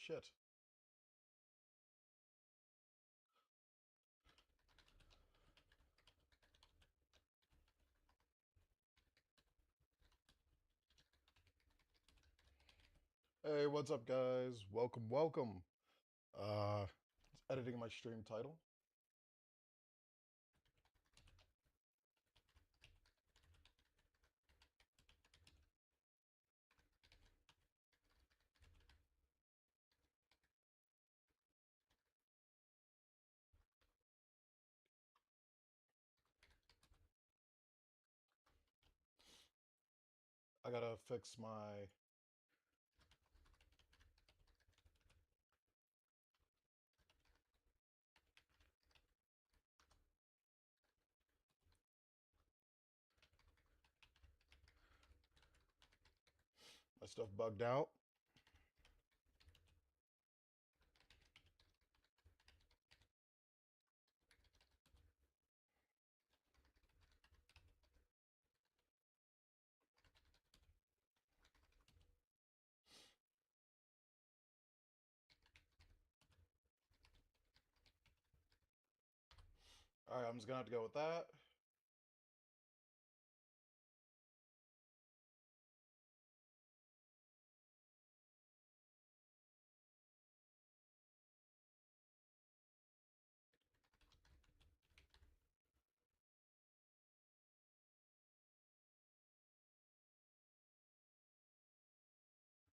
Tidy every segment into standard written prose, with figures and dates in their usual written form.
Shit. Hey, what's up, guys? Welcome, welcome. Uh, Editing my stream title. I gotta fix my stuff bugged out. All right, I'm just gonna have to go with that.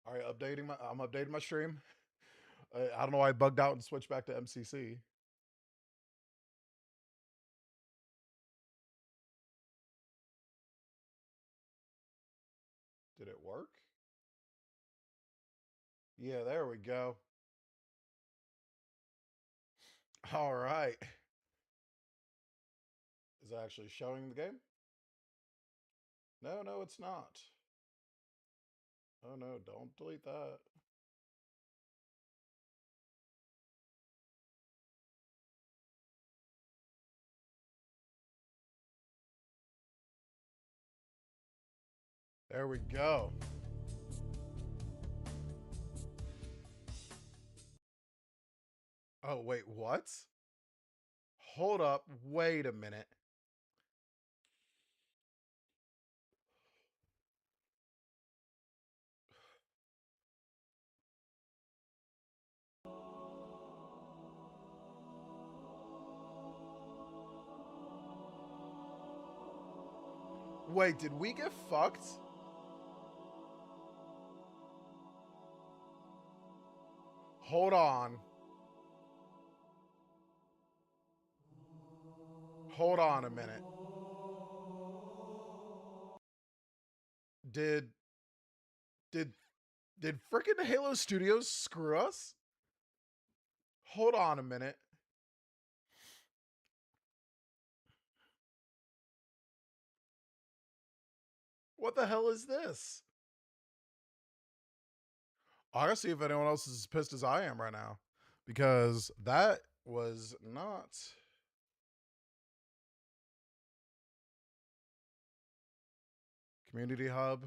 All right, I'm updating my stream. I don't know why I bugged out and switched back to MCC. Did it work? Yeah, there we go. All right. Is it actually showing the game? No, no, it's not. Oh no, don't delete that. There we go. Oh, wait, what? Hold up, wait a minute. Wait, did we get fucked? Hold on. Hold on a minute. Did did did frickin' Halo Studios screw us? Hold on a minute. What the hell is this? I gotta see if anyone else is as pissed as I am right now. Because that was not. Community Hub.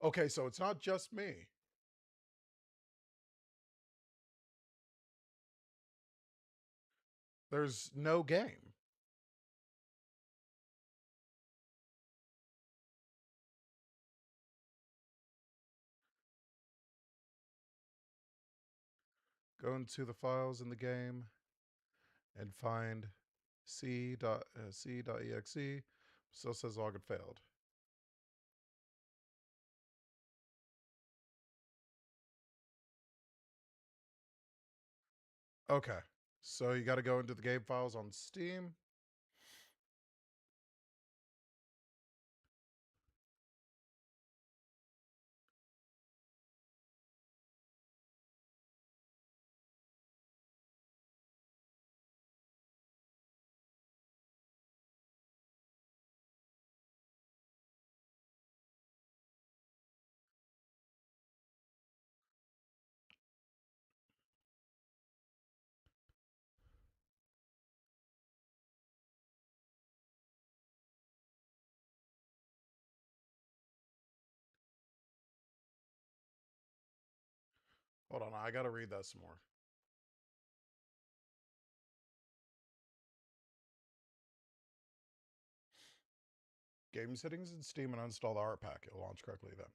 Okay, so it's not just me. There's no game. Go into the files in the game and find c.exe. Still says login failed. Okay, so you got to go into the game files on Steam. Hold on, I gotta read that some more. Game settings in Steam and uninstall the art pack. It will launch correctly then.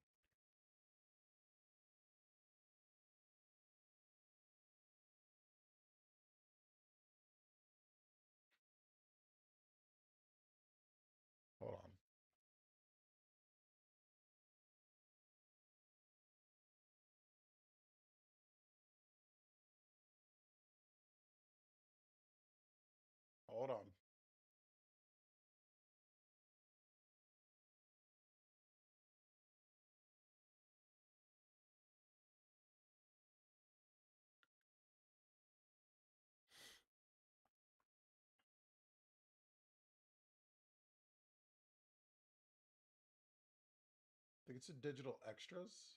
Hold on. Hold on. I think it's in digital extras.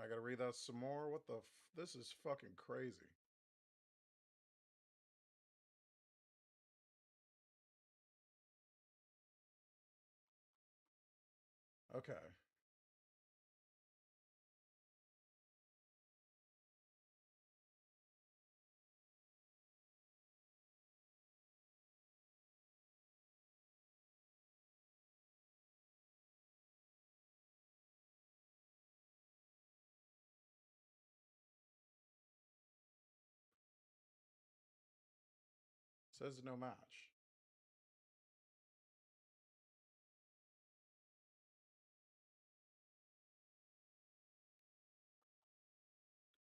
I gotta read that some more. What the? This is fucking crazy. Okay. Says no match.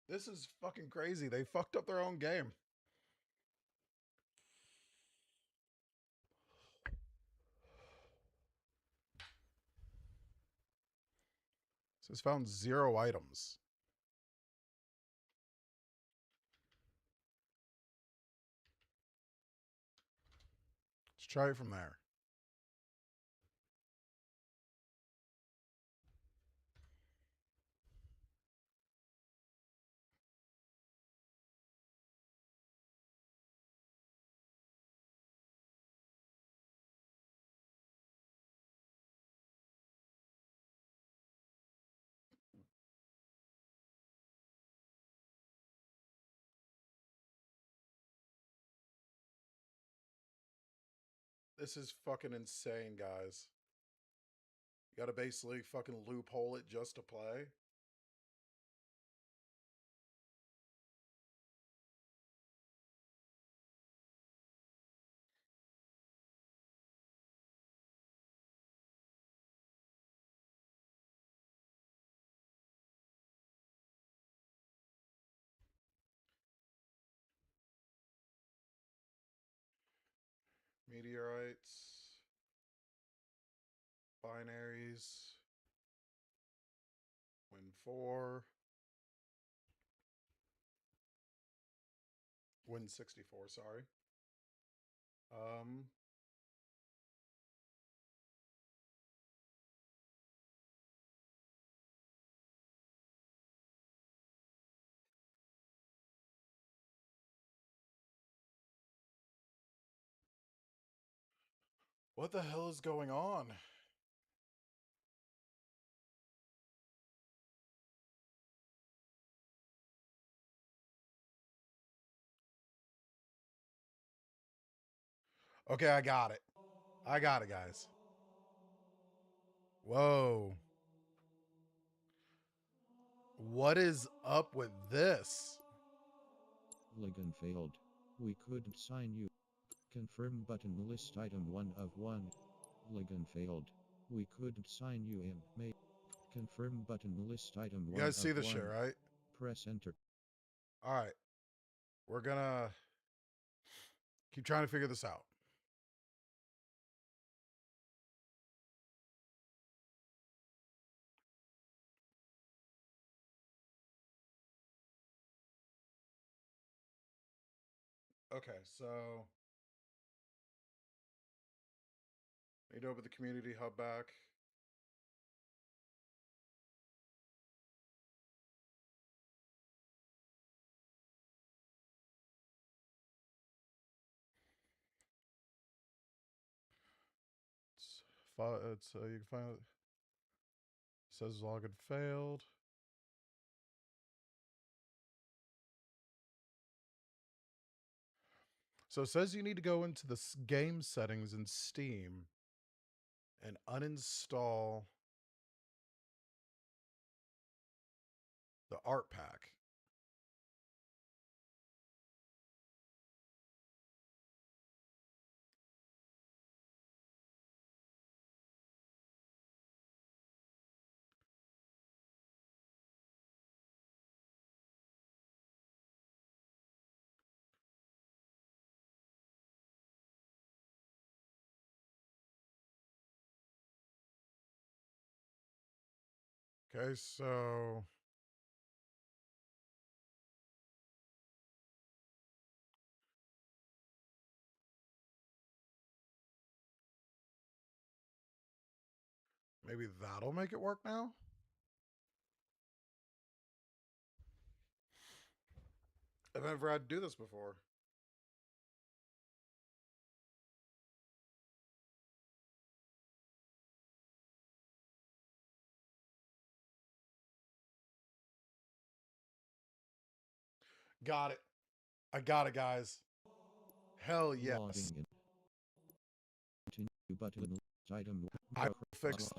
This is fucking crazy. They fucked up their own game. It says found 0 items. Let's try it from there. This is fucking insane, guys. You gotta basically fucking loophole it just to play. Meteorites. Binaries. Win 4. Win 64, sorry. Um, what the hell is going on? Okay, I got it. I got it, guys. Whoa. What is up with this? Login failed. We couldn't sign you. Confirm button list item 1 of 1. Login failed. We couldn't sign you in. May. Confirm button list item You 1 guys see of this shit, 1. right? Press enter. All right. We're gonna keep trying to figure this out. Okay, so need to open the community hub back. It's you can find it. Says login failed. So it says you need to go into the game settings in Steam and uninstall the art pack. Okay, so maybe that'll make it work now. I've never had to do this before. Got it. I got it, guys. Hell yes. Logging in. Continue button. Item. I fixed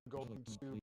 golden tube.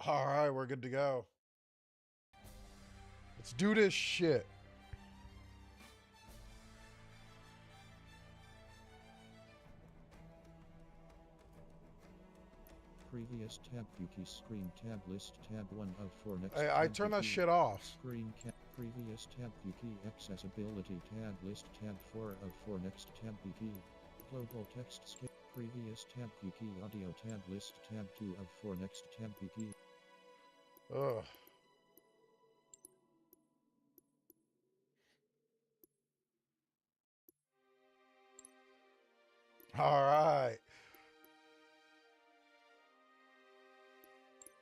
All right, we're good to go. Let's do this shit. Previous tab Yuki screen tab list tab 1 of 4 next Hey, tab I turned that Yuki. shit off. Screen cap previous tab Yuki accessibility tab list tab 4 of 4 next tab Yuki. Global text skip previous tab Yuki audio tab list tab 2 of 4 next tab Yuki. Ugh. All right.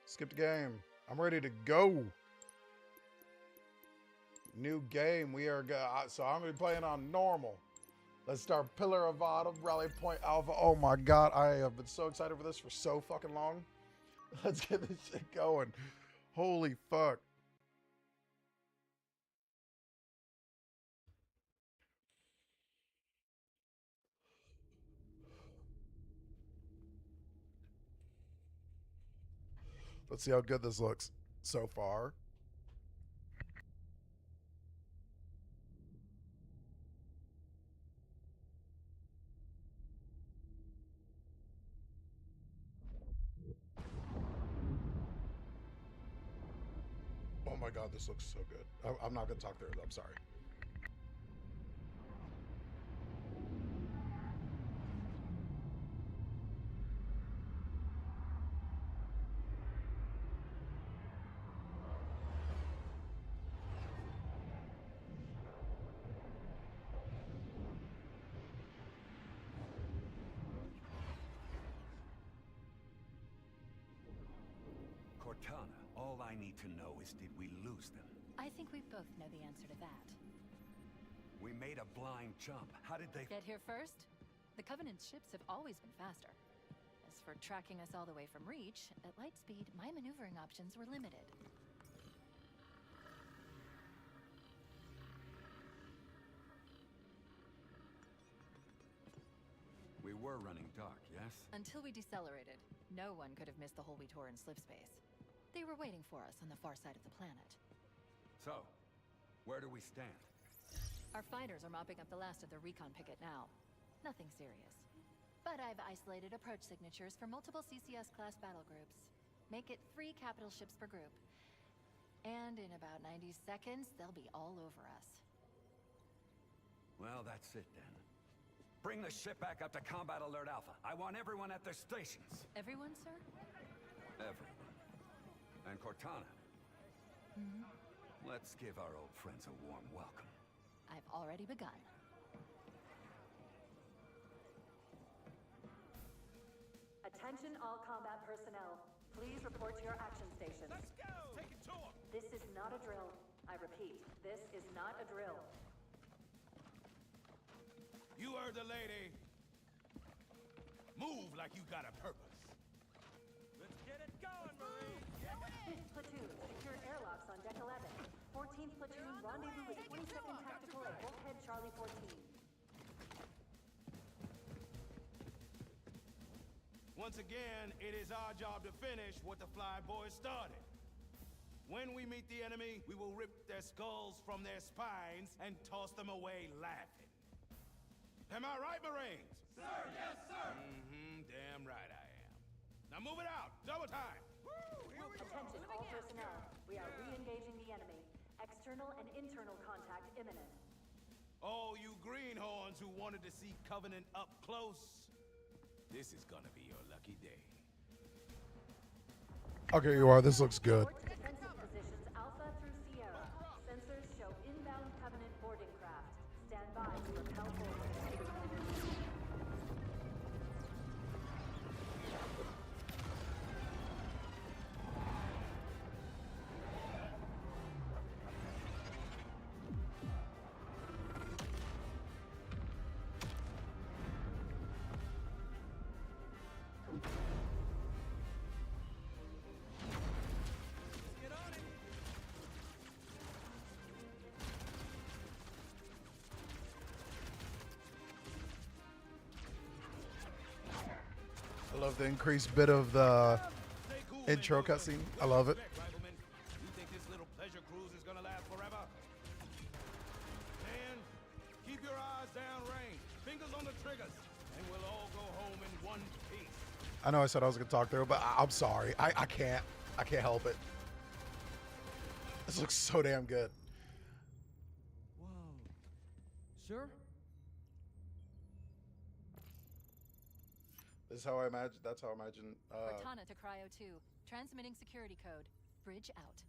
Skip the game. I'm ready to go. New game. We are so I'm gonna be playing on normal. Let's start Pillar of Autumn, Rally Point Alpha. Oh my god, I have been so excited for this for so fucking long. Let's get this shit going. Holy fuck. Let's see how good this looks so far. Oh my god, this looks so good. I'm not gonna talk there. I'm sorry. Cortana, all I need to know is did we lose them? I think we both know the answer to that. We made a blind jump. How did they... Get here first? The Covenant's ships have always been faster. As for tracking us all the way from Reach, at light speed, my maneuvering options were limited. We were running dark, yes? Until we decelerated, no one could have missed the hole we tore in slip space. They were waiting for us on the far side of the planet. So, where do we stand? Our fighters are mopping up the last of the recon picket now. Nothing serious. But I've isolated approach signatures for multiple CCS-class battle groups. Make it 3 capital ships per group. And in about 90 seconds, they'll be all over us. Well, that's it then. Bring the ship back up to Combat Alert Alpha. I want everyone at their stations. Everyone, sir? Everyone. And Cortana. Let's give our old friends a warm welcome. I've already begun. Attention all combat personnel. Please report to your action stations. Let's go! Take it to him! This is not a drill. I repeat, this is not a drill. You heard the lady. Move like you got a purpose. Let's get it going, Marine! 5th Platoon, secure airlocks on Deck 11. 14th Platoon, rendezvous with 22nd Tactical at Bulkhead Charlie 14. Once again, it is our job to finish what the Flyboys started. When we meet the enemy, we will rip their skulls from their spines and toss them away laughing. Am I right, Marines? Sir, yes, sir! Damn right I am. Now move it out! Double time! Attention all personnel. We are re-engaging the enemy. External and internal contact imminent. All you greenhorns who wanted to see Covenant up close, this is gonna be your lucky day. Okay, you are. This looks good. Report to defensive positions Alpha through Sierra. Sensors show inbound Covenant boarding craft. Stand by to repel forward. Get on it! I love the increased bit of the Stay cool, intro Mendoza. cutscene. I With love it. respect, Rifleman. You think this little pleasure cruise is gonna last forever? Man, keep your eyes downrange, fingers on the triggers, and we'll all go home in one piece. I know I said I was gonna talk through, but I'm sorry. I can't. I can't help it. This looks so damn good. Whoa. Sir? This is how I imagine. That's how I imagine. Cortana to Cryo 2. Transmitting security code. Bridge out.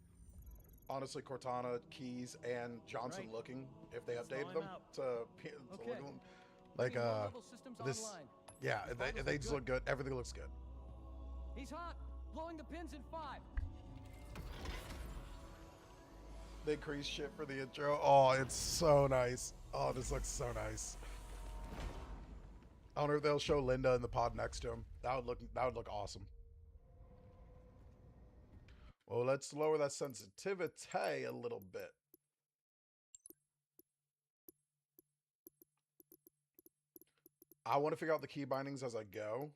Honestly, Cortana, Keys, and Johnson Right. looking if they Let's updated thaw them him out. to Okay. look at them. Like Getting low-level systems this. online. Yeah, Vitals they look just good. look good. Everything looks good. He's hot. Blowing the pins in 5. They increased shit for the intro. Oh, it's so nice. Oh, this looks so nice. I wonder if they'll show Linda in the pod next to him. That would look awesome. Well, let's lower that sensitivity a little bit. I want to figure out the key bindings as I go.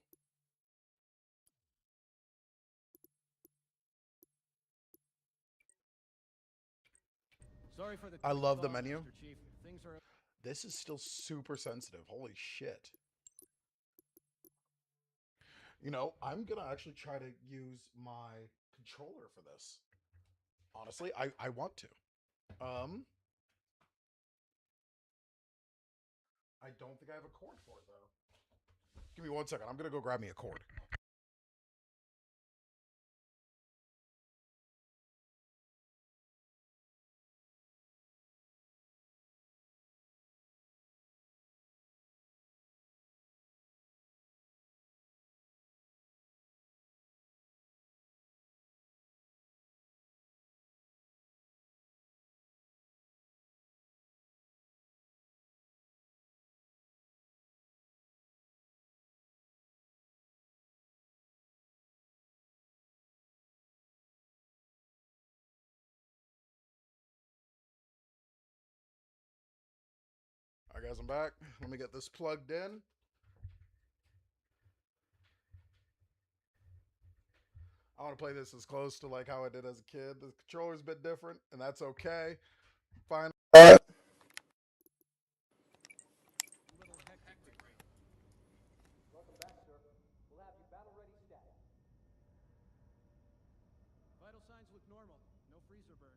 Sorry for the I love the quick menu. Mr. Chief. Things are This is still super sensitive. Holy shit. You know, I'm going to actually try to use my controller for this. Honestly, I want to. I don't think I have a cord for it, though. Give me 1 second. I'm going to go grab me a cord. guys, I'm back. Let me get this plugged in. I want to play this as close to like how I did as a kid. The controller's a bit different, and that's okay. Fine. A little hectic today. Welcome back, sir. We'll have you battle ready stat. Vital signs look normal. No freezer burn.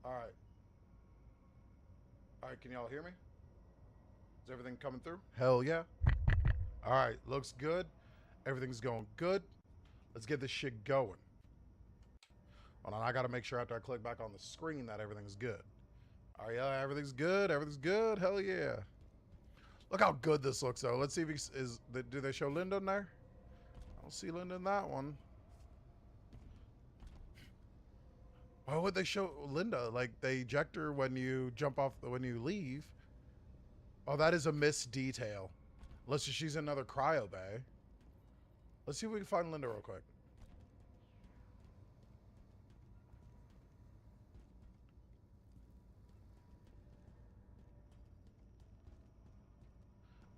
All right. All right, can y'all hear me? Is everything coming through? Hell yeah. All right, looks good. Everything's going good. Let's get this shit going. Hold on, I gotta make sure after I click back on the screen that everything's good. All right, yeah, everything's good. Everything's good. Hell yeah. Look how good this looks, though. Let's see if he is. Do they show Linda in there? I don't see Linda in that one. Why would they show Linda? Like, they eject her when you jump off, when you leave. Oh, that is a missed detail. Unless she's in another cryo bay. Let's see if we can find Linda real quick.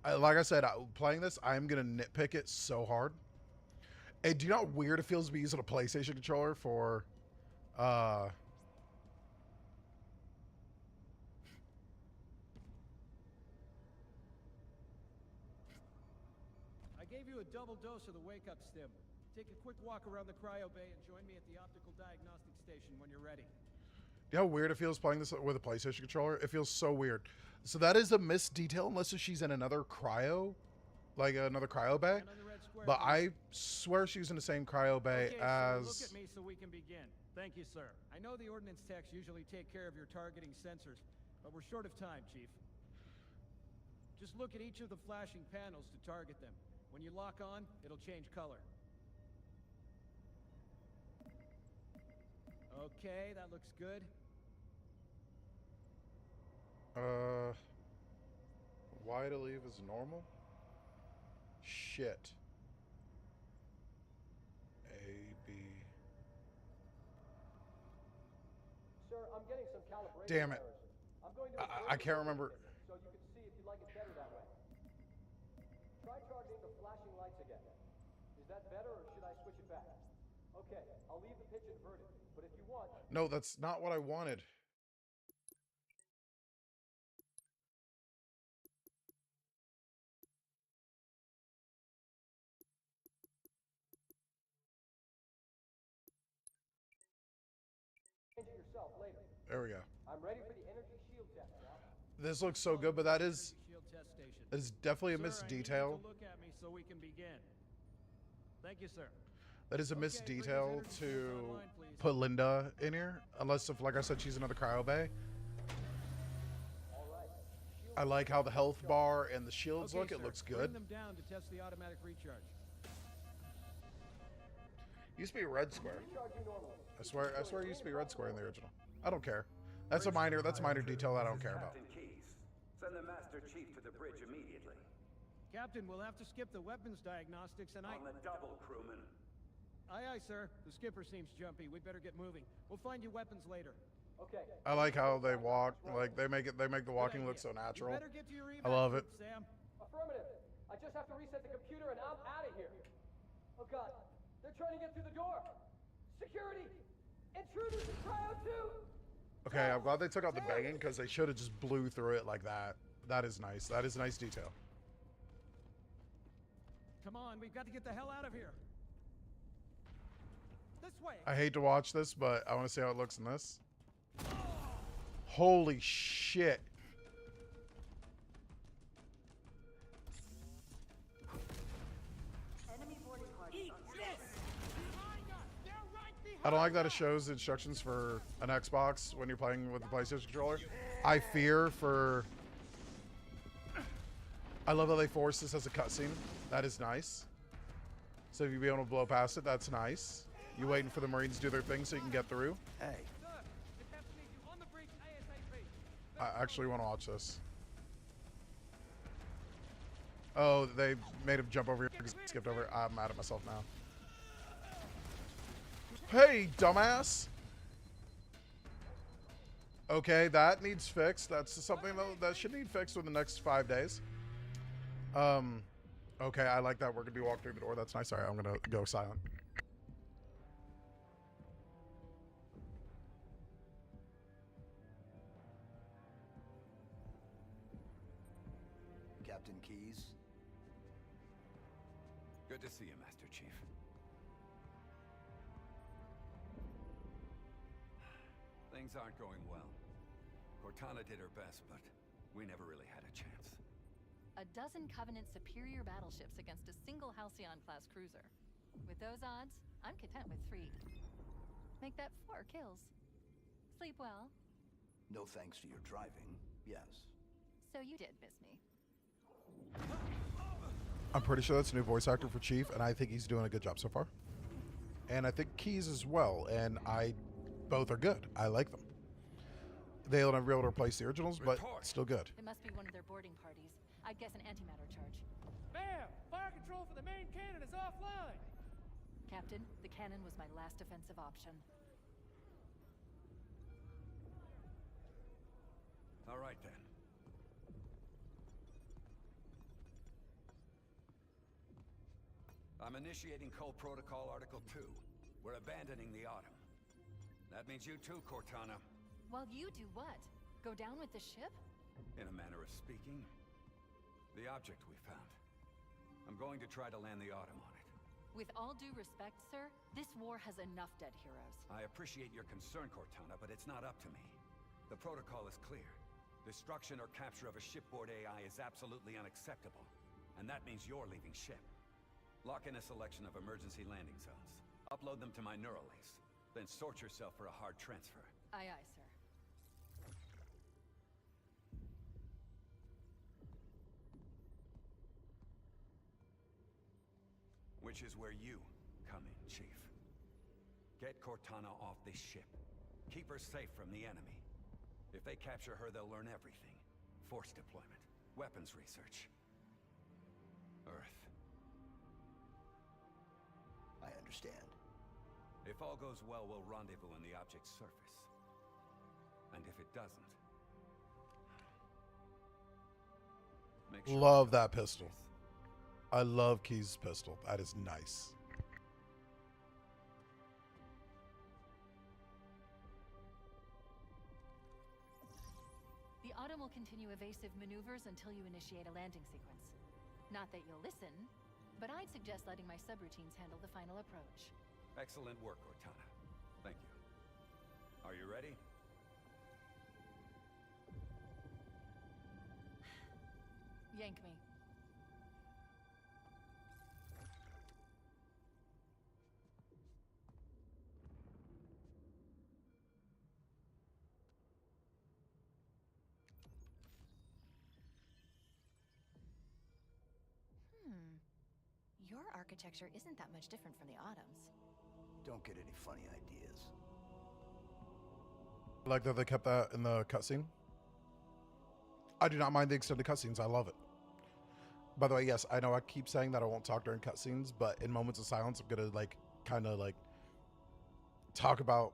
Like I said, playing this, I'm going to nitpick it so hard. And do you know how weird it feels to be using a PlayStation controller for... I gave you a double dose of the wake-up stim. Take a quick walk around the cryo bay and join me at the optical diagnostic station when you're ready. You know how weird it feels playing this with a PlayStation controller? It feels so weird. So that is a missed detail unless she's in another cryo, like another cryo bay. But I swear she's in the same cryo bay as... Look at me so we can begin. Thank you, sir. I know the ordnance techs usually take care of your targeting sensors, but we're short of time, Chief. Just look at each of the flashing panels to target them. When you lock on, it'll change color. Okay, that looks good. Why to leave is normal? Shit. A, B. Sir, I'm getting some calibration Damn it. errors. I'm going to I can't remember. so you can see if you like it better that way. Try targeting the flashing lights again. Is that better or should I switch it back? Okay, I'll leave the pitch inverted, but if you want... No, that's not what I wanted. Change it yourself later. There we go. I'm ready for the energy shield test now. This looks so good, but that is Shield test station. definitely a Sir, missed I need you detail. to look at me so we can begin. Thank you, sir. That is a missed Okay, bring detail those energy shields to online, please. put Linda in here. Unless, if, like I said, she's another cryo bay. All right. Shield I like how the health bar and the shields Okay, look. It sir. looks Bring good. them down to test the automatic recharge. Used to be a red square. Recharging normally. I swear it used to be a red square in the original. I don't care. That's a minor detail that I don't care about. Captain Keys. Send the Master Chief to the bridge immediately. Captain, we'll have to skip the weapons diagnostics and On the double, crewman. Aye, aye, sir. The skipper seems jumpy. We'd better get moving. We'll find you weapons later. Okay. I like how they walk. Like they make the walking look so natural. You better get to your I love it. evac, Sam. Affirmative. I just have to reset the computer and I'm out of here. Oh God, they're trying to get through the door. Security! Intruders in cryo 2! Okay, I'm glad they took out the banging because they should have just blew through it like that. That is nice. That is a nice detail. Come on, we've got to get the hell out of here. This way. I hate to watch this, but I want to see how it looks in this. Holy shit. Enemy boarding party on I don't like that it shows instructions for an Xbox when you're playing with the PlayStation controller. I fear for... I love how they force this as a cutscene. That is nice. So if you be able to blow past it, that's nice. You waiting for the Marines to do their thing so you can get through. Hey, Sir, the captain needs you on the bridge ASAP. I actually want to watch this. Oh, they made him jump over here because he skipped over. I'm mad at myself now. Hey, dumbass! Okay, that needs fixed. That's something that should need fixed within the next 5 days. Okay, I like that. We're gonna be walking through the door. That's nice. Sorry, I'm gonna go silent. Captain Keyes? Good to see you, Master Chief. Things aren't going well. Cortana did her best, but we never really had a chance. A dozen Covenant superior battleships against a single Halcyon-class cruiser. With those odds, I'm content with 3. Make that 4 kills. Sleep well. No thanks to your driving, yes. So you did miss me. I'm pretty sure that's a new voice actor for Chief, and I think he's doing a good job so far. And I think Keyes as well, and both are good. I like them. They'll never be able to replace the originals, but still good. It must be one of their boarding parties. I'd guess an antimatter charge. Ma'am, fire control for the main cannon is offline. Captain, the cannon was my last offensive option. All right, then. I'm initiating Code Protocol Article 2. We're abandoning the Autumn. That means you too, Cortana. While you do what? Go down with the ship? In a manner of speaking. The object we found. I'm going to try to land the Autumn on it. With all due respect, sir, this war has enough dead heroes. I appreciate your concern, Cortana, but it's not up to me. The protocol is clear. Destruction or capture of a shipboard AI is absolutely unacceptable. And that means you're leaving ship. Lock in a selection of emergency landing zones. Upload them to my neural lace. Then sort yourself for a hard transfer. Aye, aye, sir. Which is where you come in, Chief. Get Cortana off this ship. Keep her safe from the enemy. If they capture her, they'll learn everything. Force deployment, weapons research. Earth. I understand. If all goes well, we'll rendezvous on the object's surface. And if it doesn't... make sure Love that pistol. I love Keyes' pistol. That is nice. The Autumn will continue evasive maneuvers until you initiate a landing sequence. Not that you'll listen, but I'd suggest letting my subroutines handle the final approach. Excellent work, Cortana. Thank you. Are you ready? Yank me. Your architecture isn't that much different from the Autumn's. Don't get any funny ideas. I like that they kept that in the cutscene. I do not mind the extended cutscenes. I love it. By the way, yes, I know I keep saying that I won't talk during cutscenes, but in moments of silence, I'm gonna kind of talk about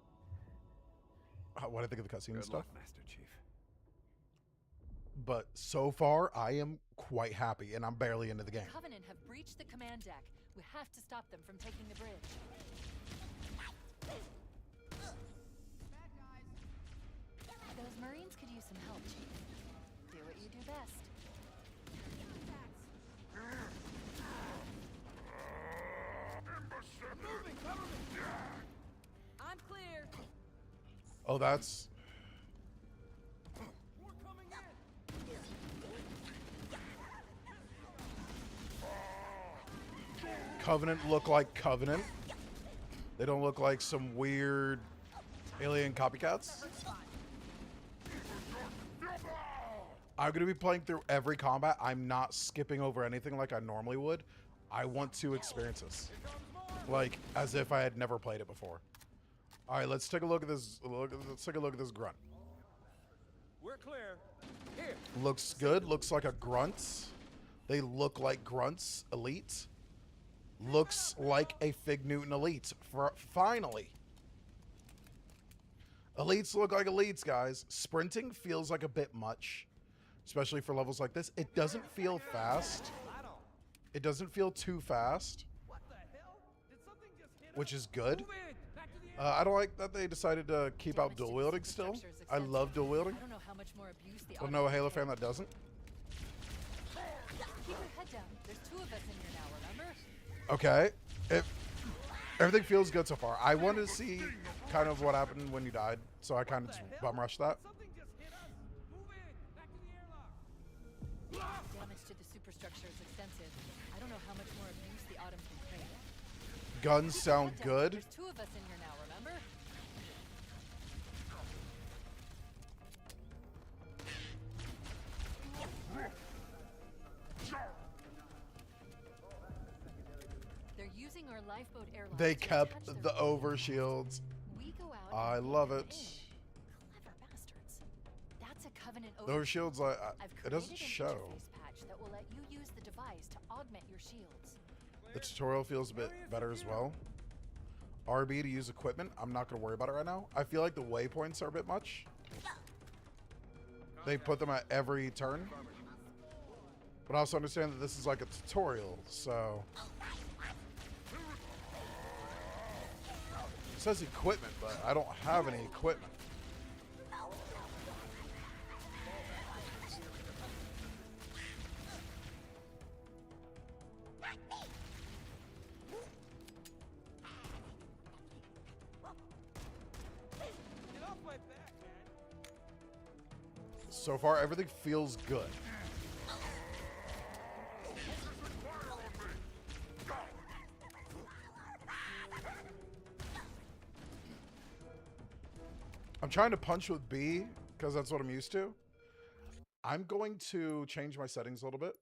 what I think of the cutscene and Good stuff. luck, Master Chief. But so far, I am quite happy, and I'm barely into the game. Covenant have breached the command deck. We have to stop them from taking the bridge. Those Marines could use some help, Chief. Do what you do best. Moving, cover me! Oh, that's... Covenant look like Covenant. They don't look like some weird alien copycats. I'm going to be playing through every combat. I'm not skipping over anything like I normally would. I want to experience this. Like, as if I had never played it before. Alright, let's take a look at this. Let's take a look at this grunt. We're clear. Here. Looks good. Looks like a grunt. They look like grunts. Elite. Looks like a Fig Newton Elite. Finally. Elites look like elites, guys. Sprinting feels like a bit much. Especially for levels like this. It doesn't feel fast. It doesn't feel too fast. Which is good. I don't like that they decided to keep out dual wielding still. I love dual wielding. I don't know how much more abuse the I don't know a Halo fan that doesn't. Keep your head down. There's 2 of us in here now, remember? Okay. Everything feels good so far. I wanted to see kind of what happened when you died, so I kind of just bum rushed that. Damage to the superstructure is extensive. I don't know how much more abuse the Autumn can create. Guns sound Keep your head down. good. There's 2 of us in here now, remember? They're using our lifeboat airlocks They to kept attach the their overshields. We go out I and love take it. them in. Clever bastards. That's a Covenant The overshields, I've it doesn't created an show. interface patch that will let you use the device to augment your shields. The tutorial feels a bit better as well. RB to use equipment. I'm not going to worry about it right now. I feel like the waypoints are a bit much. They put them at every turn. But I also understand that this is like a tutorial, so... It says equipment, but I don't have any equipment. So far, everything feels good. I'm trying to punch with B because that's what I'm used to. I'm going to change my settings a little bit.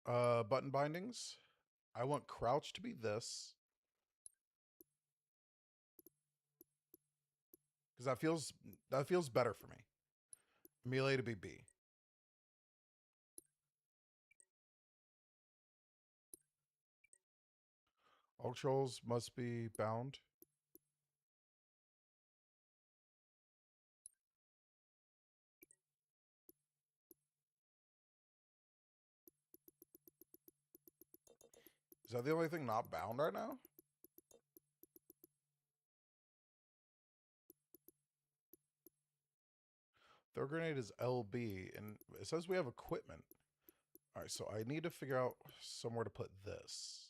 Button bindings. I want crouch to be this. Because that feels better for me. Melee to be B. All controls must be bound. Is that the only thing not bound right now? Throw grenade is LB, and it says we have equipment. All right, so I need to figure out somewhere to put this.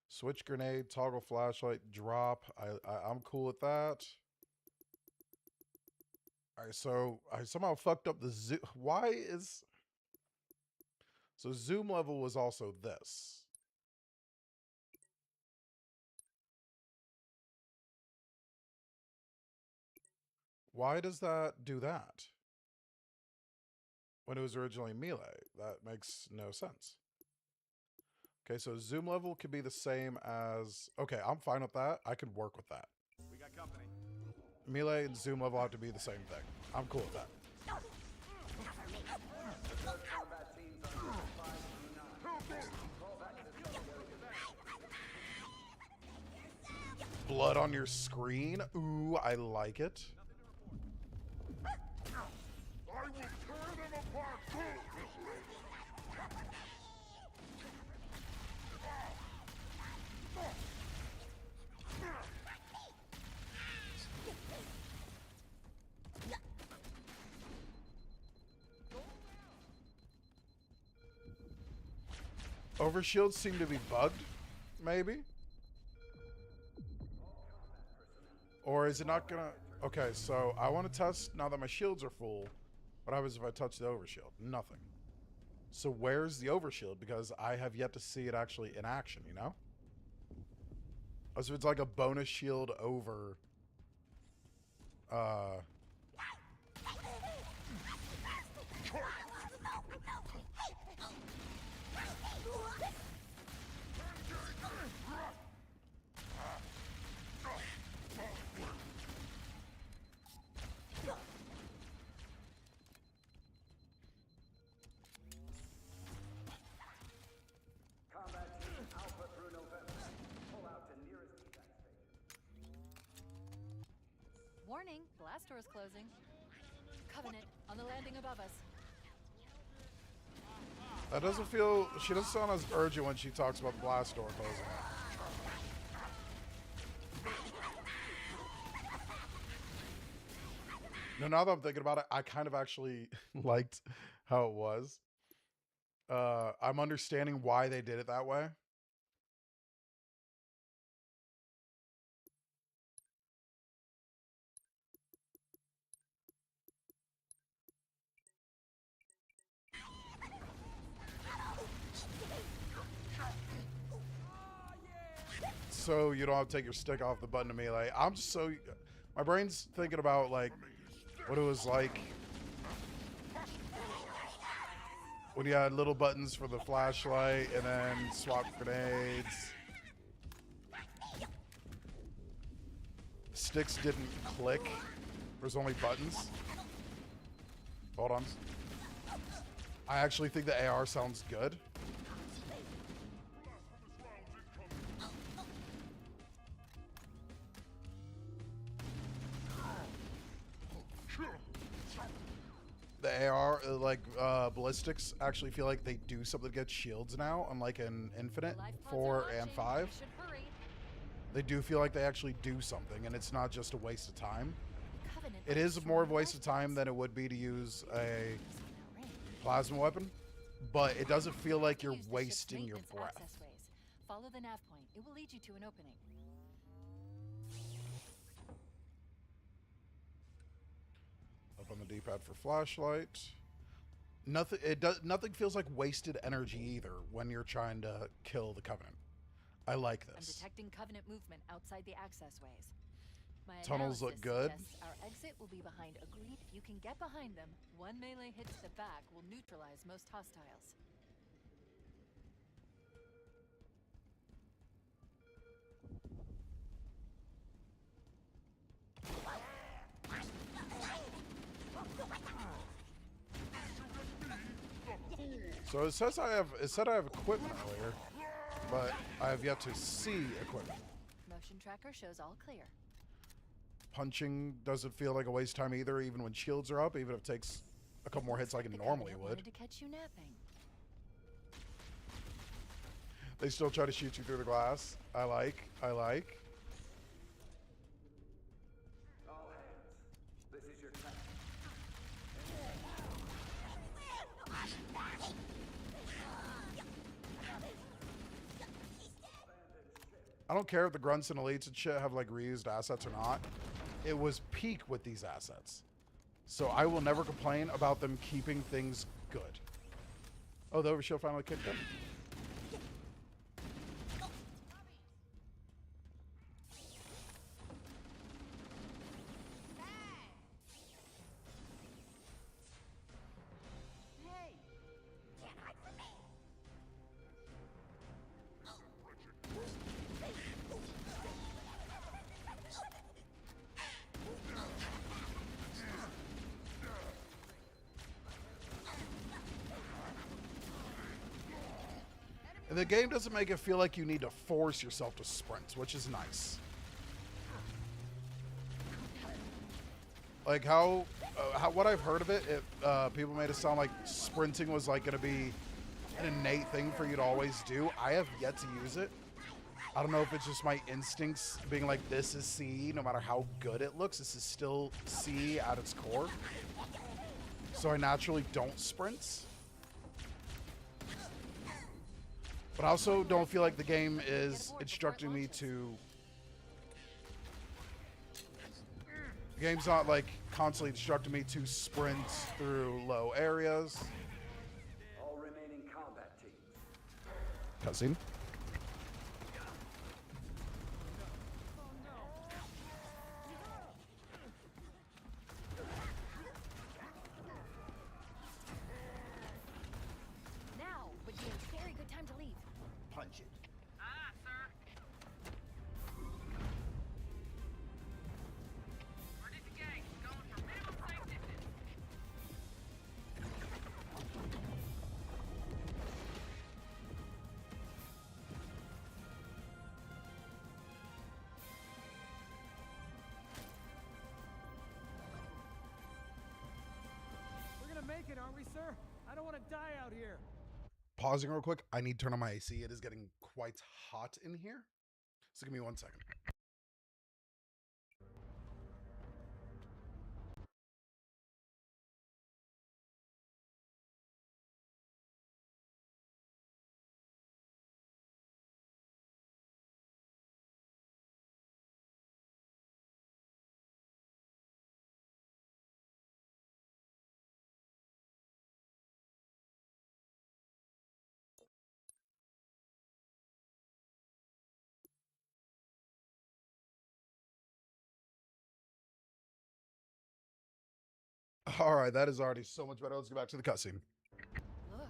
Switch grenade, toggle flashlight, drop. I'm cool with that. All right, so I somehow fucked up the zoom. Why is... So zoom level was also this. Why does that do that? When it was originally melee, that makes no sense. Okay, so zoom level could be the same as... Okay, I'm fine with that. I can work with that. We got company. Melee and zoom level have to be the same thing. I'm cool with that. Blood on your screen? Ooh, I like it. I will tear them apart too! Overshields seem to be bugged, maybe? Or is it not gonna... Okay, so I want to test, now that my shields are full, what happens if I touch the overshield? Nothing. So where's the overshield? Because I have yet to see it actually in action, you know? So it's like a bonus shield over... Combat Team Alpha through November. Pull out to nearest evac station. Warning, blast door's closing. Covenant, on the landing above us. That doesn't feel... She doesn't sound as urgent when she talks about the blast door closing. No, now that I'm thinking about it, I kind of actually liked how it was. I'm understanding why they did it that way. So you don't have to take your stick off the button to melee. I'm just so... My brain's thinking about, like, what it was like when you had little buttons for the flashlight and then swap grenades. Sticks didn't click. There's only buttons. Hold on. I actually think the AR sounds good. The AR, like, ballistics actually feel like they do something against shields now, unlike in Infinite 4 and 5. They do feel like they actually do something, and it's not just a waste of time. It is more of a waste of time than it would be to use a plasma weapon, but it doesn't feel like you're wasting your breath. Follow the nav point. It will lead you to an opening. Up on the D-pad for flashlight. Nothing feels like wasted energy either when you're trying to kill the Covenant. I like I'm this. detecting Covenant movement outside the access ways. My Tunnels look analysis good. suggests our exit will be behind a green. If you can get behind them, one melee hit to the back will neutralize most hostiles. So it says it said I have equipment earlier, but I have yet to see equipment. Motion tracker shows all clear. Punching doesn't feel like a waste of time either, even when shields are up, even if it takes a couple more hits like it The normally Covenant would. wanted to catch you napping. They still try to shoot you through the glass. I like. All hands. This is your time. I don't care if the grunts and elites and shit have like reused assets or not. It was peak with these assets. So I will never complain about them keeping things good. Oh, the overshield finally kicked in. The game doesn't make it feel like you need to force yourself to sprint, which is nice. Like what I've heard of it, people made it sound like sprinting was like going to be an innate thing for you to always do. I have yet to use it. I don't know if it's just my instincts being like, this is C, no matter how good it looks, this is still C at its core. So I naturally don't sprint. But I also don't feel like the game is instructing me to... The game's not like constantly instructing me to sprint through low areas. All remaining combat teams. Cutscene. Now would be a very good time to leave. Punch it. Aye, sir. Ready to gang. Going for minimum safe distance. We're gonna make it, aren't we, sir? I don't want to die out here. Pausing real quick. I need to turn on my AC. It is getting quite hot in here. So give me 1 second. All right, that is already so much better. Let's go back to the cutscene. Look.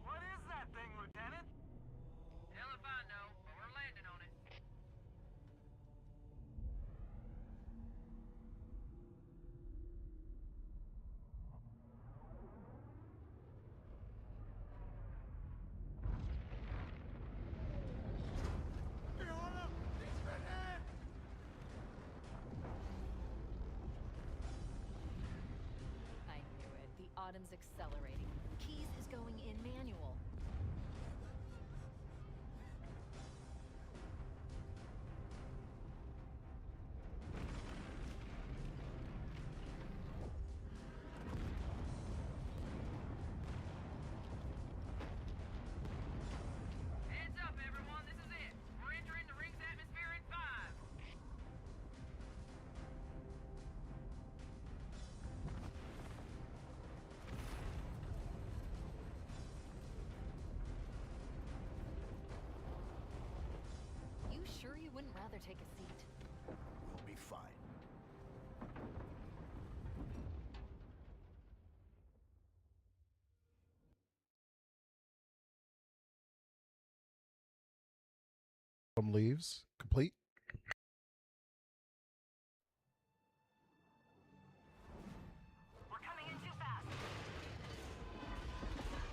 What is that thing, Lieutenant? Hell if I know, but we're landing on it. I knew it. The Autumn's accelerating. Keys is going in manual. Heads up, everyone. This is it. We're entering the ring's atmosphere in 5. You sure you wouldn't rather take a seat? We'll be fine. Leaves. Complete. We're coming in too fast.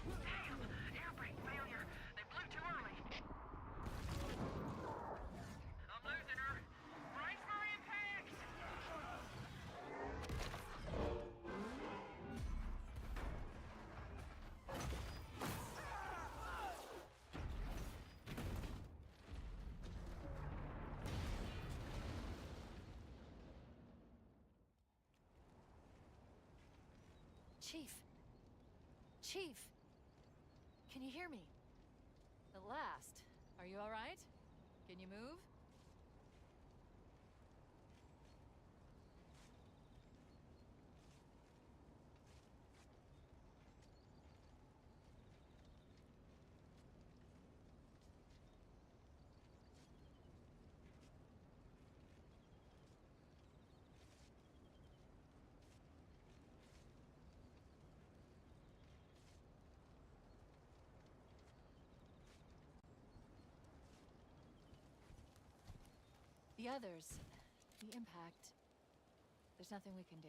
Damn! Air brake failure. They blew too early. I'm losing her. Brace for impact! Chief. Chief. Can you hear me? At last. Are you all right? Can you move? The others, the impact, there's nothing we can do.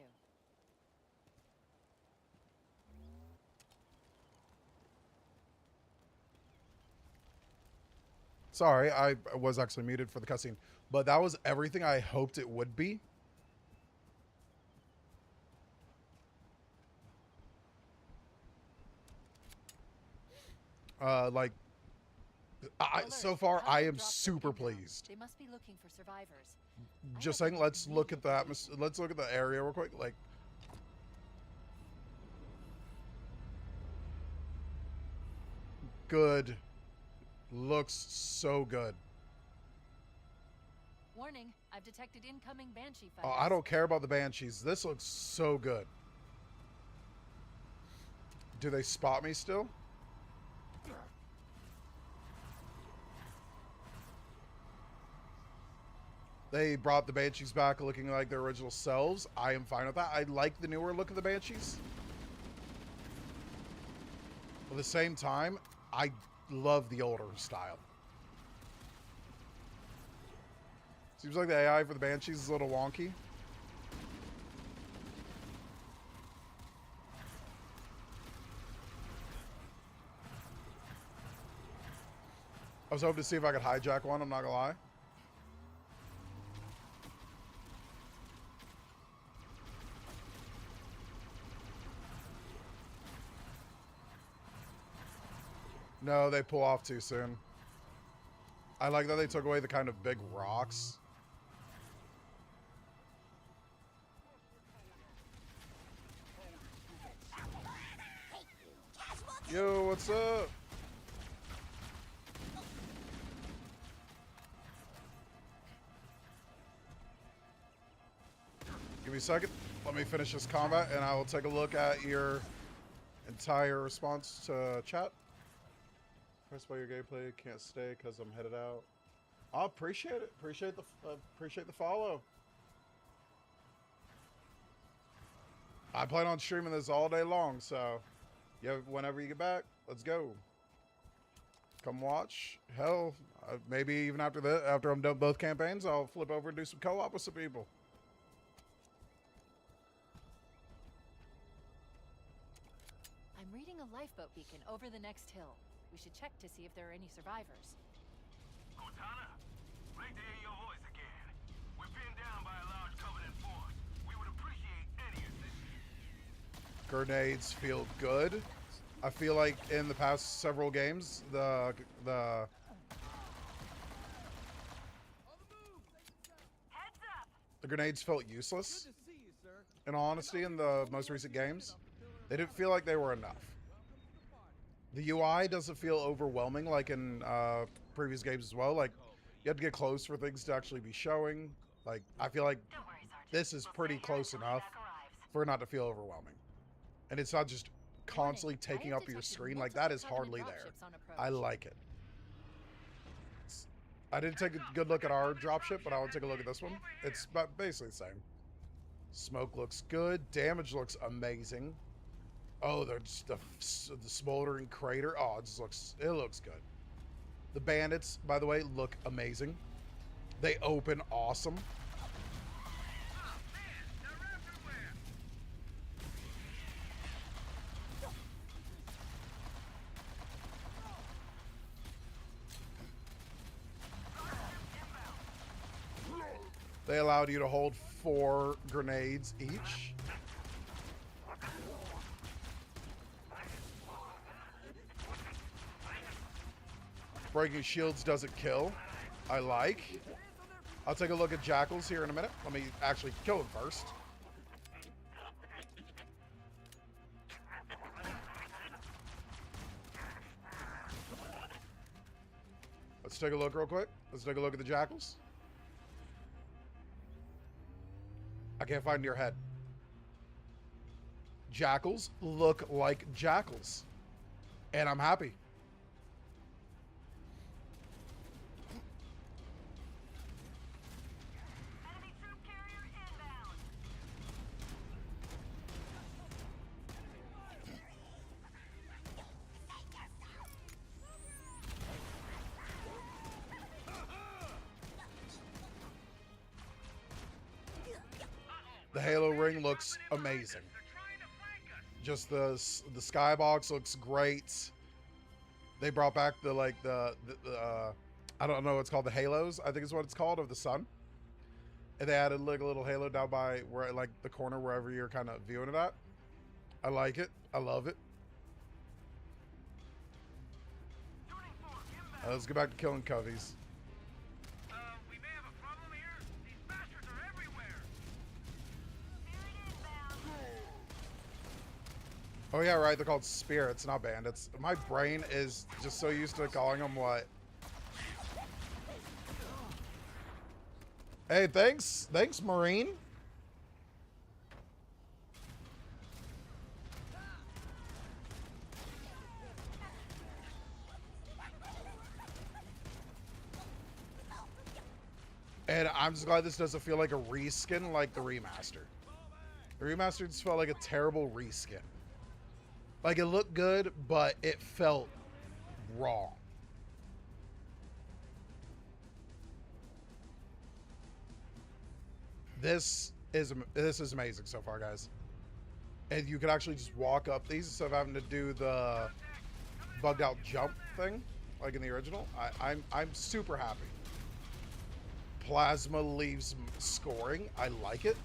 Sorry, I was actually muted for the cutscene. But that was everything I hoped it would be. Like, so far, I am super pleased. They must be looking for survivors. Just saying, let's look at the atmosphere. Let's look at the area real quick. Like, good. Looks so good. Warning, I've detected incoming Banshee Oh, fighters. I don't care about the Banshees. This looks so good. Do they spot me still? They brought the Banshees back looking like their original selves. I am fine with that. I like the newer look of the Banshees. At the same time, I love the older style. Seems like the AI for the Banshees is a little wonky. I was hoping to see if I could hijack one, I'm not gonna lie. No, they pull off too soon. I like that they took away the kind of big rocks. Yo, what's up? Give me a second. Let me finish this combat and I will take a look at your entire response to chat. Press by your gameplay, can't stay because I'm headed out. I appreciate it. Appreciate the follow. I plan on streaming this all day long, so yeah, whenever you get back, let's go. Come watch. Hell, maybe even after I'm done both campaigns, I'll flip over and do some co-op with some people. I'm reading a lifeboat beacon over the next hill. We should check to see if there are any survivors. Cortana, great to hear your voice again. We're pinned down by a large Covenant force. We would appreciate any assistance. Grenades feel good. I feel like in the past several games, the grenades felt useless. In all honesty, in the most recent games, they didn't feel like they were enough. The UI doesn't feel overwhelming like in previous games as well. Like, you have to get close for things to actually be showing. Like, I feel like this is pretty close enough for it not to feel overwhelming. And it's not just constantly taking up your screen. Like, that is hardly there. I like it. I didn't take a good look at our dropship, but I will take a look at this one. It's basically the same. Smoke looks good. Damage looks amazing. Oh, there's the smoldering crater. Oh, it looks good. The bandits, by the way, look amazing. They open awesome. They allowed you to hold 4 grenades each. Breaking shields doesn't kill. I like. I'll take a look at jackals here in a minute. Let me actually kill him first. Let's take a look real quick. Let's take a look at the jackals. I can't find your head. Jackals look like jackals. And I'm happy. Enemy troop carrier inbound. The Halo ring looks amazing. Just the skybox looks great. They brought back the I don't know. It's called the halos. I think is what it's called, of the sun. And they added like a little halo down by where, like the corner wherever you're kind of viewing it at. I like it. I love it. Let's get back to killing coveys. We may have a problem here. These bastards are everywhere. Oh yeah, right. They're called spirits, not bandits. My brain is just so used to calling them what? Hey, thanks, Marine. And I'm just glad this doesn't feel like a reskin like the remaster. The remaster just felt like a terrible reskin. Like, it looked good, but it felt wrong. This is amazing so far, guys. And you can actually just walk up these instead of having to do the bugged out jump thing like in the original. I'm super happy. Plasma leaves scoring. I like it.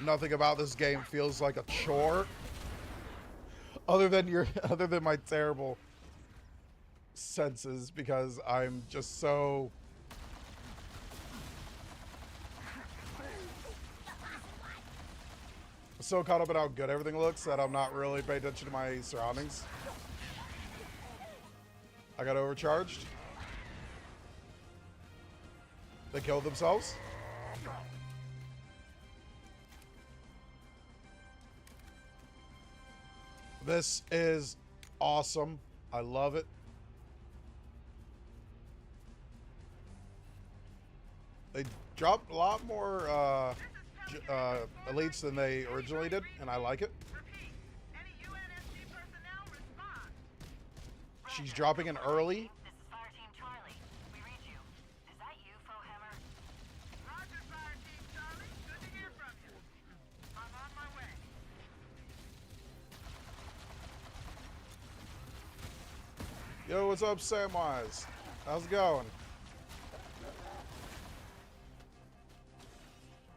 Nothing about this game feels like a chore, other than my terrible senses, because I'm just so caught up in how good everything looks that I'm not really paying attention to my surroundings. I got overcharged. They killed themselves. This is awesome. I love it. They dropped a lot more elites than they originally did, and I like it. She's dropping in early. This is Fire Team Charlie. We read you. Is that you, Fohammer? Roger, Fire Team Charlie. Good to hear from you. I'm on my way. Yo, what's up, Samwise? How's it going?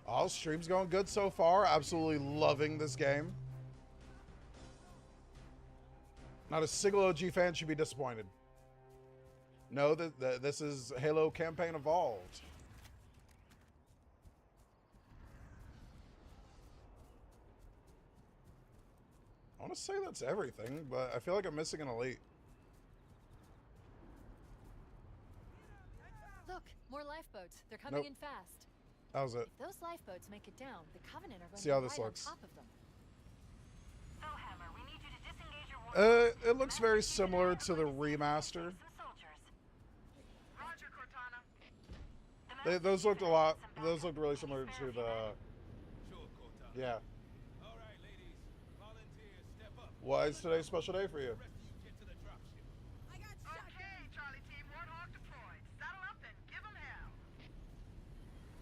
All stream's going good so far. Absolutely loving this game. Not a single OG fan should be disappointed. Know that this is Halo Campaign Evolved. I want to say that's everything, but I feel like I'm missing an elite. Look, more lifeboats. They're coming Nope. in fast. That was it. If those lifeboats make it down, the Covenant are going See to how be this right looks. on top of them. Fohammer, we need you to disengage your warp. It looks very similar to the remaster. Roger, Cortana. Those looked really similar to the, Sure, Cortana. yeah. All right, ladies. Volunteers, step up. Why is today a special day for you? Rest of you get to the dropship. Okay, Charlie Team, Warthog deployed. Saddle up and give them hell.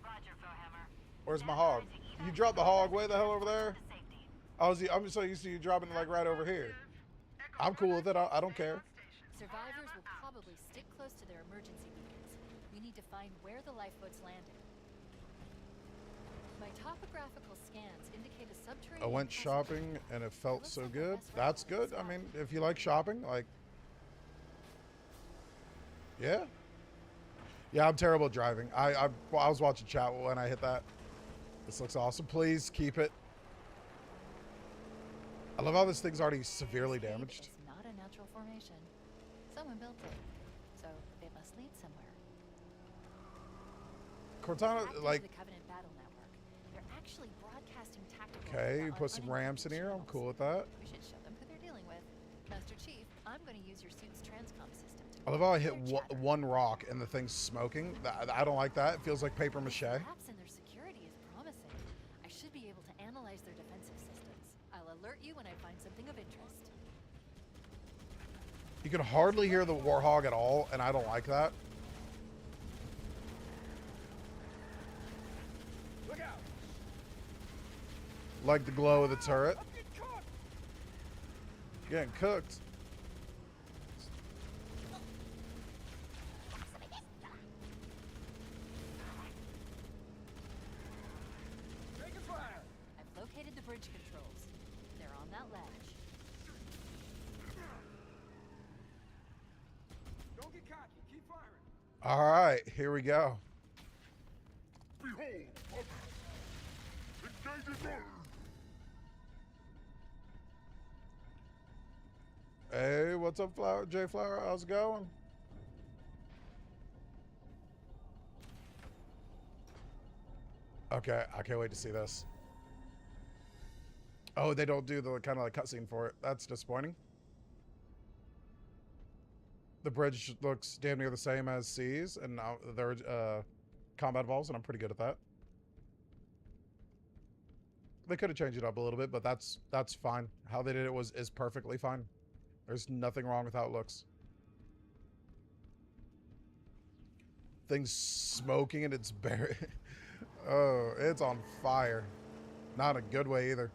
Roger, Fohammer. Where's my hog? You dropped the hog way the hell over there? I'm so used to you dropping it like right over here. I'm cool with it. I don't care. Survivors will probably stick close to their emergency beacons. We need to find where the lifeboats landed. My topographical scans indicate a subterranean. I went passage. shopping and it felt so good. That's good. I mean, if you like shopping, like, yeah. Yeah, I'm terrible at driving. I was watching chat when I hit that. This looks awesome. Please keep it. I love how this thing's already severely This cave damaged. is not a natural formation. Someone built it, so it must lead somewhere. Cortana, Hacked into like, the Covenant battle network. They're actually broadcasting tactical. okay, data you on put some unencrypted ramps in here. I'm channels. cool with that. We should show them who they're dealing with. Master Chief, I'm going to use your suit's transcom system to I love how I hit clear chatter. one rock and the thing's smoking. I don't like that. It feels like paper mache. Collapse in their security is promising. I should be able to analyze their defensive systems. I'll alert you when I find something of interest. You can hardly hear the Warhog at all, and I don't like that. Look out! Like the glow of the turret. I'm getting caught! Getting cooked. Taking fire! I've located the bridge controls. They're on that ledge. Don't get cocky. Keep firing. All right, here we go. Behold, engage it. Hey, what's up, Flower? J Flower, how's it going? Okay, I can't wait to see this. Oh, they don't do the kind of like cutscene for it. That's disappointing. The bridge looks damn near the same as C's, and now they're combat evolves, and I'm pretty good at that. They could have changed it up a little bit, but that's fine. How they did it is perfectly fine. There's nothing wrong with how it looks. Thing's smoking and it's bare. Oh, it's on fire. Not in a good way either.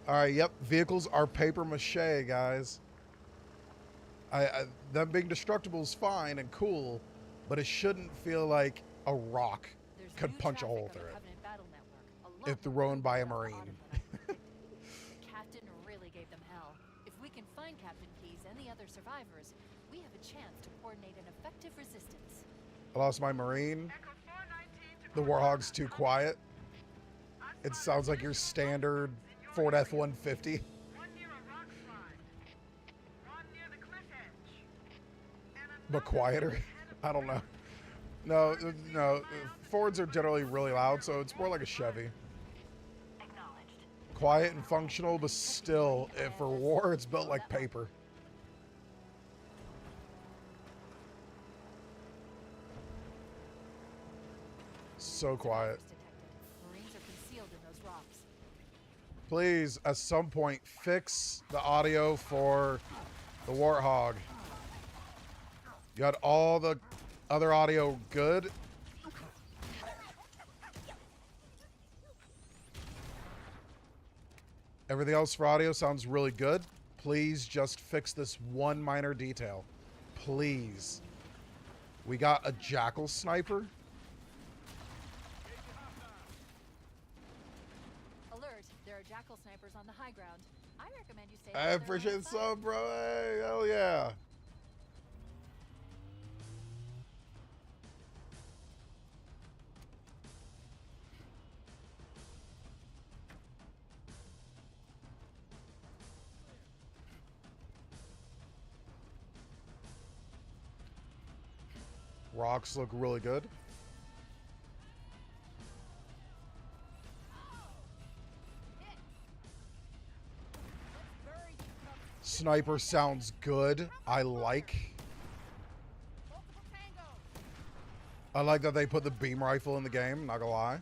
All right, yep. Vehicles are paper mache, guys. Them being destructible is fine and cool, but it shouldn't feel like a rock could punch a hole through it if thrown by a Marine. Captain really gave them hell. If we can find Captain Keyes and the other survivors, we have a chance to coordinate an effective resistance. I lost my Marine. The Warhog's too quiet. It sounds like your standard Ford F-150. But quieter. I don't know. No. Fords are generally really loud, so it's more like a Chevy. Quiet and functional, but still, for war, it's built like paper. So quiet. Marines are concealed in those rocks. Please, at some point, fix the audio for the Warthog. Got all the other audio good. Everything else for audio sounds really good. Please just fix this one minor detail. Please. We got a Jackal sniper. Alert, there are Jackal snipers on the high ground. I recommend you stay. I appreciate the sub, bro. Hey, hell yeah. Rocks look really good. Sniper sounds good. I like that they put the beam rifle in the game, not gonna lie.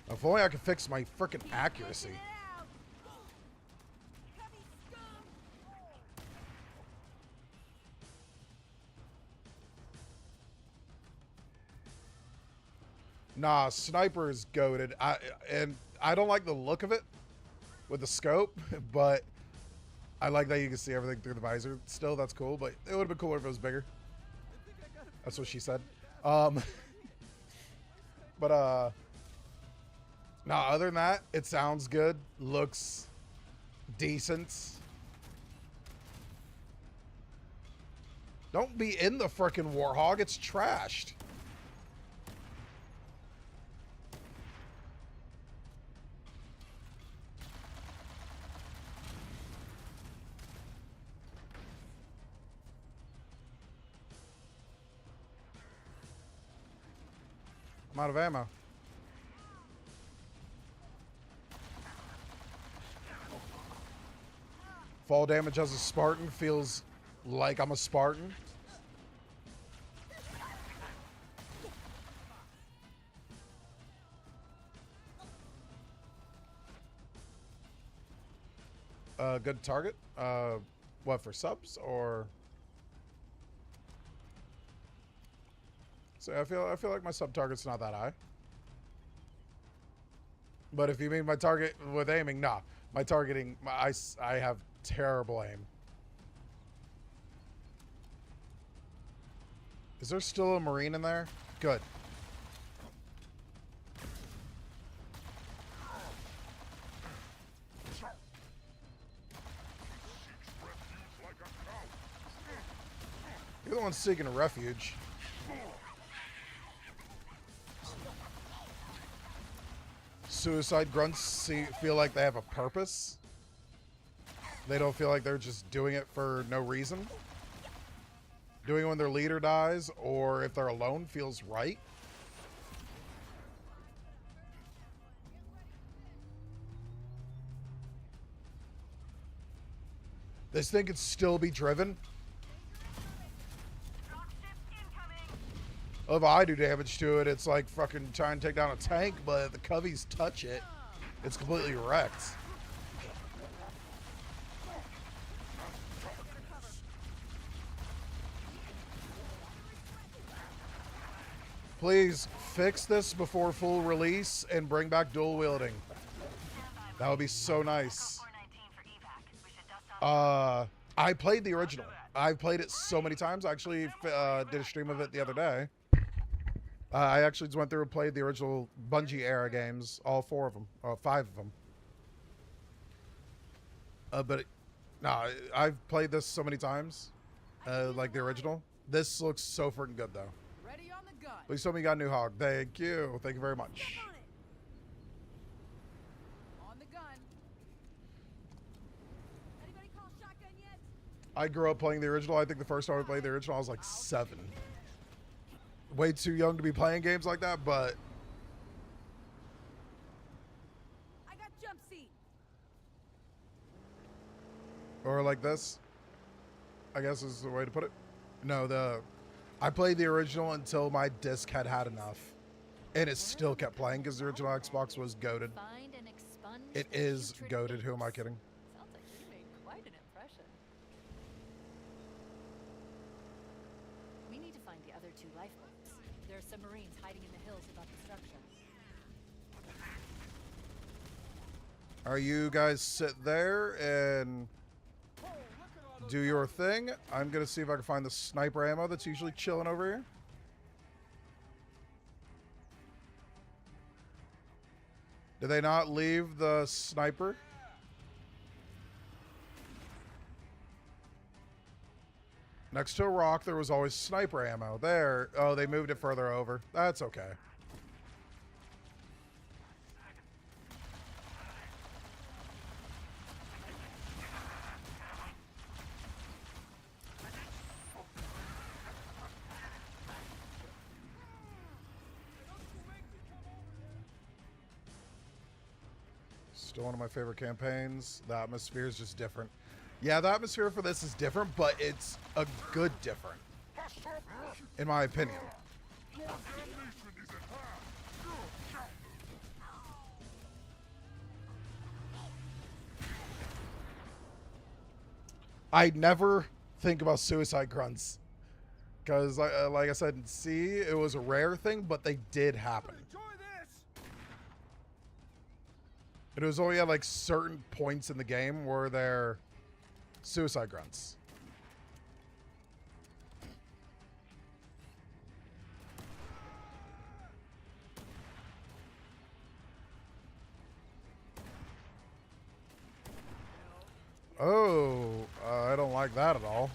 If only I could fix my freaking accuracy. Nah, sniper is goated. I don't like the look of it with the scope, but I like that you can see everything through the visor. Still, that's cool, but it would have been cooler if it was bigger. That's what she said. But nah, other than that, it sounds good. Looks decent. Don't be in the frickin' Warhog. It's trashed. I'm out of ammo. Fall damage as a Spartan feels like I'm a Spartan. Good target. What, for subs or? So I feel like my sub target's not that high. But if you mean my target with aiming, nah. My targeting, I have terrible aim. Is there still a Marine in there? Good. You're the one seeking a refuge. Suicide grunts feel like they have a purpose. They don't feel like they're just doing it for no reason. Doing it when their leader dies or if they're alone feels right. This thing could still be driven. If I do damage to it, it's like fucking trying to take down a tank, but if the Coveys touch it, it's completely wrecked. Please fix this before full release and bring back dual wielding. That would be so nice. I played the original. I've played it so many times. I actually did a stream of it the other day. I actually just went through and played the original Bungie era games, all 4 of them, or 5 of them. I've played this so many times, like the original. This looks so freaking good, though. Ready on the gun. Please tell me you got a new hog. Thank you. Thank you very much. On the gun. Anybody call shotgun yet? I grew up playing the original. I think the first time I played the original, I was like 7. Way too young to be playing games like that, but I got jump seat. or like this, I guess is the way to put it. No, I played the original until my disc had enough, and it still kept playing because the original Xbox was goated. It is goated. Who am I kidding? Sounds like you made quite an impression. We need to find the other 2 lifeboats. There are some Marines hiding in the hills above the structure. Are you guys sit there and do your thing? I'm gonna see if I can find the sniper ammo that's usually chilling over here. Did they not leave the sniper? Next to a rock, there was always sniper ammo. There. Oh, they moved it further over. That's okay. Still one of my favorite campaigns. The atmosphere is just different. Yeah, the atmosphere for this is different, but it's a good different, in my opinion. I never think about suicide grunts because, like I said, in C, it was a rare thing, but they did happen. It was only at like certain points in the game where they're suicide grunts. Oh, I don't like that at all.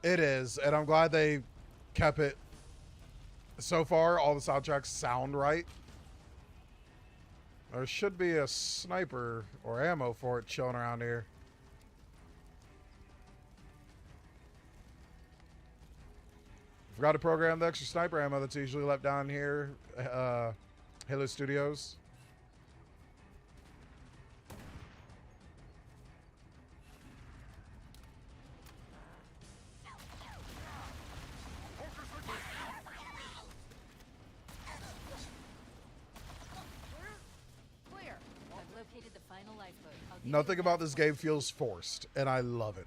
It is, and I'm glad they kept it. So far, all the soundtracks sound right. There should be a sniper or ammo for it chilling around here. Forgot to program the extra sniper ammo that's usually left down here. Halo Studios. Clear. I've located the final lifeboat. I'll give Nothing you about that. this game feels forced, and I love it.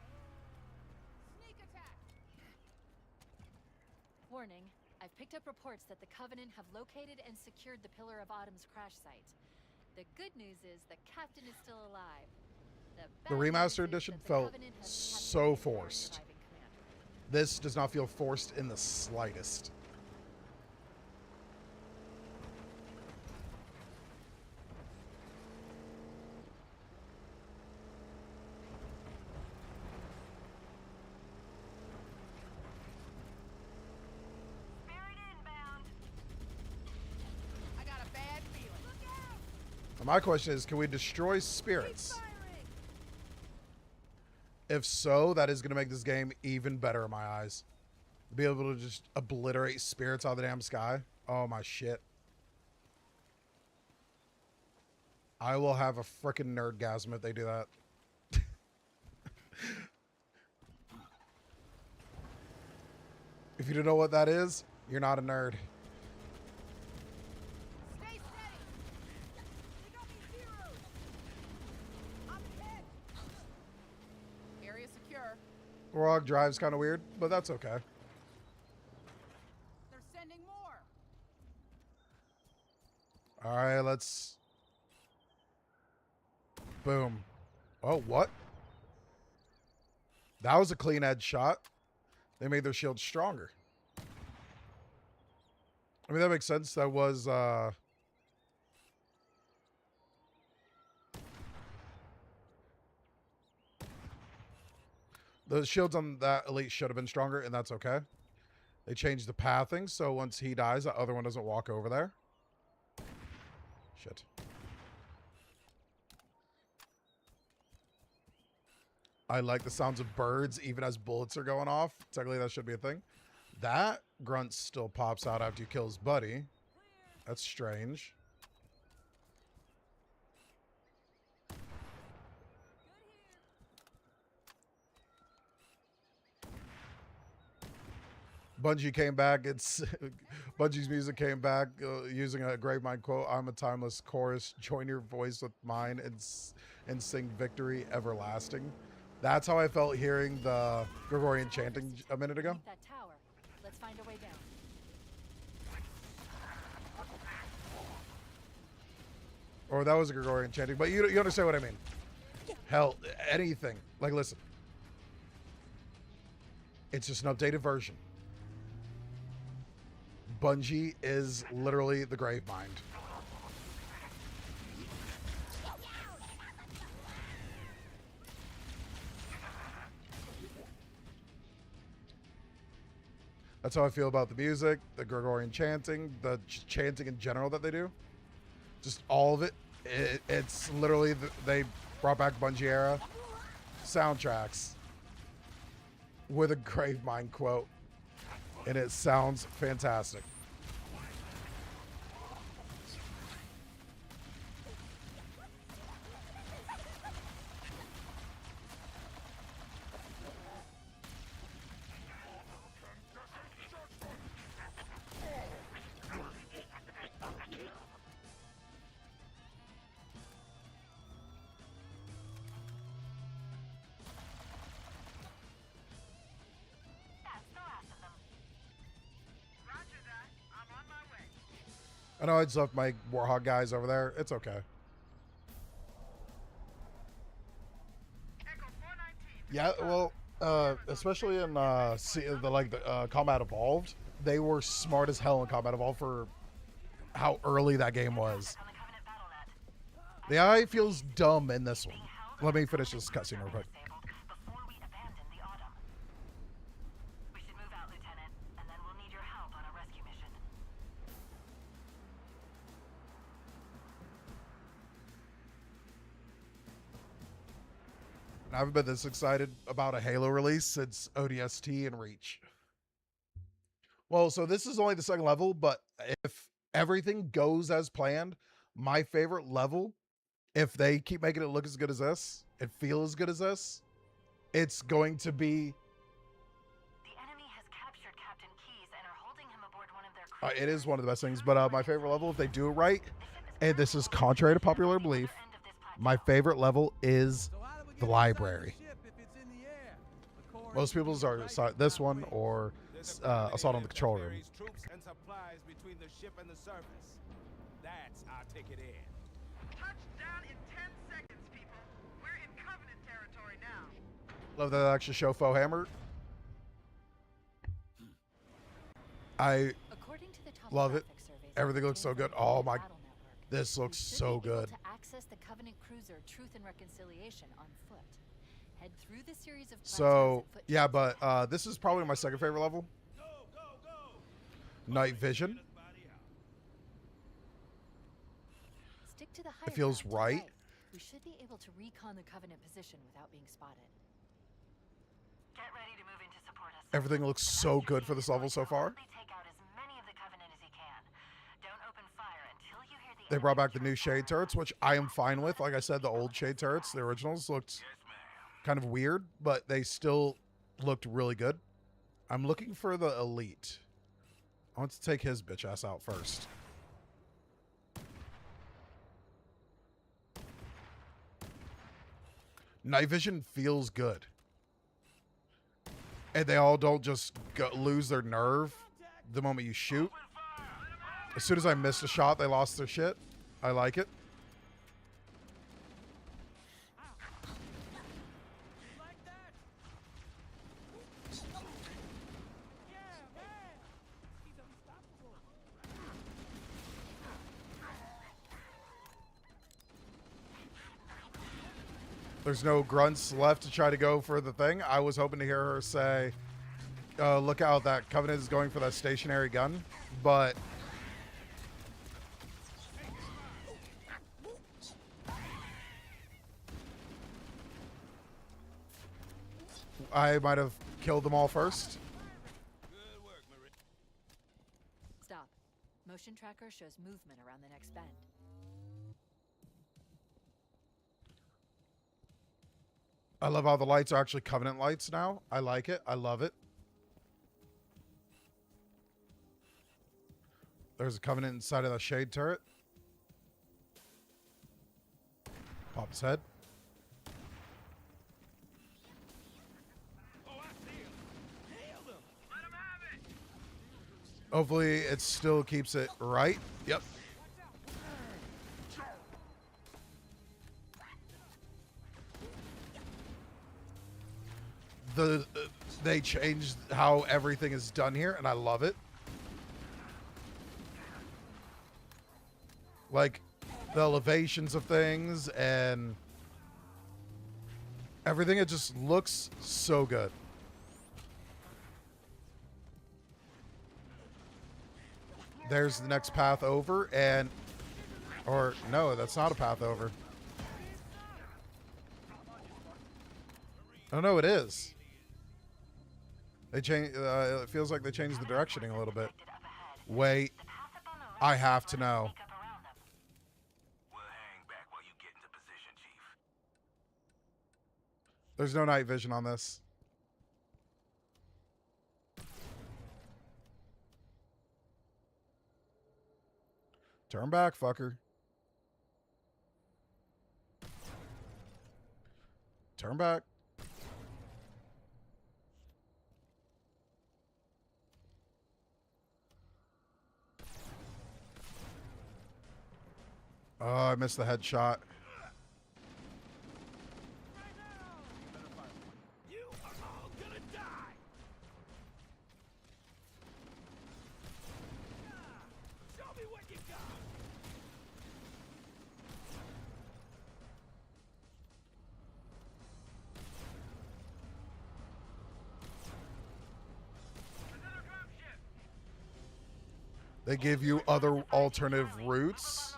Sneak attack. Warning. I've picked up reports that the Covenant have located and secured the Pillar of Autumn's crash site. The good news is the captain is still alive. The bad remastered news is edition that the felt Covenant has so captured their forced. surviving commander. This does not feel forced in the slightest. Spirit inbound. I got a bad feeling. Look out! Now my question is, can we destroy spirits? Firing. If so, that is going to make this game even better in my eyes. Be able to just obliterate spirits out of the damn sky. Oh my shit. I will have a frickin' nerdgasm if they do that. If you don't know what that is, you're not a nerd. Stay steady. They got me zeros. I'm hit. Area secure. Warhawk drive's kind of weird, but that's okay. They're sending more. All right, let's... Boom. Oh, what? That was a clean edge shot. They made their shield stronger. I mean, that makes sense. That was, the shields on that elite should have been stronger, and that's okay. They changed the pathing, so once he dies, the other one doesn't walk over there. Shit. I like the sounds of birds even as bullets are going off. Technically, that should be a thing. That grunt still pops out after you kill his buddy. That's strange. Bungie came back. It's Bungie's music came back using a Gravemind quote. I'm a timeless chorus. Join your voice with mine and sing victory everlasting. That's how I felt hearing the Gregorian chanting a minute ago. That tower. Let's find a way down. Or that was a Gregorian chanting, but you understand what I mean. Hell, anything. Like, listen. It's just an updated version. Bungie is literally the Gravemind. That's how I feel about the music, the Gregorian chanting, the chanting in general that they do. Just all of it. It's literally, they brought back Bungie era soundtracks with a Gravemind quote. And it sounds fantastic. I know I just left my Warhog guys over there. It's okay. Yeah, well, especially in Combat Evolved, they were smart as hell in Combat Evolved for how early that game was. The AI feels dumb in this one. Let me finish this cutscene real quick. I haven't been this excited about a Halo release since ODST and Reach. Well, so this is only the second level, but if everything goes as planned, my favorite level, if they keep making it look as good as this, and feel as good as this, it's going to be. The enemy has captured Captain Keyes and are holding him aboard one of their It is one of the best things, but my favorite level, if they do it right, and this is contrary to popular belief, my favorite level is the library. Most people's are this one or Assault on the Control Room. Troops and supplies between the ship and the surface. That's our ticket in. Touchdown in 10 seconds, people. We're in Covenant territory now. Love that they actually show faux hammer. I According to the love it. topographic surveys Everything looks so obtained good. from the Oh my, battle network, this looks you should so be able good. to access the Covenant cruiser Truth and Reconciliation on foot. Head through the series of So plateaus and yeah, footprints but this is probably my second favorite level. Night vision. Stick to the higher feels ground to the right. We should be able to recon the Covenant position without being spotted. Get ready to move in to support us. Everything looks so good for this level so far. Take out as many of the Covenant as you can. Don't open fire until you hear the They brought back the new shade turrets, which I am fine with. Like I said, the old shade turrets, the originals, looked kind of weird, but they still looked really good. I'm looking for the elite. I want to take his bitch ass out first. Night vision feels good. And they all don't just lose their nerve the moment you shoot. As soon as I missed a shot, they lost their shit. I like it. There's no grunts left to try to go for the thing. I was hoping to hear her say, look out, that Covenant is going for that stationary gun. But I might have killed them all first. Stop. Motion tracker shows movement around the next bend. I love how the lights are actually Covenant lights now. I like it. I love it. There's a Covenant inside of the shade turret. Pop his head. Hopefully it still keeps it right. Yep. They changed how everything is done here, and I love it. Like the elevations of things and everything, it just looks so good. There's the next path over, and or no, that's not a path over. Oh no, it is. They changed. It feels like they changed the directioning a little bit. Wait, I have to know. There's no night vision on this. Turn back, fucker. Turn back. Oh, I missed the headshot. You are all gonna die. Show me what you got. They give you other alternative routes.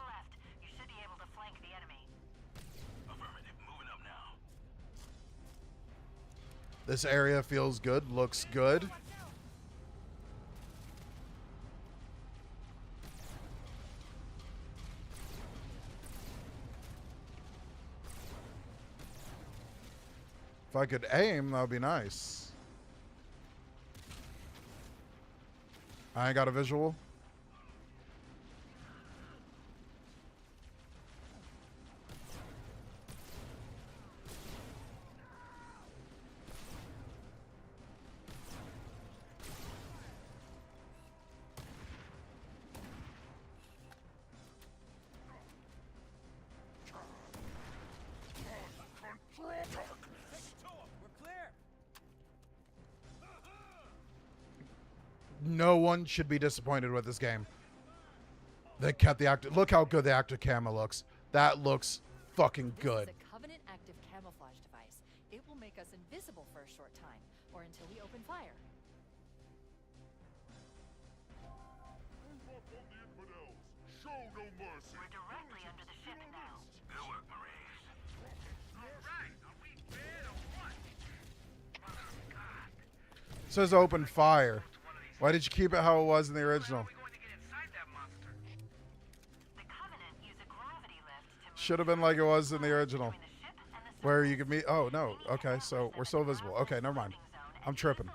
This area feels good, looks good. If I could aim, that would be nice. I ain't got a visual. No one should be disappointed with this game. They kept the active. Look how good the active camo looks. That looks fucking good. This is a Covenant active camouflage device. It will make us invisible for a short time, or until we open fire. Move up on the infidels. Show no mercy. We're directly under the ship now. Good work, Marines. All right, are we dead or what? Oh, God. It says open fire. Why did you keep it how it was in the original? Should have been like it was in the original. Where you could meet. Oh, no. Okay, so we're still visible. Okay, never mind. I'm tripping.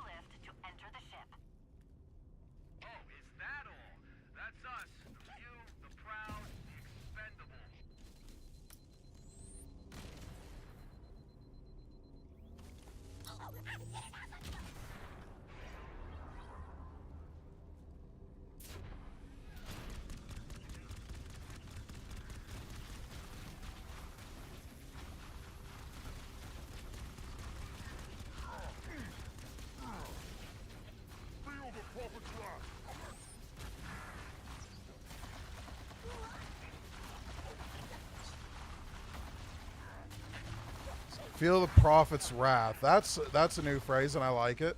Feel the prophet's wrath. Feel the prophet's wrath. That's a new phrase, and I like it.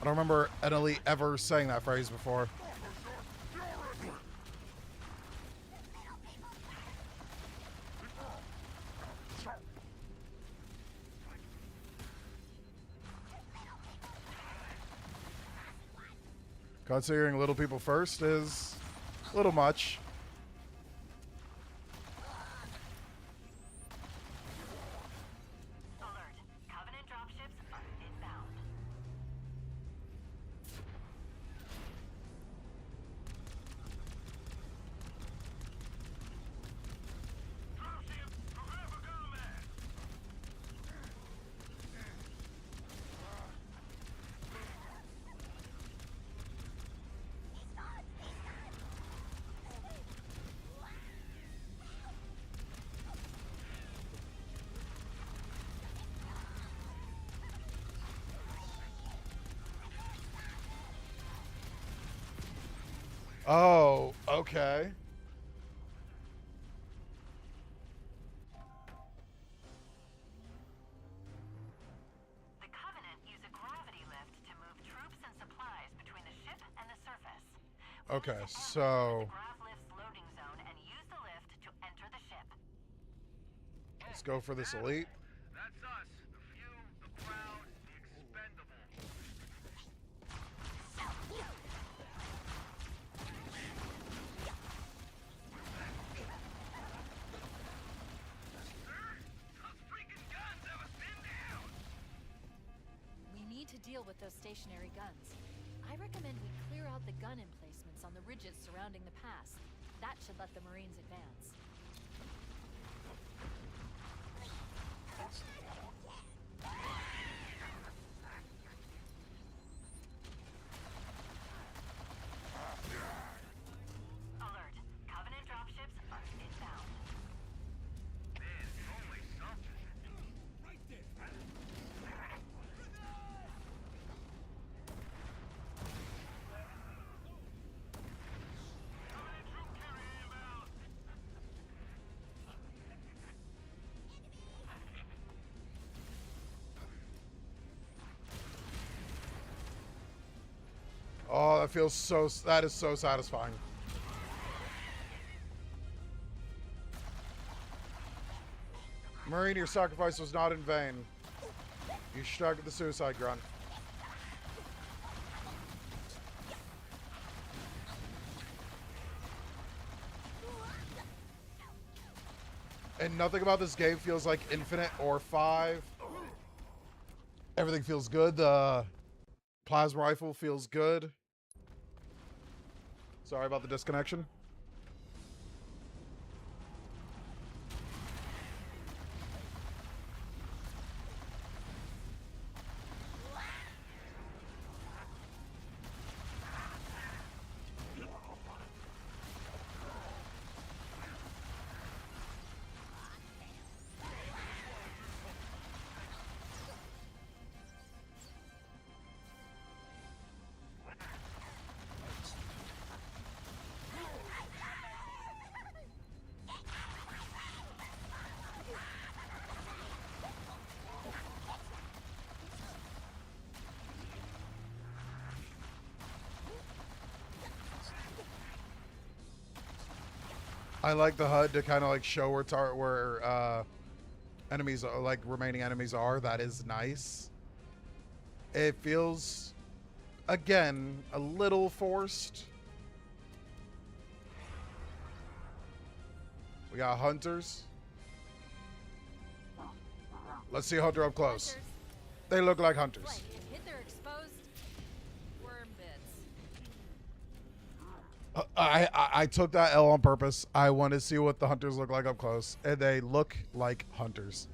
I don't remember an elite ever saying that phrase before. Considering little people first is a little much. Alert. Covenant dropships are inbound. Dropship, prepare for combat. Oh, okay. The Covenant use a gravity lift to move troops and supplies between the ship and the surface. Okay, so Grav lift's loading zone and use the lift to enter the ship. let's go for this elite. That's us. The few, the proud, the expendable. We need to deal with those stationary guns. I recommend we clear out the gun emplacements on the ridges surrounding the pass. That should let the Marines advance. Alert. Covenant dropships are inbound. Man, only something. Right there. Oh, that feels so. That is so satisfying. Marine, your sacrifice was not in vain. You struck at the suicide grunt. And nothing about this game feels like Infinite or 5. Everything feels good. The plasma rifle feels good. Sorry about the disconnection. I like the HUD to kind of like show where enemies are, like remaining enemies are. That is nice. It feels, again, a little forced. We got hunters. Let's see a hunter up close. Hunters. They look like hunters. Flank and hit their exposed worm bits. I took that L on purpose. I want to see what the hunters look like up close, and they look like hunters.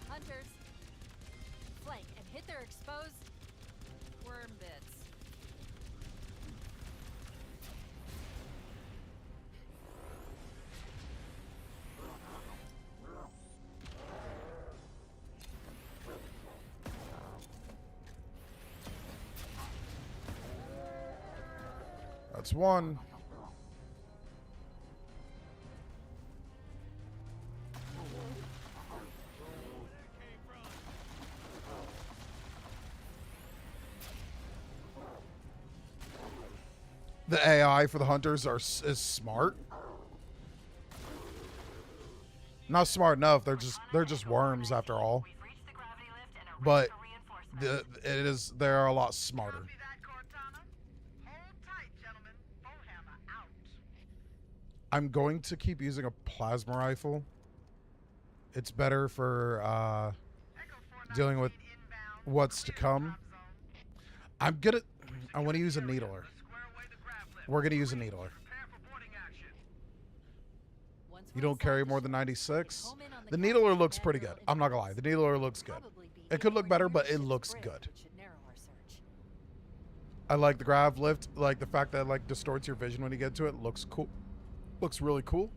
Hunters. Flank and hit their exposed worm bits. That's one. The AI for the hunters is smart. Not smart enough. They're just worms after all. But they are a lot smarter. I'm going to keep using a plasma rifle. It's better for dealing with what's to come. I want to use a needler. We're going to use a needler. You don't carry more than 96. The needler looks pretty good. I'm not going to lie. The needler looks good. It could look better, but it looks good. I like the grav lift. Like the fact that it like distorts your vision when you get to it. Looks cool. Looks really cool.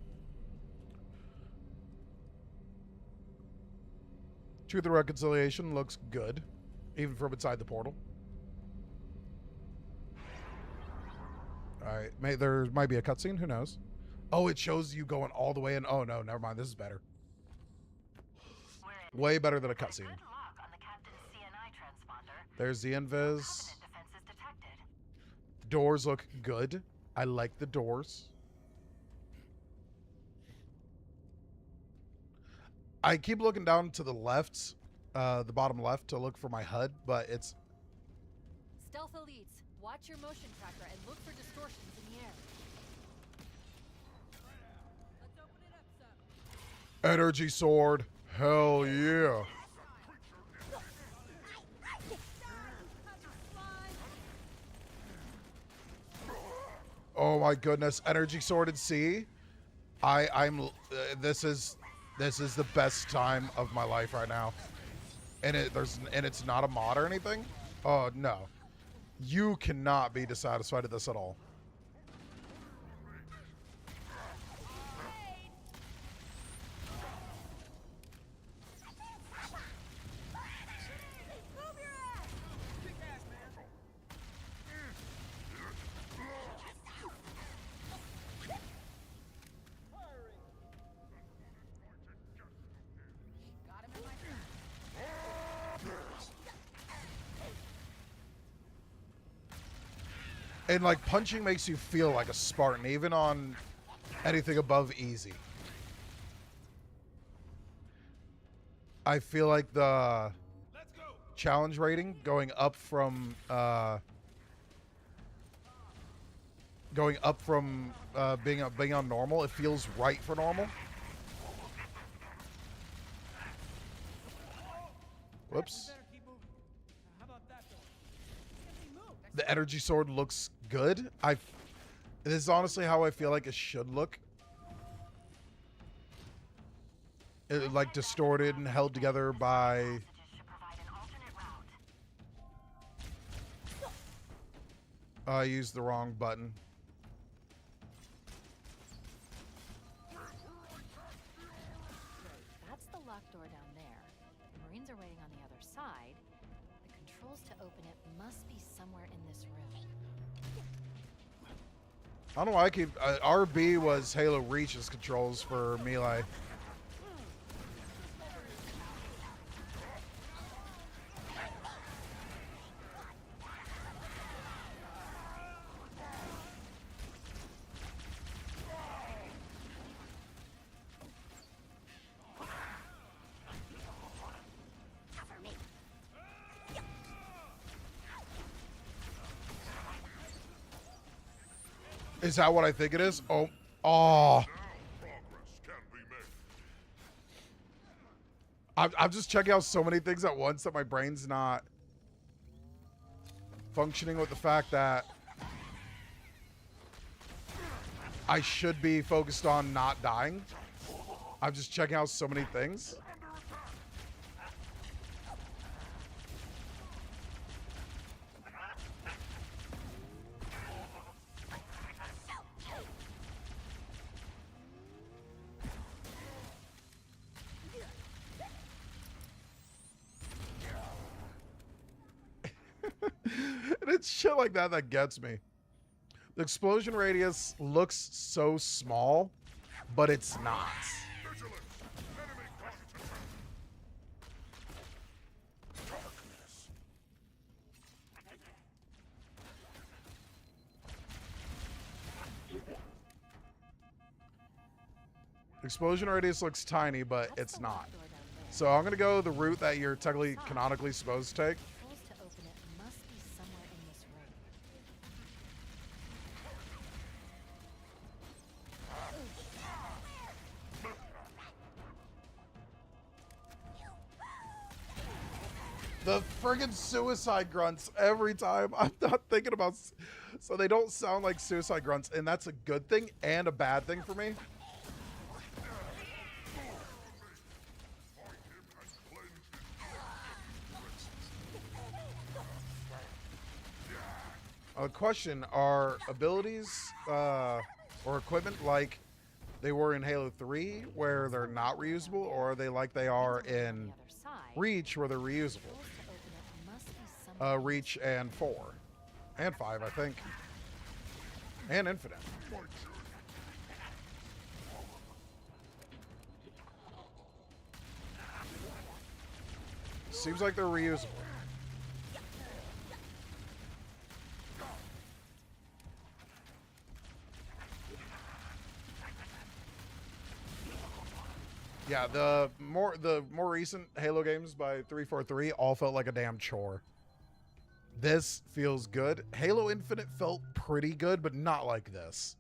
Truth and Reconciliation looks good. Even from inside the portal. Alright, there might be a cutscene. Who knows? Oh, it shows you going all the way in. Oh, no, never mind. This is better. Way better than a cutscene. There's the invis. Doors look good. I like the doors. I keep looking down to the left, the bottom left, to look for my HUD, but it's... Stealth elites, watch your motion tracker and look for distortions in the air. Let's open it up some. Energy sword. Hell yeah. Oh my goodness. Energy sword and C. This is the best time of my life right now. And it's not a mod or anything? Oh no. You cannot be dissatisfied with this at all. And like punching makes you feel like a Spartan, even on anything above easy. I feel like the challenge rating going up from being on normal, it feels right for normal. Whoops. The energy sword looks good. This is honestly how I feel like it should look. It, like distorted and held together by I used the wrong button. That's the locked door down there. The Marines are waiting on the other side. The controls to open it must be somewhere in this room. I don't know why I keep... RB was Halo Reach's controls for melee. Is that what I think it is? Oh. Oh. I'm just checking out so many things at once that my brain's not functioning with the fact that I should be focused on not dying. I'm just checking out so many things. And it's shit like that that gets me. The explosion radius looks so small, but it's not. Explosion radius looks tiny, but it's not. So I'm gonna go the route that you're technically canonically supposed to take. Controls to open it must be somewhere in this room. The friggin' suicide grunts every time. I'm not thinking about... So they don't sound like suicide grunts, and that's a good thing and a bad thing for me. Question, are abilities or equipment like they were in Halo 3 where they're not reusable, or are they like they are in Reach where they're reusable? Reach and 4. And 5, I think. And Infinite. Seems like they're reusable. Yeah, the more recent Halo games by 343 all felt like a damn chore. This feels good. Halo Infinite felt pretty good, but not like this.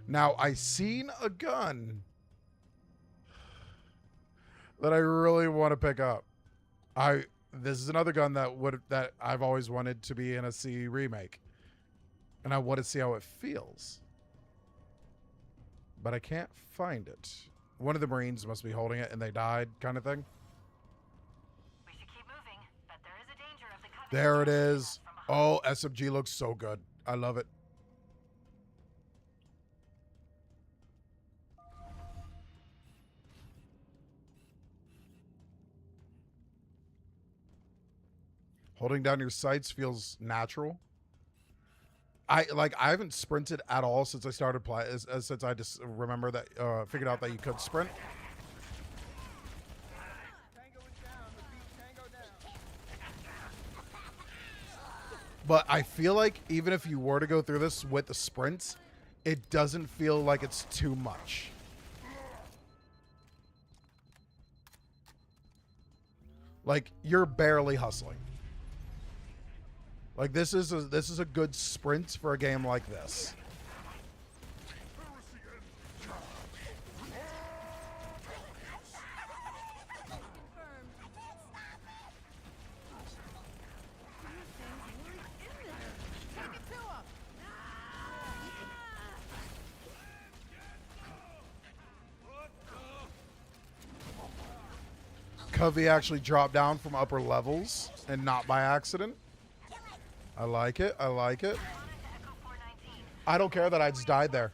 Now, I seen a gun that I really want to pick up. This is another gun that I've always wanted to be in a C remake. And I want to see how it feels. But I can't find it. One of the Marines must be holding it and they died, kind of thing. We should keep moving, but there is a danger of the Covenant. There it is. Oh, SMG looks so good. I love it. Holding down your sights feels natural. I haven't sprinted at all since I started play. Since I just remember that figured out that you could sprint. But I feel like even if you were to go through this with the sprints, it doesn't feel like it's too much. Like you're barely hustling. Like this is a good sprint for a game like this. Covey actually dropped down from upper levels and not by accident. I like it. I like it. I don't care that I just died there.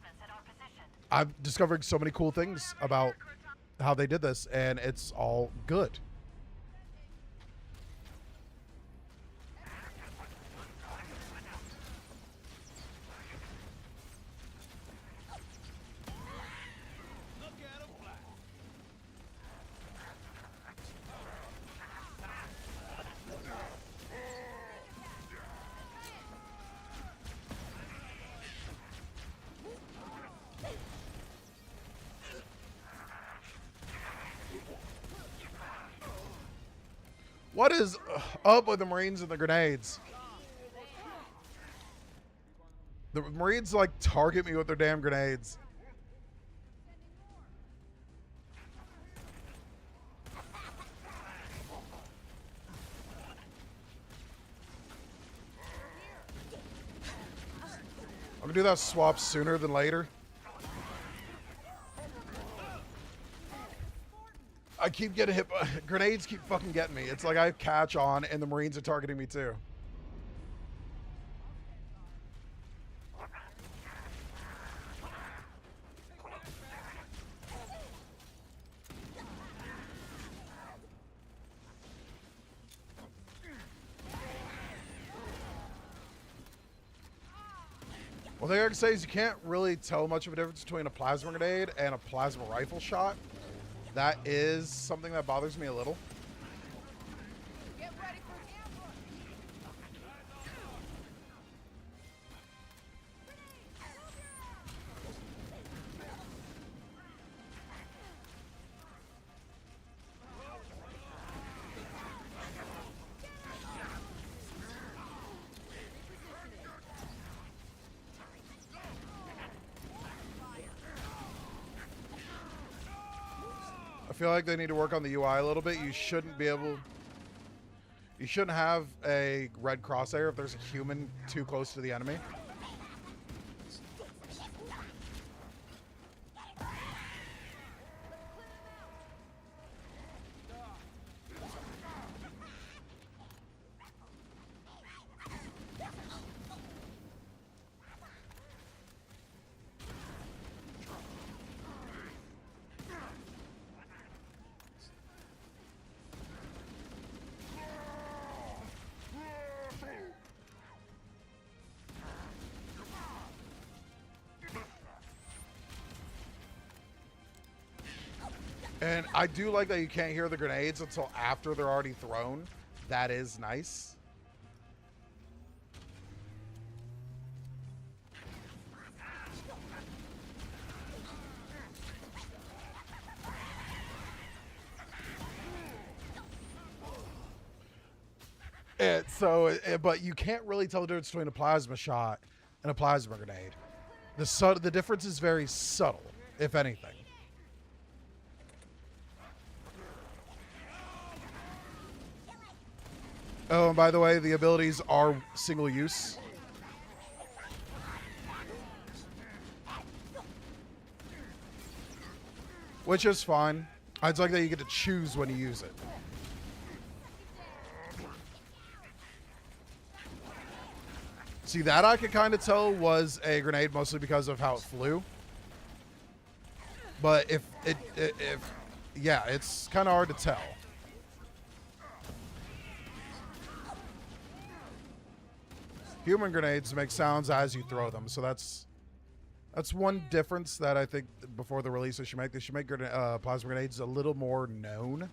I'm discovering so many cool things about how they did this, and it's all good. What is up with the Marines and the grenades? The Marines like target me with their damn grenades. I'm gonna do that swap sooner than later. I keep getting hit by grenades, keep fucking getting me. It's like I catch on and the Marines are targeting me too. Well, the thing I can say is you can't really tell much of a difference between a plasma grenade and a plasma rifle shot. That is something that bothers me a little. Get ready for an ambush. I feel like they need to work on the UI a little bit. You shouldn't have a red crosshair if there's a human too close to the enemy. And I do like that you can't hear the grenades until after they're already thrown. That is nice. But you can't really tell the difference between a plasma shot and a plasma grenade. The difference is very subtle, if anything. Oh, and by the way, the abilities are single use. Which is fine. It's like that you get to choose when you use it. See, that I could kind of tell was a grenade mostly because of how it flew. But yeah, it's kind of hard to tell. Human grenades make sounds as you throw them, so that's one difference that I think before the release they should make. They should make plasma grenades a little more known,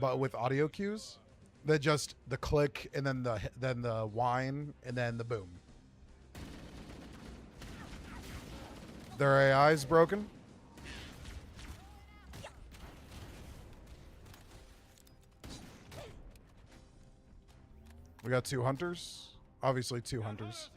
but with audio cues, than just the click and then the whine and then the boom. Their AI is broken. We got 2 hunters. Obviously 2 hunters.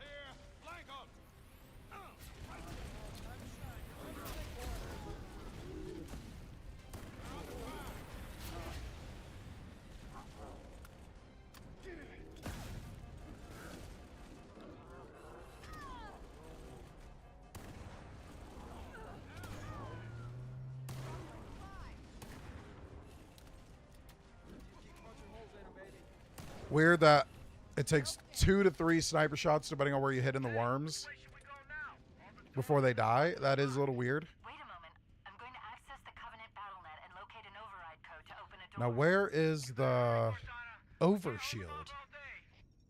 Weird that it takes 2 to 3 sniper shots depending on where you hit in the worms before they die. That is a little weird. Wait a moment. I'm going to access the Covenant BattleNet and locate an override code to open a door. Now where is the overshield?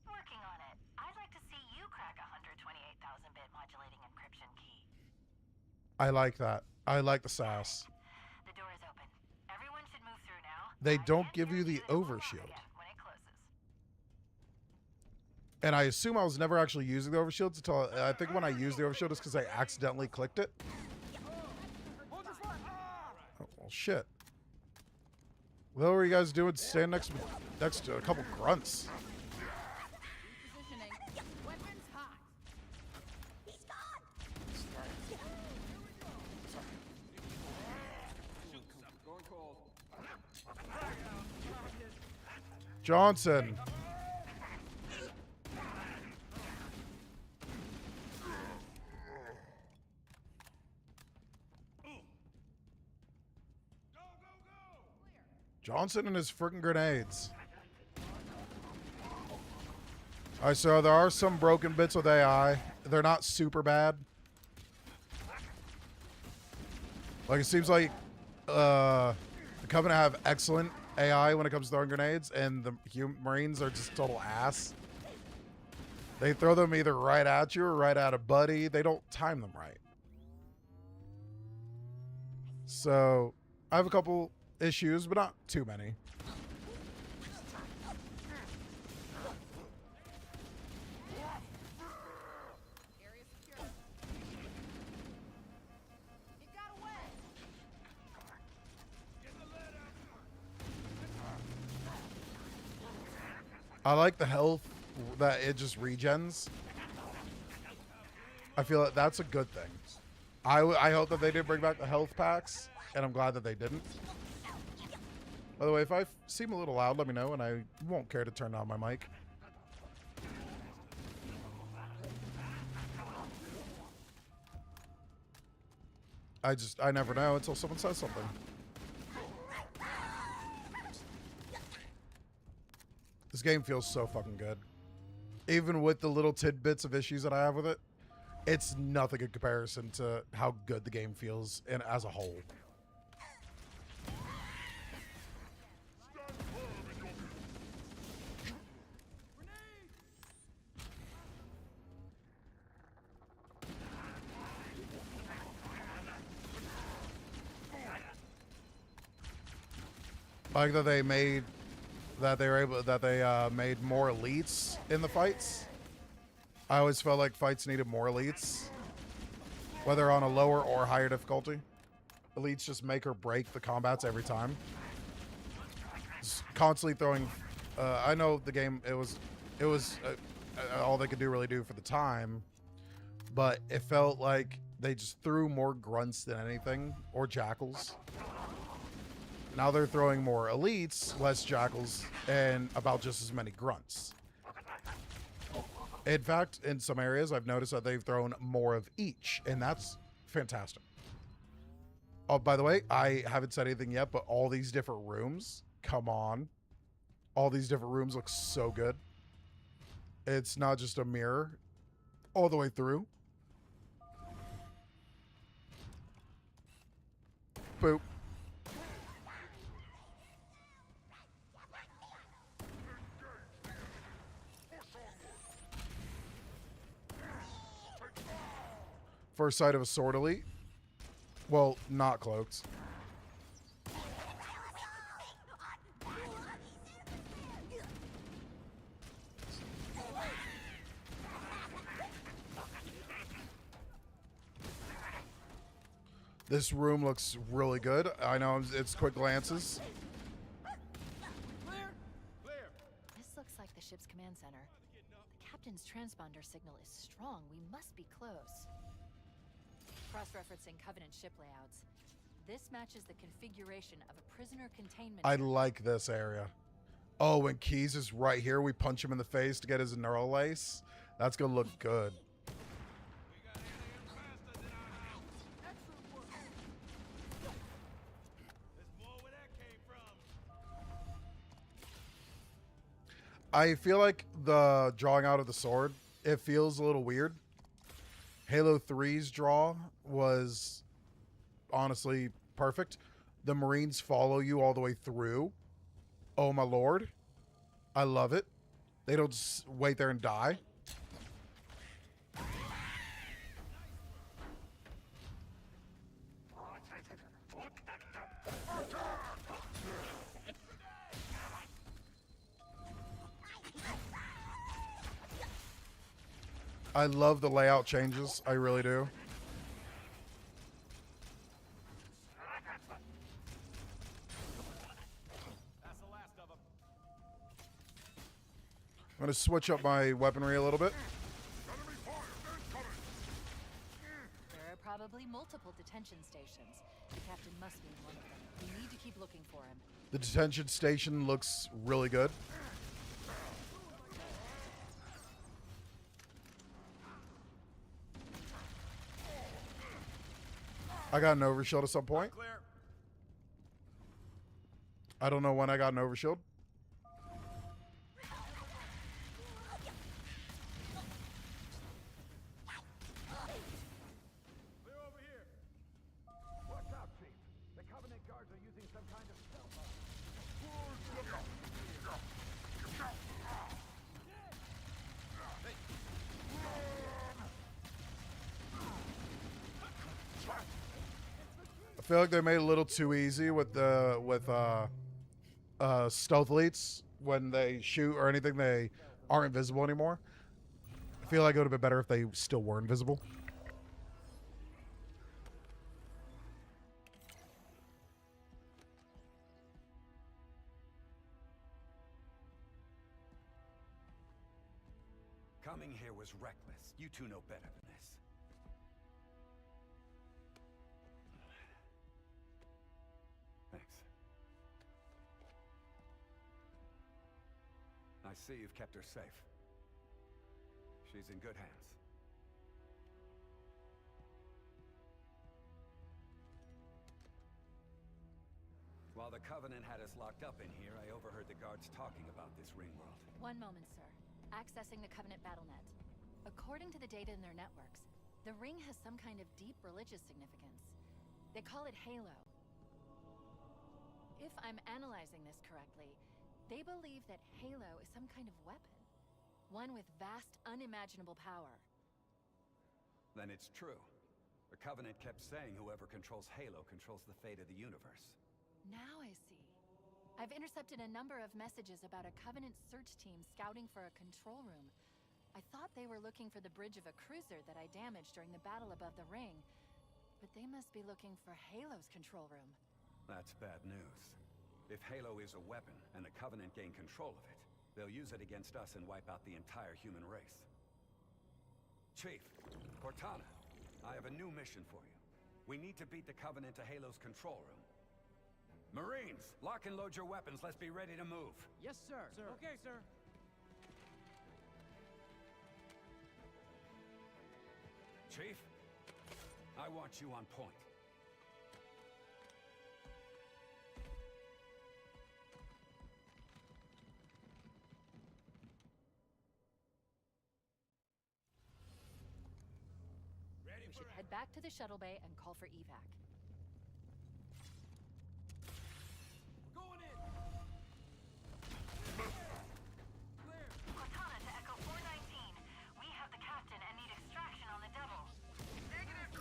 Working on it. I'd like to see you crack a 128,000-bit modulating encryption key. I like that. I like the sass. The door is open. Everyone should move through now. They don't give you the overshield. When it closes. And I assume I was never actually using the overshield until I think when I used the overshield it's because I accidentally clicked it. Oh, well, shit. What were you guys doing? Stand next to a couple grunts. Repositioning. Weapons hot. He's gone. Going cold. Johnson. Johnson and his freaking grenades. Alright, so there are some broken bits with AI. They're not super bad. Like, it seems like the Covenant have excellent AI when it comes to throwing grenades, and the Marines are just total ass. They throw them either right at you or right at a buddy. They don't time them right. So, I have a couple issues, but not too many. Area secure. It got away. I like the health that it just regens. I feel like that's a good thing. I hope that they did bring back the health packs, and I'm glad that they didn't. By the way, if I seem a little loud, let me know, and I won't care to turn on my mic. I never know until someone says something. This game feels so fucking good. Even with the little tidbits of issues that I have with it, it's nothing in comparison to how good the game feels and as a whole. Like that they made made more elites in the fights. I always felt like fights needed more elites, whether on a lower or higher difficulty. Elites just make or break the combats every time. Just constantly throwing. I know the game. It was all they could really do for the time, but it felt like they just threw more grunts than anything, or jackals. Now they're throwing more elites, less jackals, and about just as many grunts. In fact, in some areas, I've noticed that they've thrown more of each, and that's fantastic. Oh, by the way, I haven't said anything yet, but all these different rooms, come on. All these different rooms look so good. It's not just a mirror all the way through. Boop. First sight of a sword elite. Well, not cloaked. This room looks really good. I know it's quick glances. This looks like the ship's command center. The captain's transponder signal is strong. We must be close. Cross-referencing Covenant ship layouts. This matches the configuration of a prisoner containment. I like this area. Oh, when Keys is right here, we punch him in the face to get his neural lace. That's gonna look good. I feel like the drawing out of the sword, it feels a little weird. Halo 3's draw was honestly perfect. The Marines follow you all the way through. Oh my lord. I love it. They don't just wait there and die. I love the layout changes. I really do. I'm going to switch up my weaponry a little bit. There are probably multiple detention stations. The captain must be in one of them. We need to keep looking for him. The detention station looks really good. I got an overshield at some point. I don't know when I got an overshield. Clear over here. Watch out, Chief. The Covenant guards are using some kind of stealth. I feel like they made it a little too easy with the stealth elites. When they shoot or anything, they aren't visible anymore. I feel like it would have been better if they still were invisible. Coming here was reckless. You two know better than this. Thanks. I see you've kept her safe. She's in good hands. While the Covenant had us locked up in here, I overheard the guards talking about this ring world. One moment, sir. Accessing the Covenant BattleNet. According to the data in their networks, the ring has some kind of deep religious significance. They call it Halo. If I'm analyzing this correctly, they believe that Halo is some kind of weapon. One with vast, unimaginable power. Then it's true. The Covenant kept saying whoever controls Halo controls the fate of the universe. Now I see. I've intercepted a number of messages about a Covenant search team scouting for a control room. I thought they were looking for the bridge of a cruiser that I damaged during the battle above the ring. But they must be looking for Halo's control room. That's bad news. If Halo is a weapon, and the Covenant gain control of it, they'll use it against us and wipe out the entire human race. Chief, Cortana, I have a new mission for you. We need to beat the Covenant to Halo's control room. Marines, lock and load your weapons. Let's be ready to move. Yes, sir. Okay, sir. Chief, I want you on point. We should head back to the shuttle bay and call for evac. Going in. Cortana to Echo 419. We have the captain and need extraction on the double. Negative.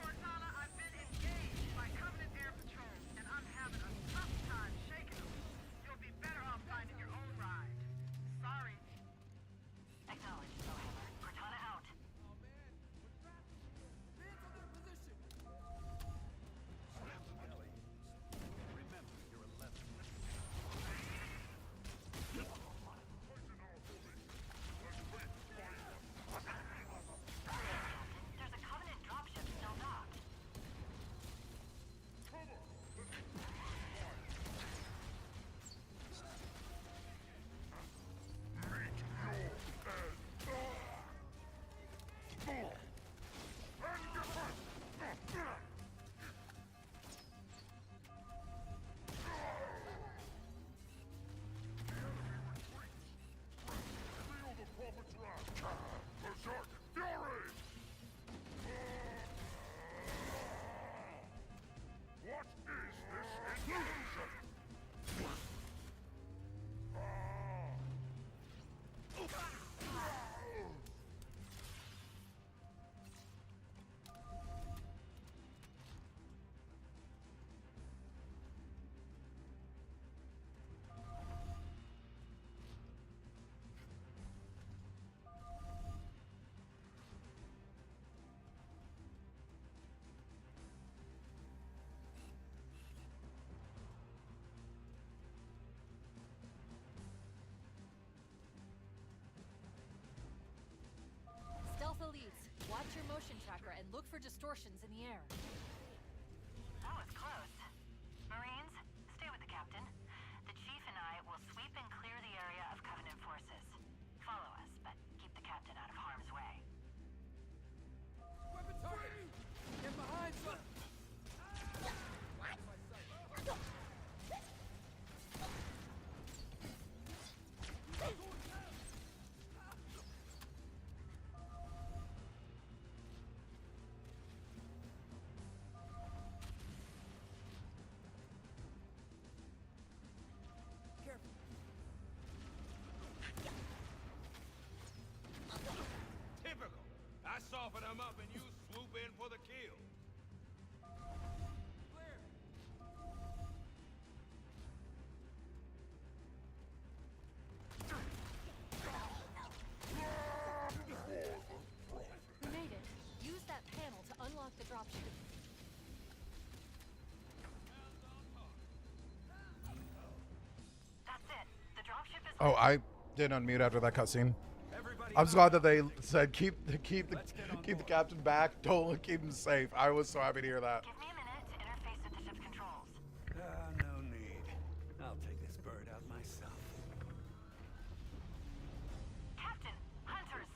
look for distortions in the air. That was close. Marines, stay with the captain. The chief and I will sweep and clear the area of Covenant forces. Follow us, but keep the captain out of harm's way. Weapon target! Get behind, son! Typical. I soften them up and you swoop in for the kill. We made it. Use that panel to unlock the dropship. That's it. The dropship is Oh, I didn't unmute after that cutscene. Everybody I'm just glad that they said keep the captain back. Don't keep him safe. I was so happy to hear that. Give me a minute to interface with the ship's controls. No need. I'll take this bird out myself. Captain, hunters!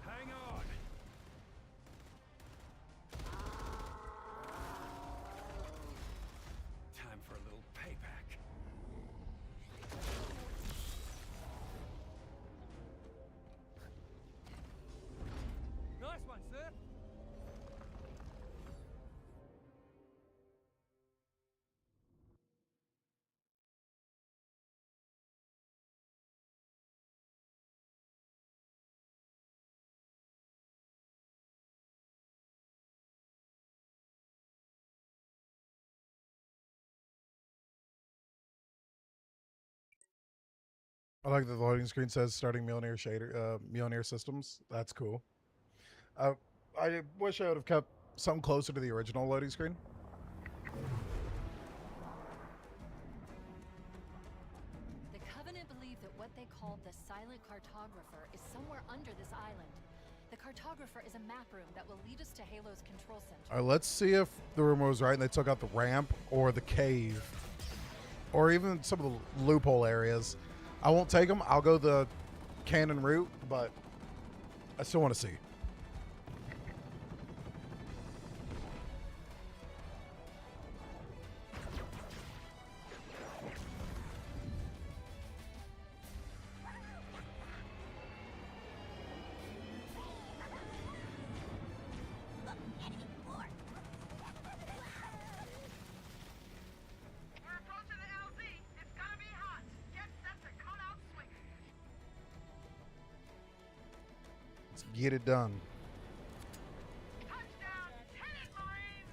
Hang on. Time for a little payback. Nice one, sir! I like that the loading screen says starting Mjolnir systems. That's cool. I wish I would have kept something closer to the original loading screen. The Covenant believe that what they called the Silent Cartographer is somewhere under this island. The Cartographer is a map room that will lead us to Halo's control center. All right, let's see if the rumor was right and they took out the ramp or the cave or even some of the loophole areas. I won't take them. I'll go the cannon route, but I still want to see. We're approaching the LZ. It's gonna be hot. Get set to cut out swinging. Let's get it done. Touchdown! Hit it, Marines!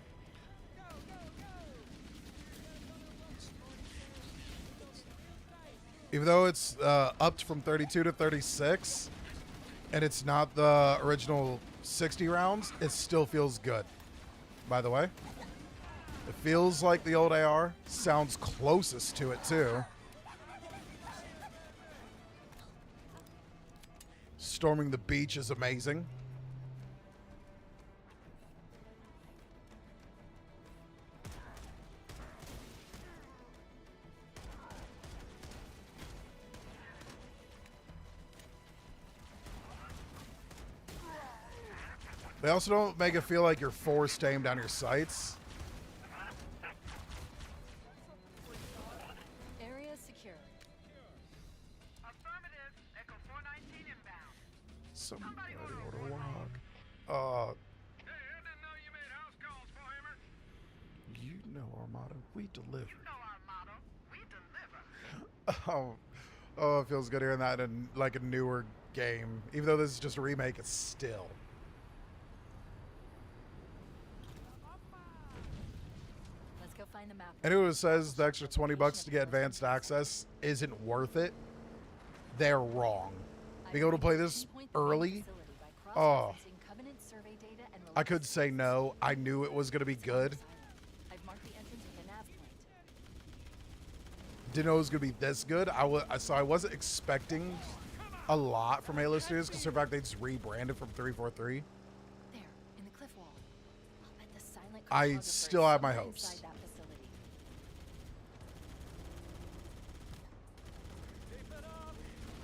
Even though it's upped from 32 to 36, and it's not the original 60 rounds, it still feels good. By the way, it feels like the old AR. Sounds closest to it too. Storming the beach is amazing. They also don't make it feel like you're forced to aim down your sights. Area secure. Affirmative. Echo 419 inbound. Somebody order log. Hey, I didn't know you made house calls for Hammer. You know our motto. We deliver. You know our motto. We deliver. Oh, it feels good hearing that in like a newer game. Even though this is just a remake, it's still. Let's go find the map. Anyone who says the extra $20 to get advanced access isn't worth it, they're wrong. Being able to play this early, oh, I could say no. I knew it was going to be good. I've marked the entrance didn't know it was gonna be this good. So I wasn't expecting a lot from Halo Studios, because in fact they just rebranded from 343. There, in the cliff wall. I'll bet the silent I cartographer still is have my somewhere hopes. inside that facility.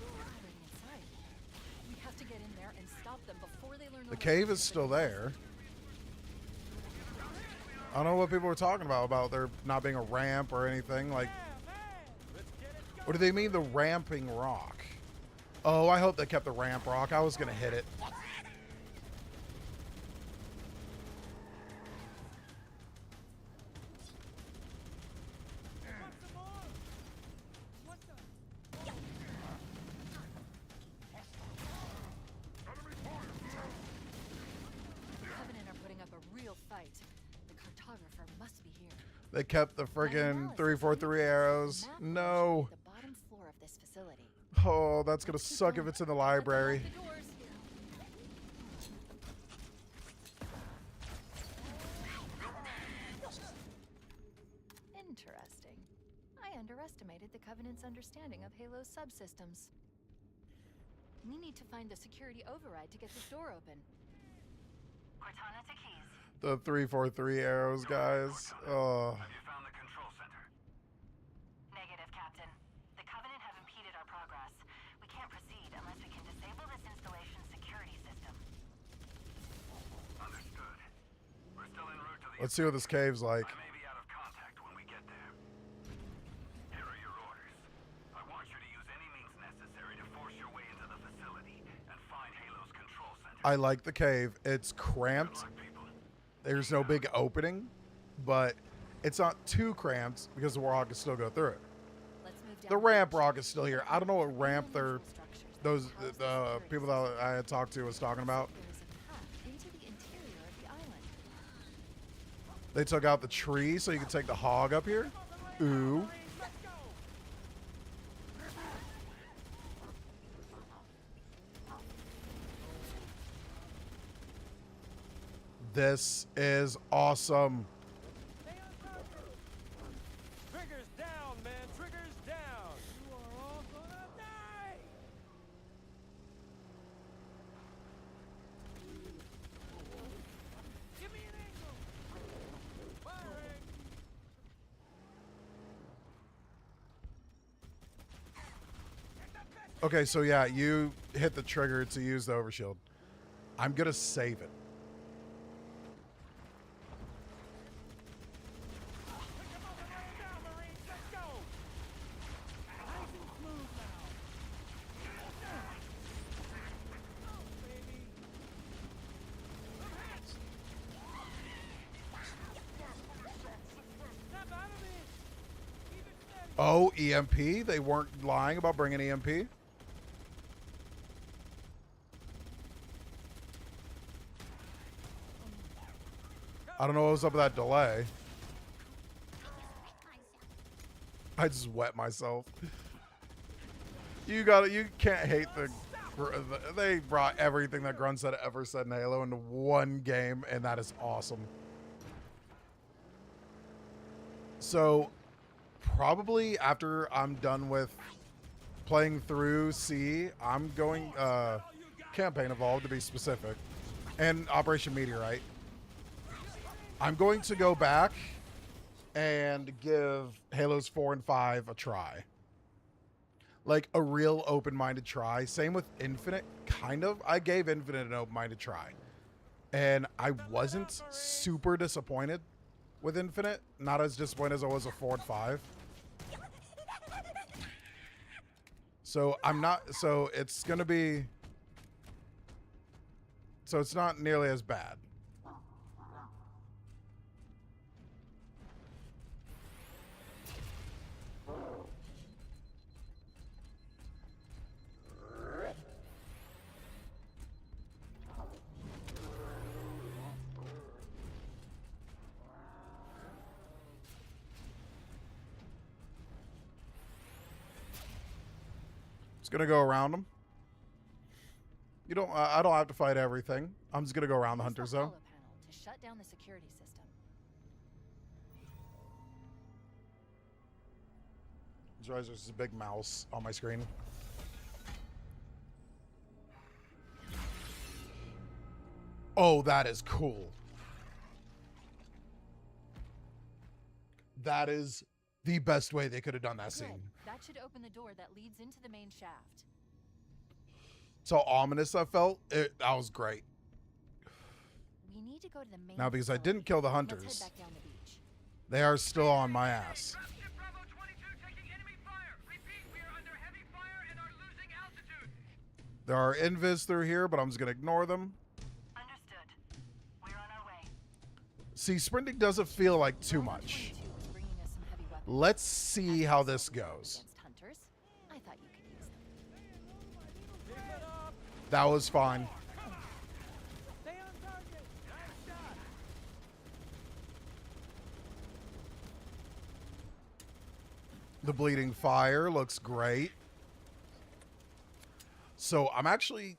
Already inside. We have to get in there and stop them before they learn The cave is still there. I don't know what people were talking about there not being a ramp or anything. Like, what do they mean, the ramping rock? Oh, I hope they kept the ramp rock. I was gonna hit it. The Covenant are putting up a real fight. The cartographer must be here. They kept the friggin' 343 arrows. No. The bottom floor of this facility. Oh, that's gonna suck if it's in the library. Interesting. I underestimated the Covenant's understanding of Halo's subsystems. We need to find the security override to get this door open. Cortana to keys. The 343 arrows, guys. Oh. Have you found the control center? Negative, Captain. The Covenant have impeded our progress. We can't proceed unless we can disable this installation's security system. Understood. We're still en route to the... Let's see what this cave's like. I may be out of contact when we get there. Here are your orders. I want you to use any means necessary to force your way into the facility and find Halo's control center. I like the cave. It's cramped. There's no big opening, but it's not too cramped because the Warhawk can still go through it. The ramp rock is still here. I don't know what ramp the people that I had talked to was talking about. Into the interior of the island. They took out the tree so you can take the hog up here. Ooh. This is awesome. Triggers down, man. Triggers down. You are all gonna die. Give me an angle. Firing. Okay, so yeah, you hit the trigger to use the overshield. I'm gonna save it. Oh, EMP? They weren't lying about bringing EMP? I don't know what was up with that delay. I just wet myself. You can't hate they brought everything that Grunts had ever said in Halo into one game, and that is awesome. So, probably after I'm done with playing through C, I'm going, Campaign Evolved to be specific, and Operation Meteorite. I'm going to go back and give Halos 4 and 5 a try. Like, a real open-minded try. Same with Infinite, kind of. I gave Infinite an open-minded try. And I wasn't super disappointed with Infinite. Not as disappointed as I was with 4 and 5. So, it's going to be... So, it's not nearly as bad. It's gonna go around them. You don't. I don't have to fight everything. I'm just gonna go around the hunters though. To shut down the security system. just realized there's a big mouse on my screen. Oh, that is cool. That is the best way they could have done that scene. Good. That should open the door that leads into the main shaft. So ominous I felt. That was great. We need to go to the main Now, because I facility. didn't kill the Let's hunters, head back down the beach. they are still on my ass. Dropship Bravo 22 taking enemy fire. Repeat, we are under heavy fire and are losing altitude. There are invis through here, but I'm just going to ignore them. Understood. We're on our way. See, sprinting doesn't feel like too Bravo much. 22 is bringing us some heavy weapons. Let's see how this goes. Against hunters. I thought you could use them. That was fine. Stay on target. Nice shot. The bleeding fire looks great. So I'm actually,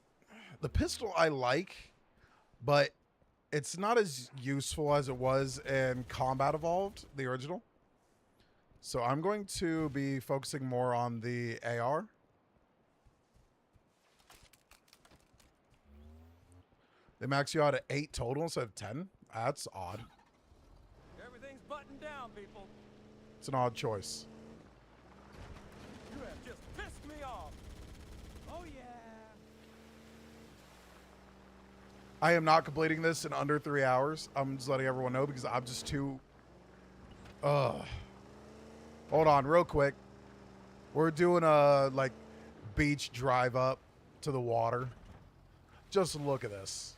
the pistol I like, but it's not as useful as it was in Combat Evolved, the original. So I'm going to be focusing more on the AR. They max you out at 8 total instead of 10. That's odd. Everything's buttoned down, people. It's an odd choice. You have just pissed me off. Oh, yeah. I am not completing this in under 3 hours. I'm just letting everyone know because I'm just too... Hold on, real quick. We're doing a, like, beach drive up to the water. Just look at this.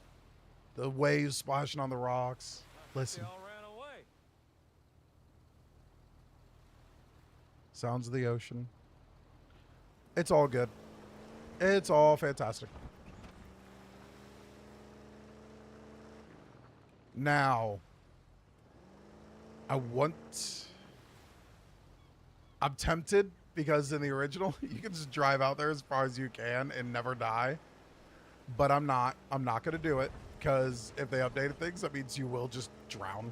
The waves splashing on the rocks. Listen. They all ran away. Sounds of the ocean. It's all good. It's all fantastic. Now, I'm tempted because in the original, you can just drive out there as far as you can and never die. But I'm not. I'm not going to do it because if they updated things, that means you will just drown.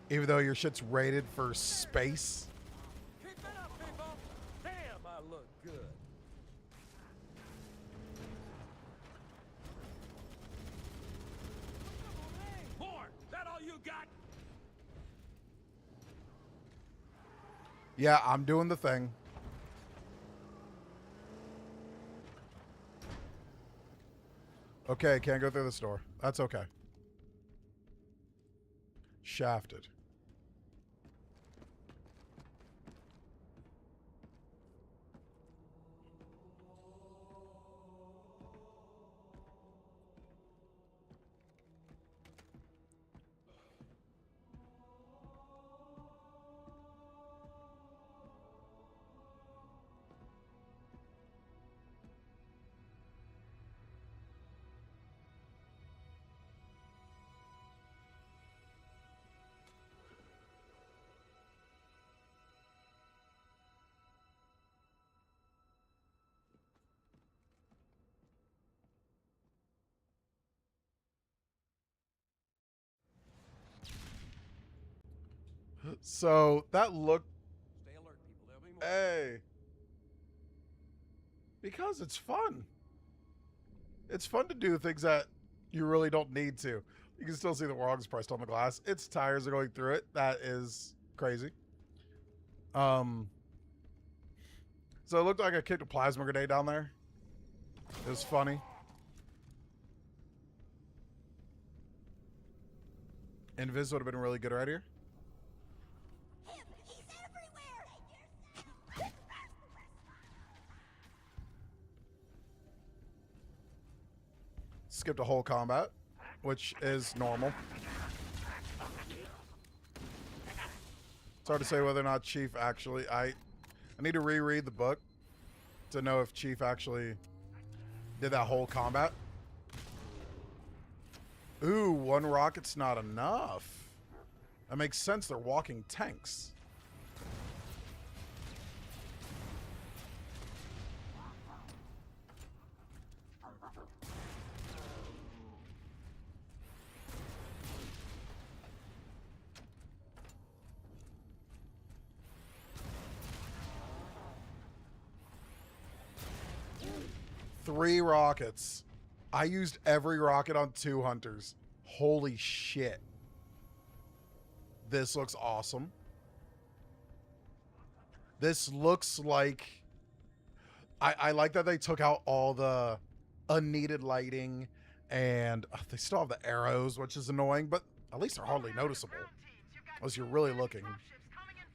Even though your shit's rated for space. Keep it up, people. Damn, I look good. More. That all you got? Yeah, I'm doing the thing. Okay, can't go through this door. That's okay. Shafted. So that looked. Stay alert, people. There'll be more. Hey. Because it's fun. It's fun to do things that you really don't need to. You can still see the logs pressed on the glass. Its tires are going through it. That is crazy. So it looked like I kicked a plasma grenade down there. It was funny. Invis would have been really good right here. He's everywhere! Skipped a whole combat, which is normal. It's hard to say whether or not Chief actually... I need to reread the book to know if Chief actually did that whole combat. Ooh, one rocket's not enough. That makes sense. They're walking tanks. 3 rockets. I used every rocket on 2 hunters. Holy shit. This looks awesome. This looks like... I like that they took out all the unneeded lighting, and they still have the arrows, which is annoying, but at least they're hardly noticeable. Unless you're really looking.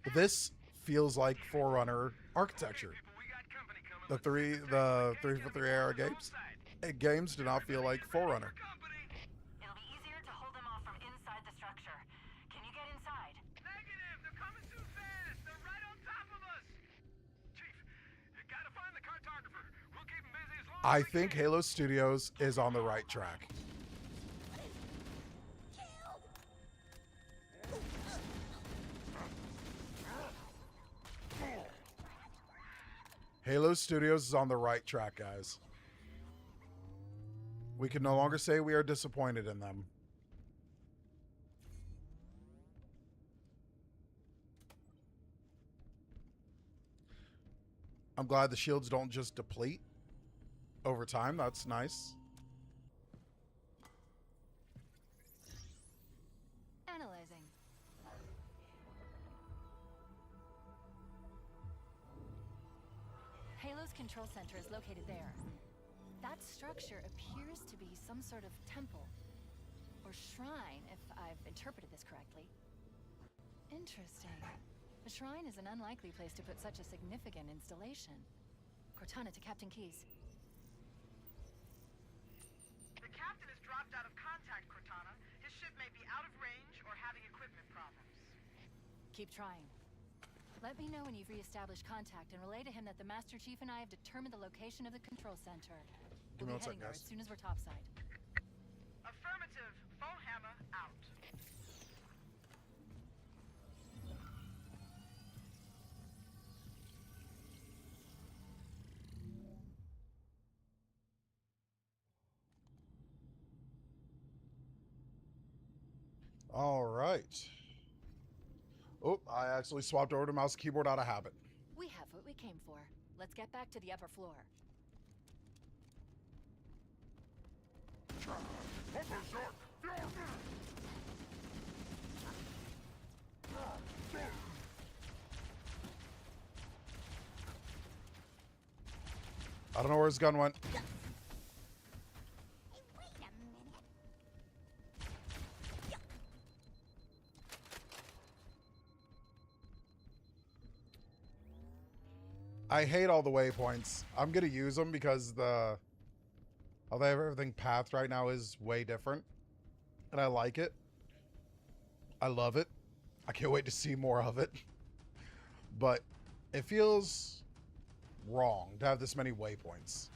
But this feels like Forerunner architecture. The 343 era games do not feel like Forerunner. It'll be easier to hold them off from inside the structure. Can you get inside? Negative! They're coming too fast! They're right on top of us! Chief, you gotta find the cartographer. We'll keep him busy as long as I we think can. Halo Studios is on the right track. Halo Studios is on the right track, guys. We can no longer say we are disappointed in them. I'm glad the shields don't just deplete over time. That's nice. Analyzing. Halo's control center is located there. That structure appears to be some sort of temple. Or shrine, if I've interpreted this correctly. Interesting. A shrine is an unlikely place to put such a significant installation. Cortana to Captain Keyes. The captain has dropped out of contact, Cortana. His ship may be out of range or having equipment problems. Keep trying. Let me know when you've reestablished contact and relay to him that the Master Chief and I have determined the location of the control center. Give me We'll be 1 second, heading there guys. as soon as we're topside. Affirmative. Foehammer out. All right. Oh, I actually swapped over to mouse and keyboard out of habit. We have what we came for. Let's get back to the upper floor. I don't know where his gun went. I hate all the waypoints. I'm gonna use them because how they have everything pathed right now is way different, and I like it. I love it. I can't wait to see more of it. But it feels wrong to have this many waypoints.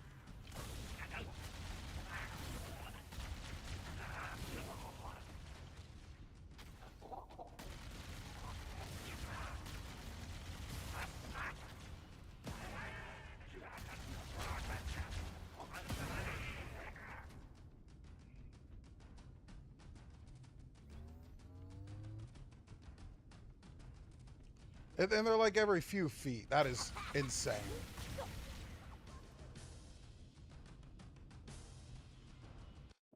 And they're like every few feet. That is insane.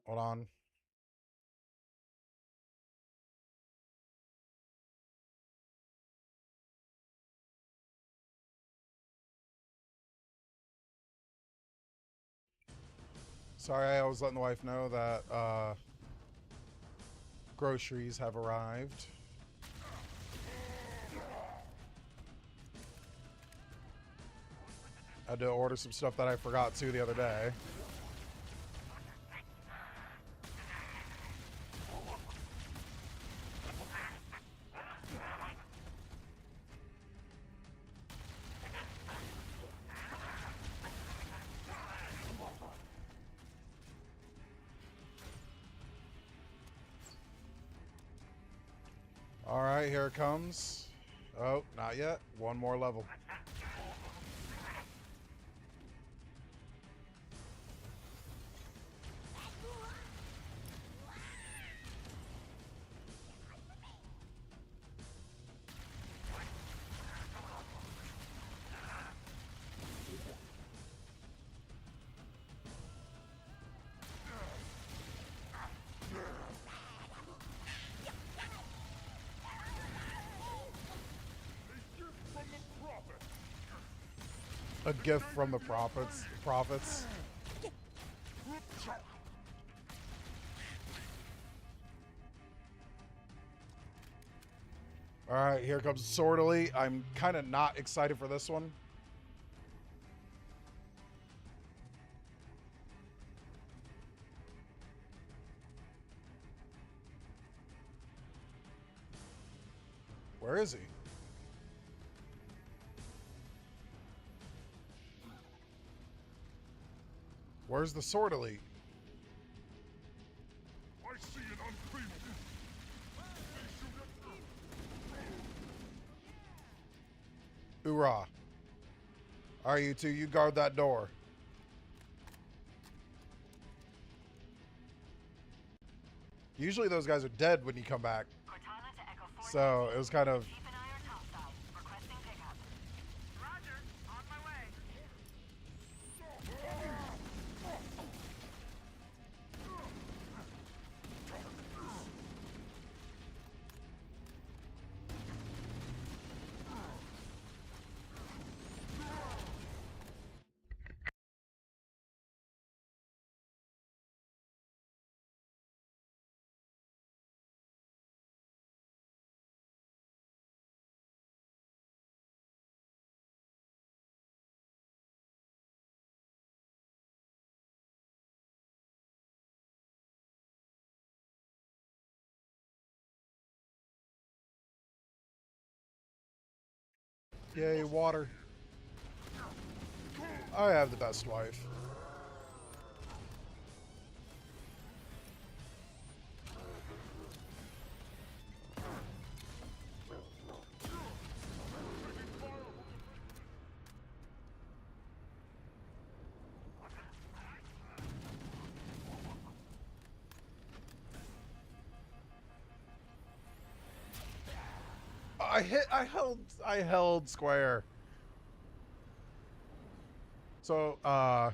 Hold on. Sorry, I was letting the wife know that groceries have arrived. I had to order some stuff that I forgot to the other day. All right, here it comes. Oh, not yet. One more level. a gift from the prophets. All right, here comes Sortily. I'm kind of not excited for this one. Where is he? Where's the Sword Elite? I see an unclean. Hoorah. All right, you two, you guard that door. Usually those guys are dead when you come back. So it was kind of... Roger, on my way. Yay, water. I have the best wife. I held square. So, I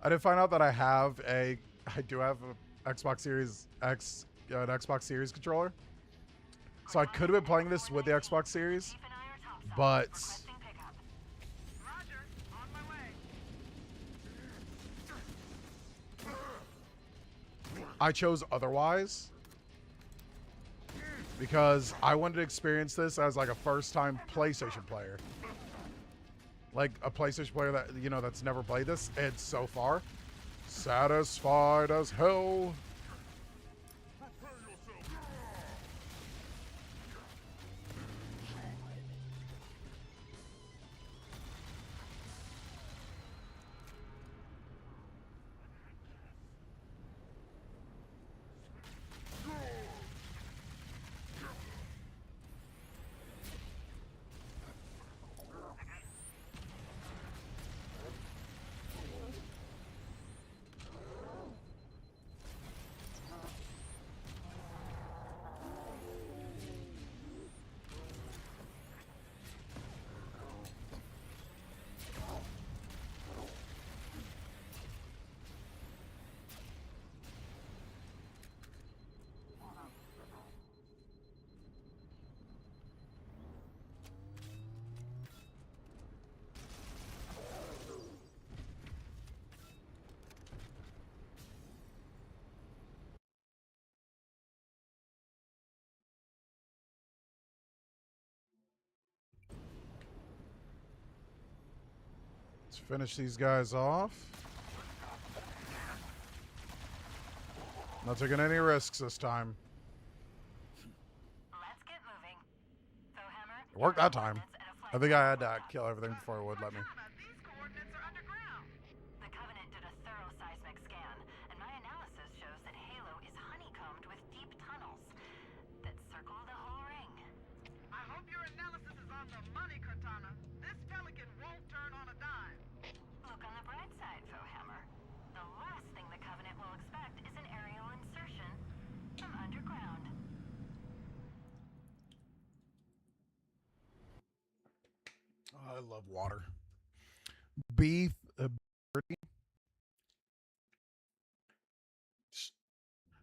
did find out that I do have a Xbox Series X, an Xbox Series controller. So I could have been playing this with the Xbox Series, but Roger, on my way. I chose otherwise because I wanted to experience this as like a first-time PlayStation player. Like a PlayStation player that, you know, that's never played this, and so far, satisfied as hell. Let's finish these guys off. Not taking any risks this time. Let's get moving. Hammer, It worked that time. I think I had to kill everything before it would let me. These coordinates are underground. The Covenant did a thorough seismic scan, and my analysis shows that Halo is honeycombed with deep tunnels that circle the whole ring. I hope your analysis is on the money, Cortana. This pelican won't turn on a dime. Look on the bright side, Hammer. The last thing the Covenant will expect is an aerial insertion from underground. I love water. Beef. I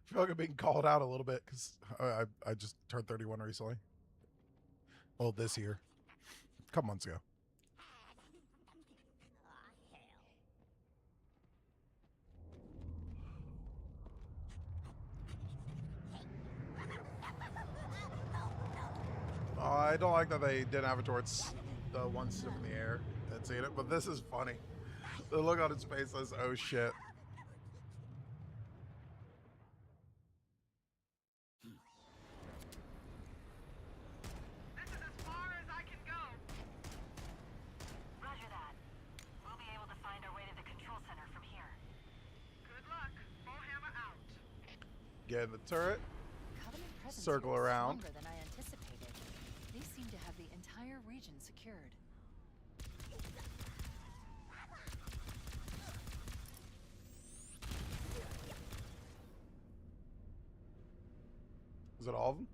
feel like I'm being called out a little bit because I just turned 31 recently. Well, this year. A couple months ago. I don't like that they didn't have it towards the one step in the air and seeing it, but this is funny. The look on his face says, "Oh shit." This is as far as I can go. Roger that. We'll be able to find our way to the control center from here. Good luck. Bullhammer out. Get in the turret. Covenant presence Circle here is around. stronger than I anticipated. They seem to have the entire region secured. Is it all of them?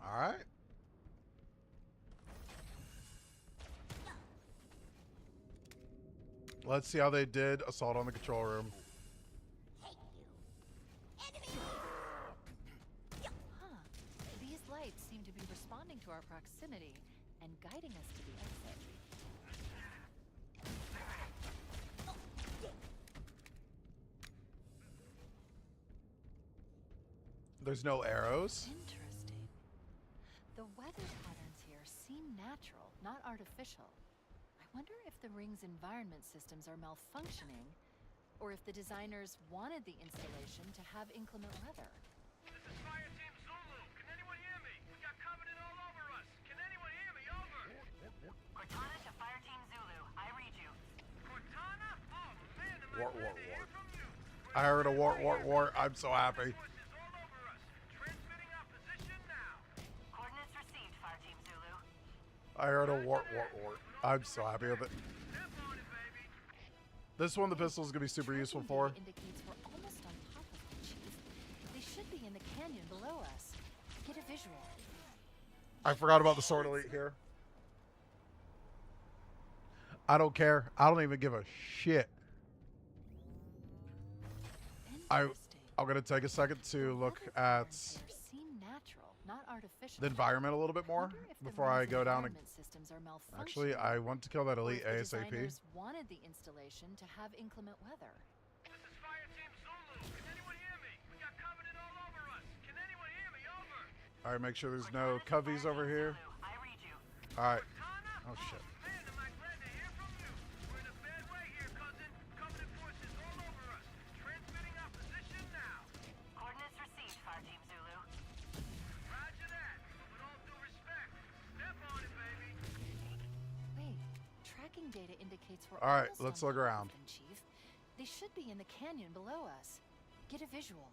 All right. Let's see how they did assault on the control room. Huh. These lights seem to be responding to our proximity and guiding us to the exit. There's no arrows. Interesting. The weather patterns here seem natural, not artificial. I wonder if the ring's environment systems are malfunctioning, or if the designers wanted the installation to have inclement weather. This is Fire Team Zulu. Can anyone hear me? We got Covenant all over us. Can anyone hear me? Over. Cortana to Fire Team Zulu. I read you. Cortana? Oh man, am I Wart, glad wart, to hear wart. from you. I heard a wart, wart, wart. I'm so happy. Forces all over us. Transmitting our position now. Coordinates received, Fire Team Zulu. I heard a wart, wart, wart. I'm so happy with it. Step on it, baby. This one, the pistol is gonna be super useful for. Tracking data indicates we're almost on top of them, Chief. They should be in the canyon below us. Get a visual. I forgot about the sword elite here. I don't care. I don't even give a shit. I'm gonna take a second to look at Seem natural, not artificial. the environment a little bit more Wonder if the before I ring's go down and environment systems are malfunctioning, actually I want to kill that or elite if the ASAP. designers wanted the installation to have inclement weather. This is Fire Team Zulu. Can anyone hear me? We got Covenant all over us. Can anyone hear me? Over. Alright, make sure there's no coveys over here. I read you. Alright. Cortana? Oh shit. Man, am I glad to hear from you. We're in a bad way here, cousin. Covenant forces all over us. Transmitting our position now. Coordinates received, Fire Team Zulu. Roger that. But with all due respect, step on it, baby. Wait, tracking data indicates we're All right, almost let's on look top of around. them, Chief. They should be in the canyon below us. Get a visual.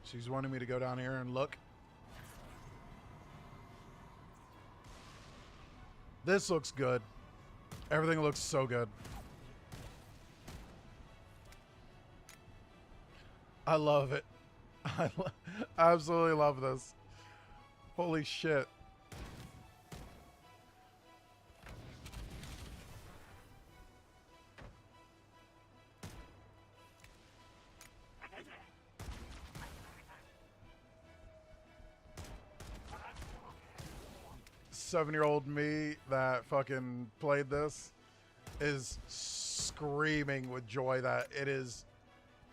She's wanting me to go down here and look. This looks good. Everything looks so good. I love it. I absolutely love this. Holy shit. Seven-year-old me that fucking played this is screaming with joy that it is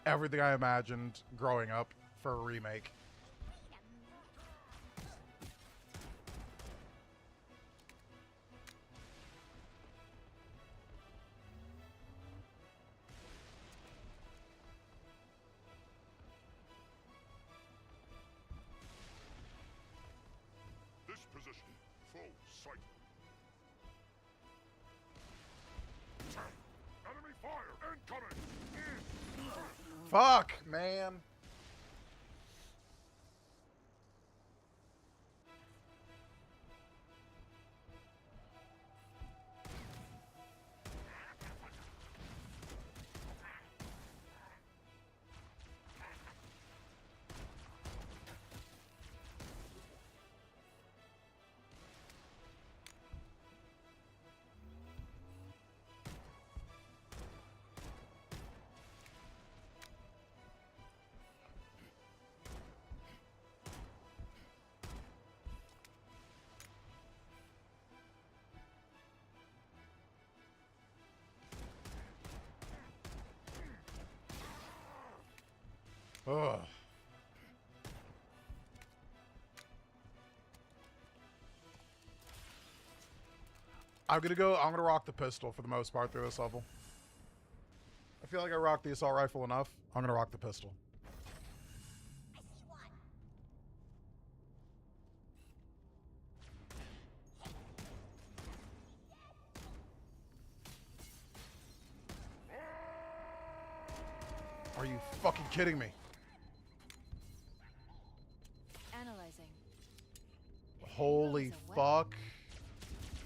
everything I imagined growing up for a remake. This position, full sight. Enemy fire incoming! Fuck, man. Ugh. I'm gonna rock the pistol for the most part through this level. I feel like I rocked the assault rifle enough. I'm gonna rock the pistol. Are you fucking kidding me? Analyzing. Holy Halo's a fuck.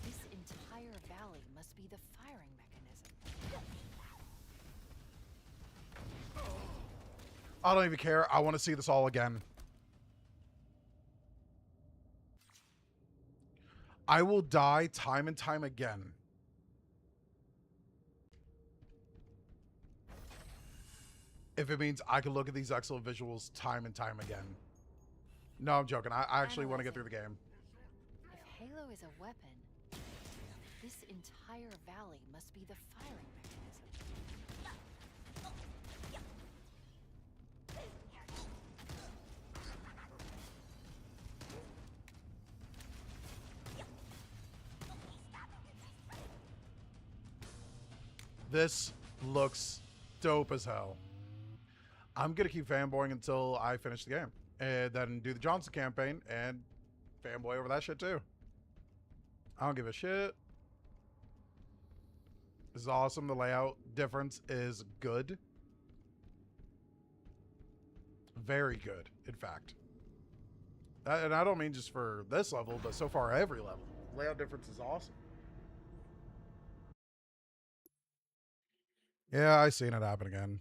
This entire valley must be the firing mechanism. I don't even care. I want to see this all again. I will die time and time again. If it means I can look at these excellent visuals time and time again. No, I'm joking. I actually want to get through the game. If Halo is a weapon, this entire valley must be the firing mechanism. This looks dope as hell. I'm going to keep fanboying until I finish the game. And then do the Johnson campaign and fanboy over that shit too. I don't give a shit. This is awesome. The layout difference is good. Very good, in fact. And I don't mean just for this level, but so far every level. Layout difference is awesome. Yeah, I seen it happen again.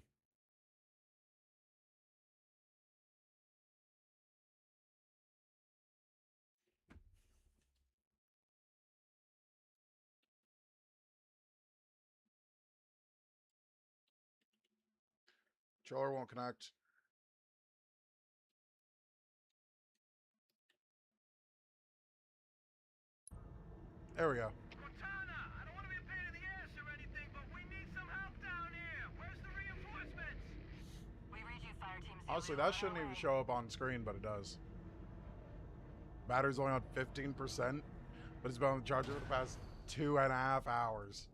Controller won't connect. There we go. Cortana, I don't want to be a pain in the ass or anything, but we need some help down here. Where's the reinforcements? We read you, fire team. Honestly, that shouldn't even show up on screen, but it does. Battery's only on 15%, but it's been on the charger for the past 2.5 hours.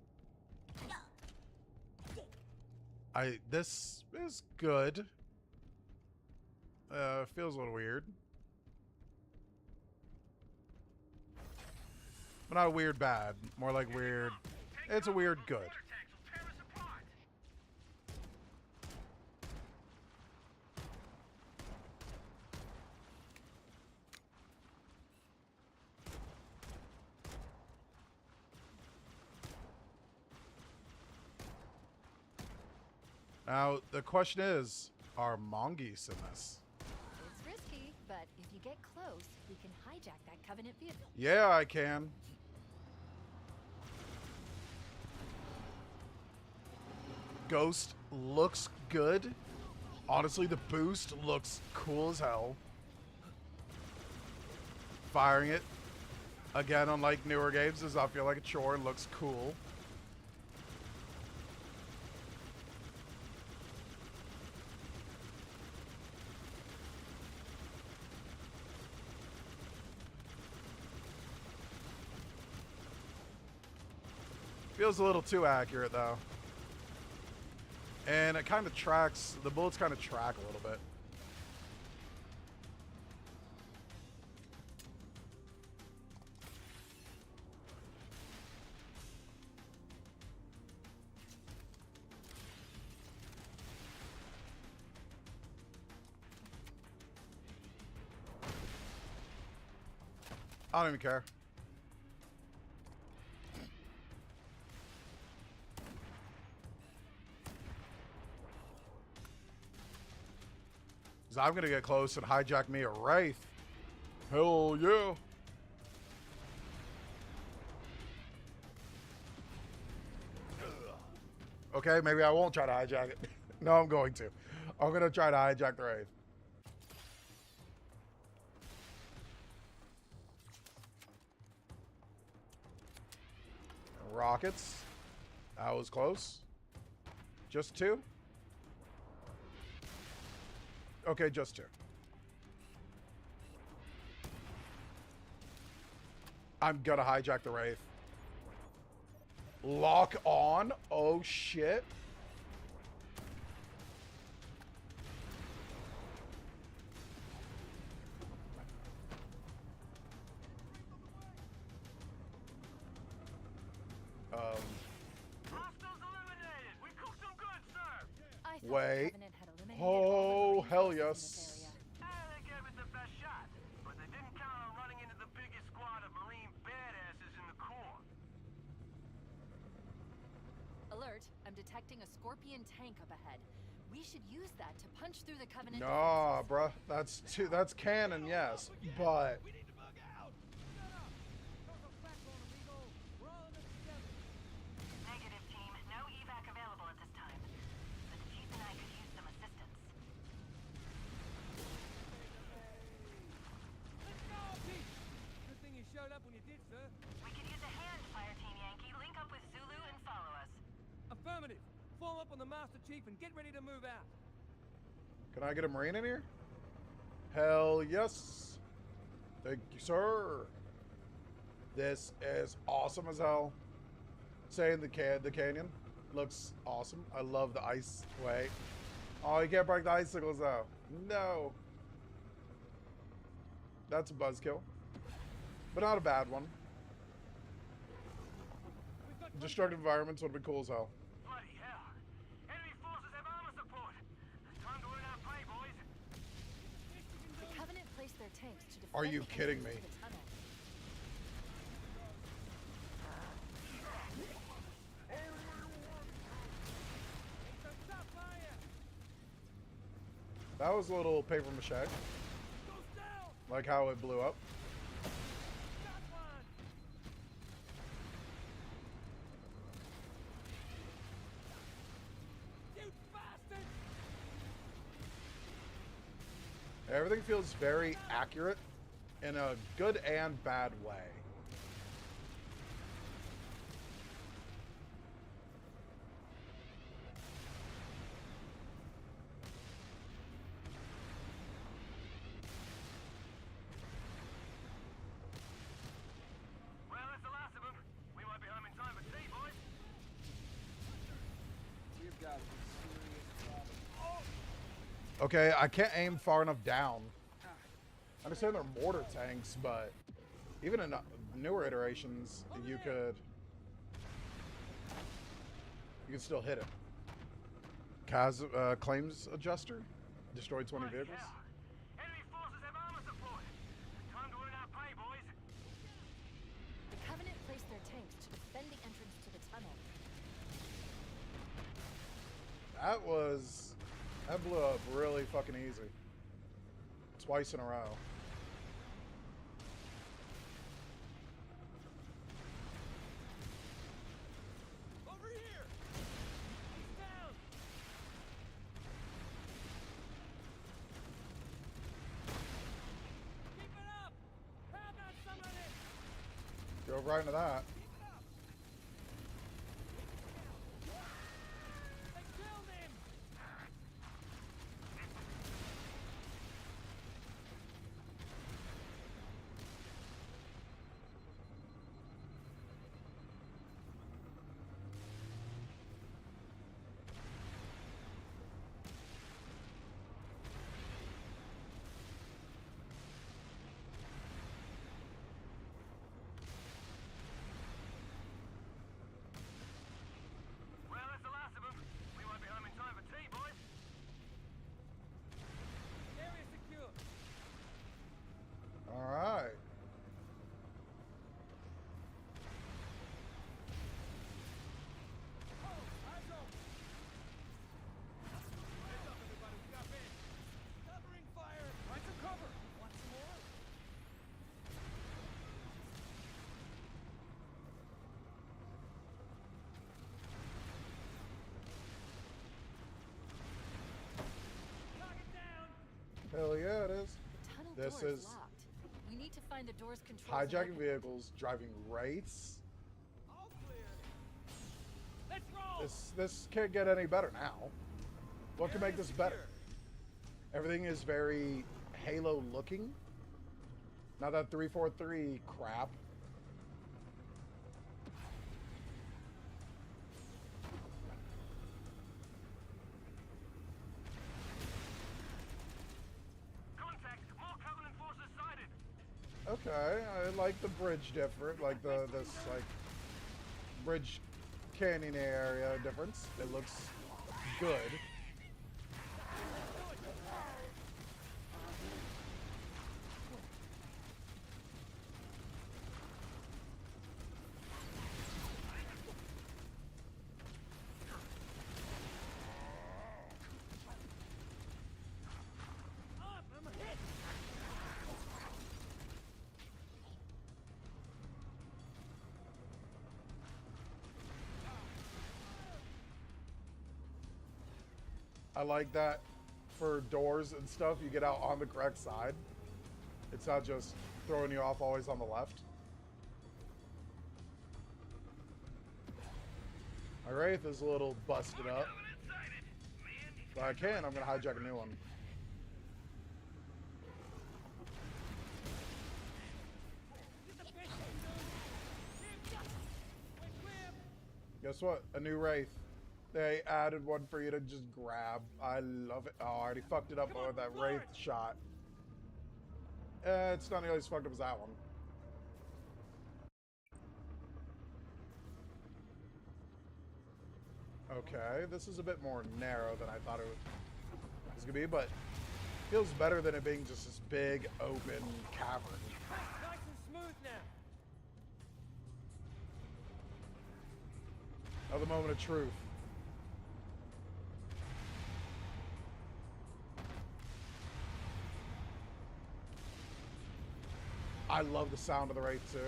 This is good. Feels a little weird. But not weird bad. More like weird. It's a weird good. Now, the question is, are mongoose in this? It's risky, but if you get close, we can hijack that Covenant vehicle. Yeah, I can. Ghost looks good. Honestly, the boost looks cool as hell. Firing it, again, unlike newer games, does not feel like a chore. Looks cool. Feels a little too accurate, though. And it kind of tracks, the bullets kind of track a little bit. I don't even care. Because I'm going to get close and hijack me a Wraith. Hell yeah. Okay, maybe I won't try to hijack it. No, I'm going to. I'm going to try to hijack the Wraith. Rockets. That was close. Just two. Okay, just 2. I'm gonna hijack the Wraith. Lock on? Oh shit. Hostiles eliminated. We cooked them good, sir. I thought the Wait. Covenant had eliminated Oh, all the Marine hell forces in yes. this area. They gave it the best shot, but they didn't count on running into the biggest squad of Marine badasses in the Corps. Alert, I'm detecting a Scorpion tank up ahead. We should use that to punch through the Covenant Nah, defenses. bruh. That's canon, yes. But We need to bug out! Shut up! Throw some flak on them, Eagle. We're all in this together. Negative, team. No evac available at this time. But the chief and I could use some assistance. Let's go, Pete! Good thing you showed up when you did, sir. We could use a hand, Fire Team Yankee. Link up with Zulu and follow us. Affirmative. Form up on the Master Chief and get ready to move out. can I get a Marine in here? Hell yes. Thank you, sir. This is awesome as hell. Saying the canyon looks awesome. I love the ice way. Oh, you can't break the icicles though. No. That's a buzzkill. But not a bad one. Destructive environments would be cool as hell. Bloody hell. Enemy forces have armor support. Time to earn our pay, boys. The Covenant placed their tanks to defend Are you the kidding entrance me? to the tunnel. That was a little paper mache. Like how it blew up. Everything feels very accurate in a good and bad way. Well, that's the last of them. We might be home in time for tea, boys. You've got some serious problems. Okay, I can't aim far enough down. I understand they're mortar tanks, but even in newer iterations, you could still hit it. Claims adjuster destroyed 20 Bloody vehicles. hell. Enemy forces have armor support. Time to earn our pay, boys. The Covenant placed their tanks to defend the entrance to the tunnel. That blew up really fucking easy. Twice in a row. Over here! He's down! Keep it up! How about some of this? Drove right into that. Keep it up! They killed him! Well, that's the last of them. We might be home in time for tea, boys. Area secure. All right. Oh, eyes open. Heads up, everybody. We got men. Covering fire. Find some cover. Want some more? Knock it down. Hell yeah, it is. The tunnel This door is is locked. We need to find the door's control. hijacking vehicles, driving wraiths. All clear. Let's roll. This can't get any better now. What can make this better? Everything is very Halo looking. Not that 343 crap. Contact! More Covenant forces sighted! Okay, I like the bridge different, like this like bridge canyon area difference. It looks good. I like that for doors and stuff, you get out on the correct side. It's not just throwing you off always on the left. My Wraith is a little busted up. If I can, I'm going to hijack a new one. Guess what? A new Wraith. They added one for you to just grab. I love it. Oh, I already fucked it up with that Wraith shot. It's not nearly as fucked up as that one. Okay, this is a bit more narrow than I thought it was going to be, but feels better than it being just this big, open cavern. Nice and smooth now! Now the moment of truth. I love the sound of the Wraith too.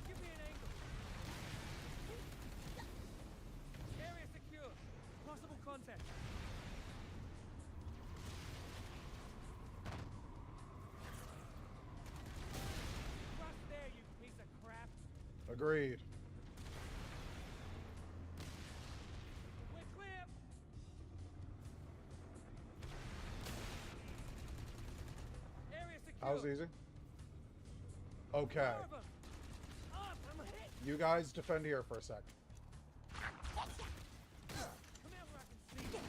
Give me an angle. Area secure. Possible contact. Trust there, you piece of crap. Agreed. We're clear. Area secure. That was easy. Okay. More of 'em. Up, I'm hit. You guys defend here for a sec. Come out where I can see you.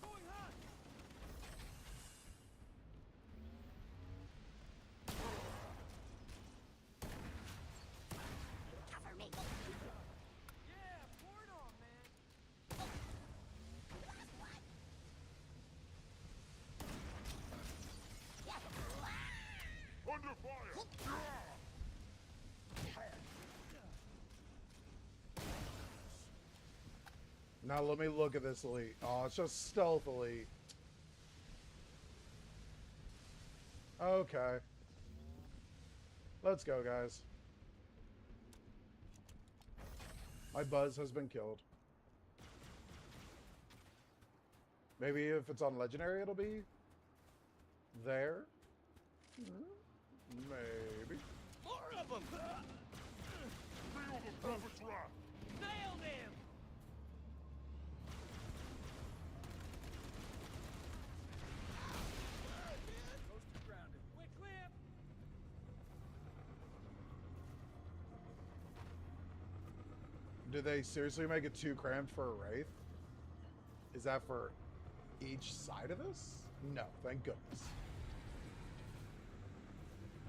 Going hot. Cover me. Yeah, pour it on, man. Under fire! Now let me look at this elite. Oh, it's just stealth elite. Okay. Let's go, guys. My buzz has been killed. Maybe if it's on legendary, it'll be there. Maybe. More of them. Feel the perfect trap! Nailed him. Coaster grounded. We're clear. Do they seriously make it too cramped for a Wraith? Is that for each side of this? No, thank goodness.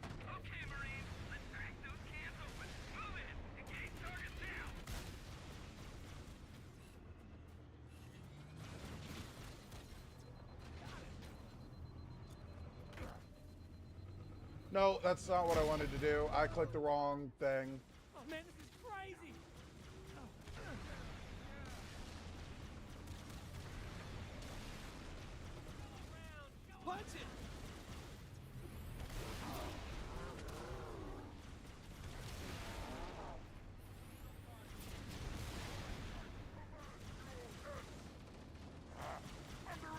Okay, Marines. Let's crack those cans open. Move in. Engage targets now. No, that's not what I wanted to do. I clicked the wrong thing. Oh man, this is crazy. Punch it. Under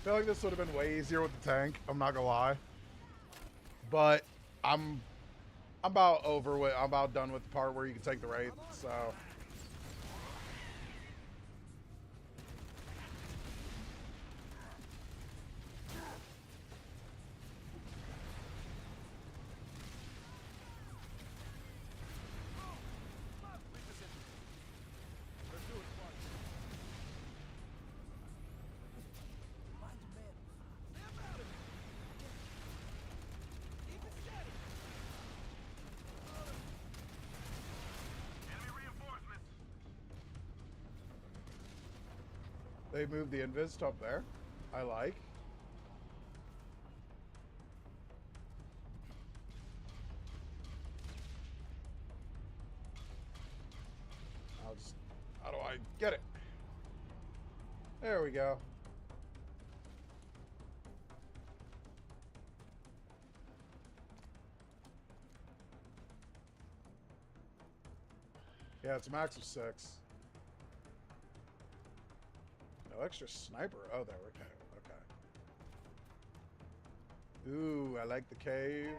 feel like this would have been way easier with the tank. I'm not gonna lie, but I'm about over with. I'm about done with the part where you can take the wraith. So. They moved the invis up there. I like. I'll just, how do I get it? There we go. Yeah, it's a max of 6. No extra sniper. Oh, there we go. Okay. Ooh, I like the cave.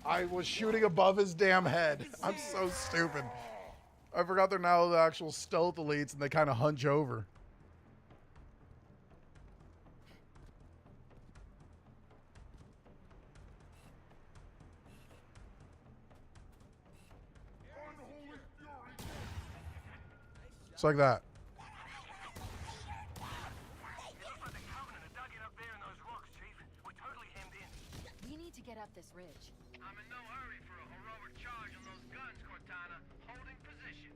I was shooting above his damn head. I'm so stupid. I forgot they're now the actual stealth elites and they kind of hunch over. It's like that. We need to get up this ridge. I'm in no hurry for a heroic charge on those guns, Cortana. Holding position.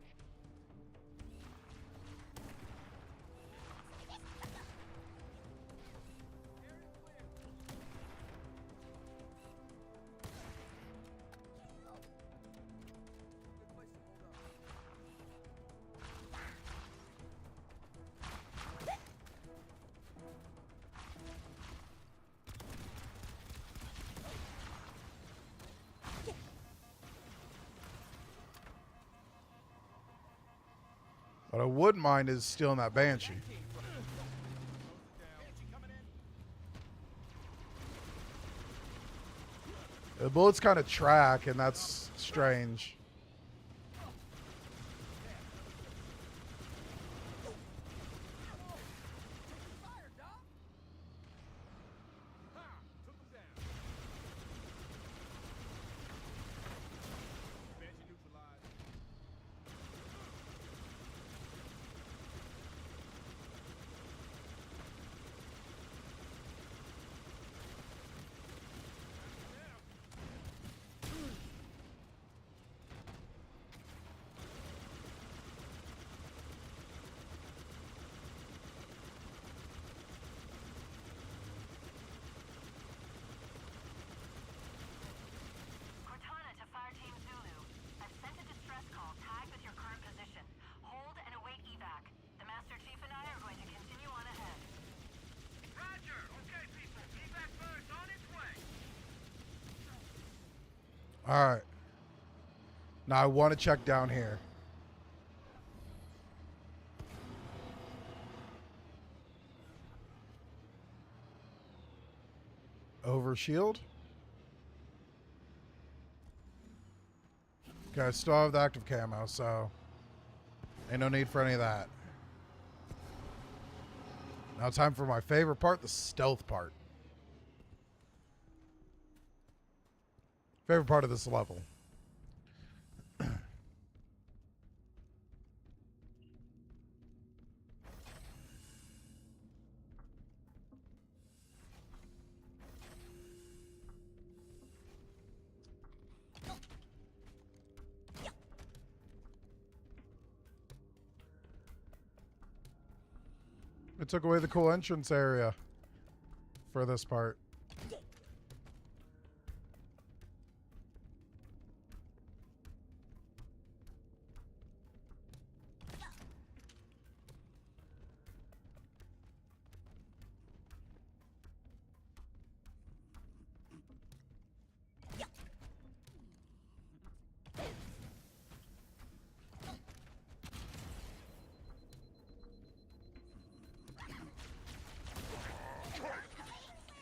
What I wouldn't mind is stealing that Banshee. The bullets kind of track, and that's strange. Cortana to Fire Team Zulu. I've sent a distress call tagged with your current position. Hold and await evac. The Master Chief and I are going to continue on ahead. Roger. Okay, people. Evac bird's on its way. All right. Now I want to check down here. Over shield. Okay, I still have the active camo, so ain't no need for any of that. Now time for my favorite part, the stealth part. Favorite part of this level. It took away the cool entrance area for this part.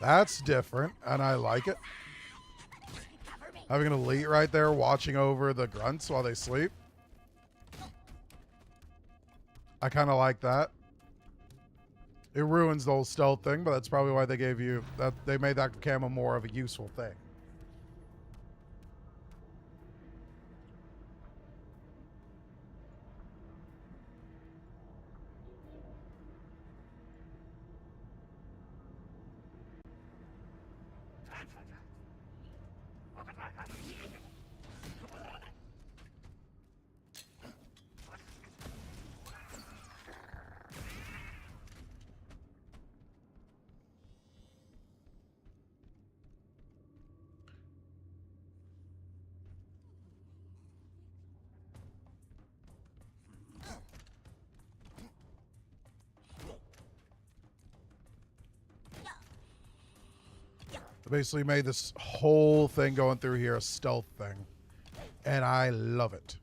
That's different, and I like it. Having an elite right there watching over the grunts while they sleep. I kind of like that. It ruins the whole stealth thing, but that's probably why they gave you that. They made that camo more of a useful thing. They basically made this whole thing going through here a stealth thing. And I love it.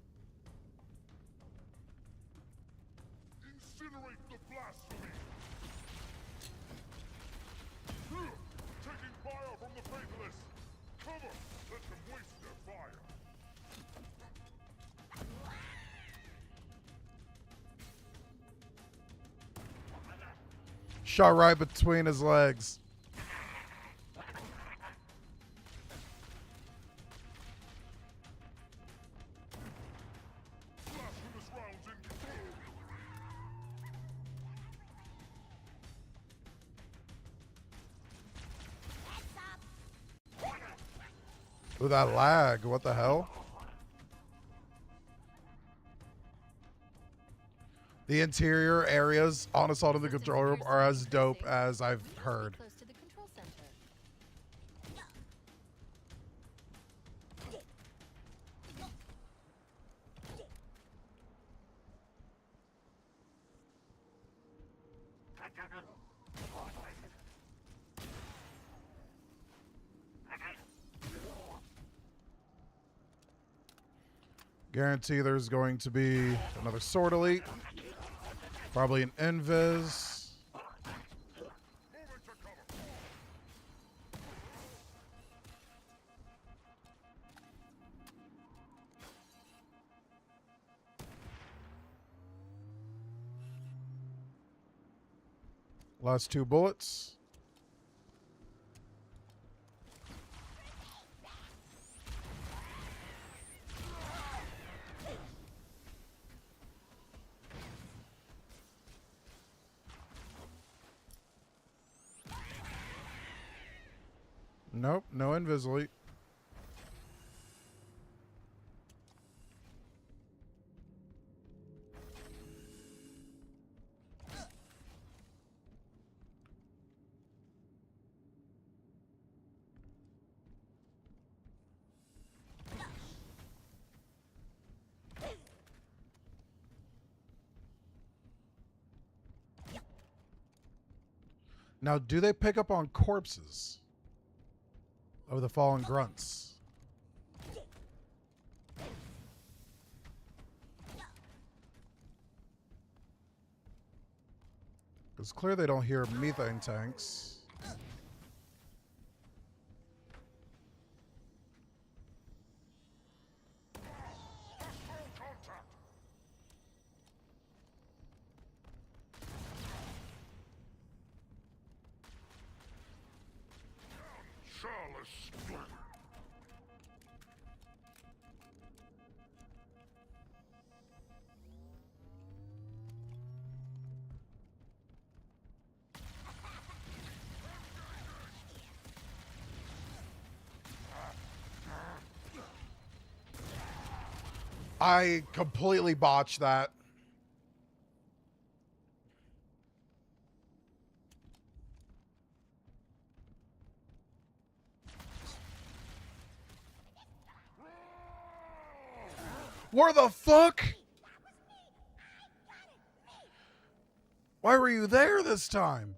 Incinerate the blasphemy! Taking fire from the faithless! Cover! Let them waste their fire! Shot right between his legs. Blasphemous rounds incoming! Ooh, that lag. What the hell? The interior areas on Assault in the Control Room are as dope as I've heard. Close to the control center. Guarantee there's going to be another Sword Elite. Probably an Invis. Last 2 bullets. Nope, no Invisilite. Now, do they pick up on corpses of the fallen grunts? It's clear they don't hear methane tanks. Chalice! I completely botched that. Where the fuck? Why were you there this time?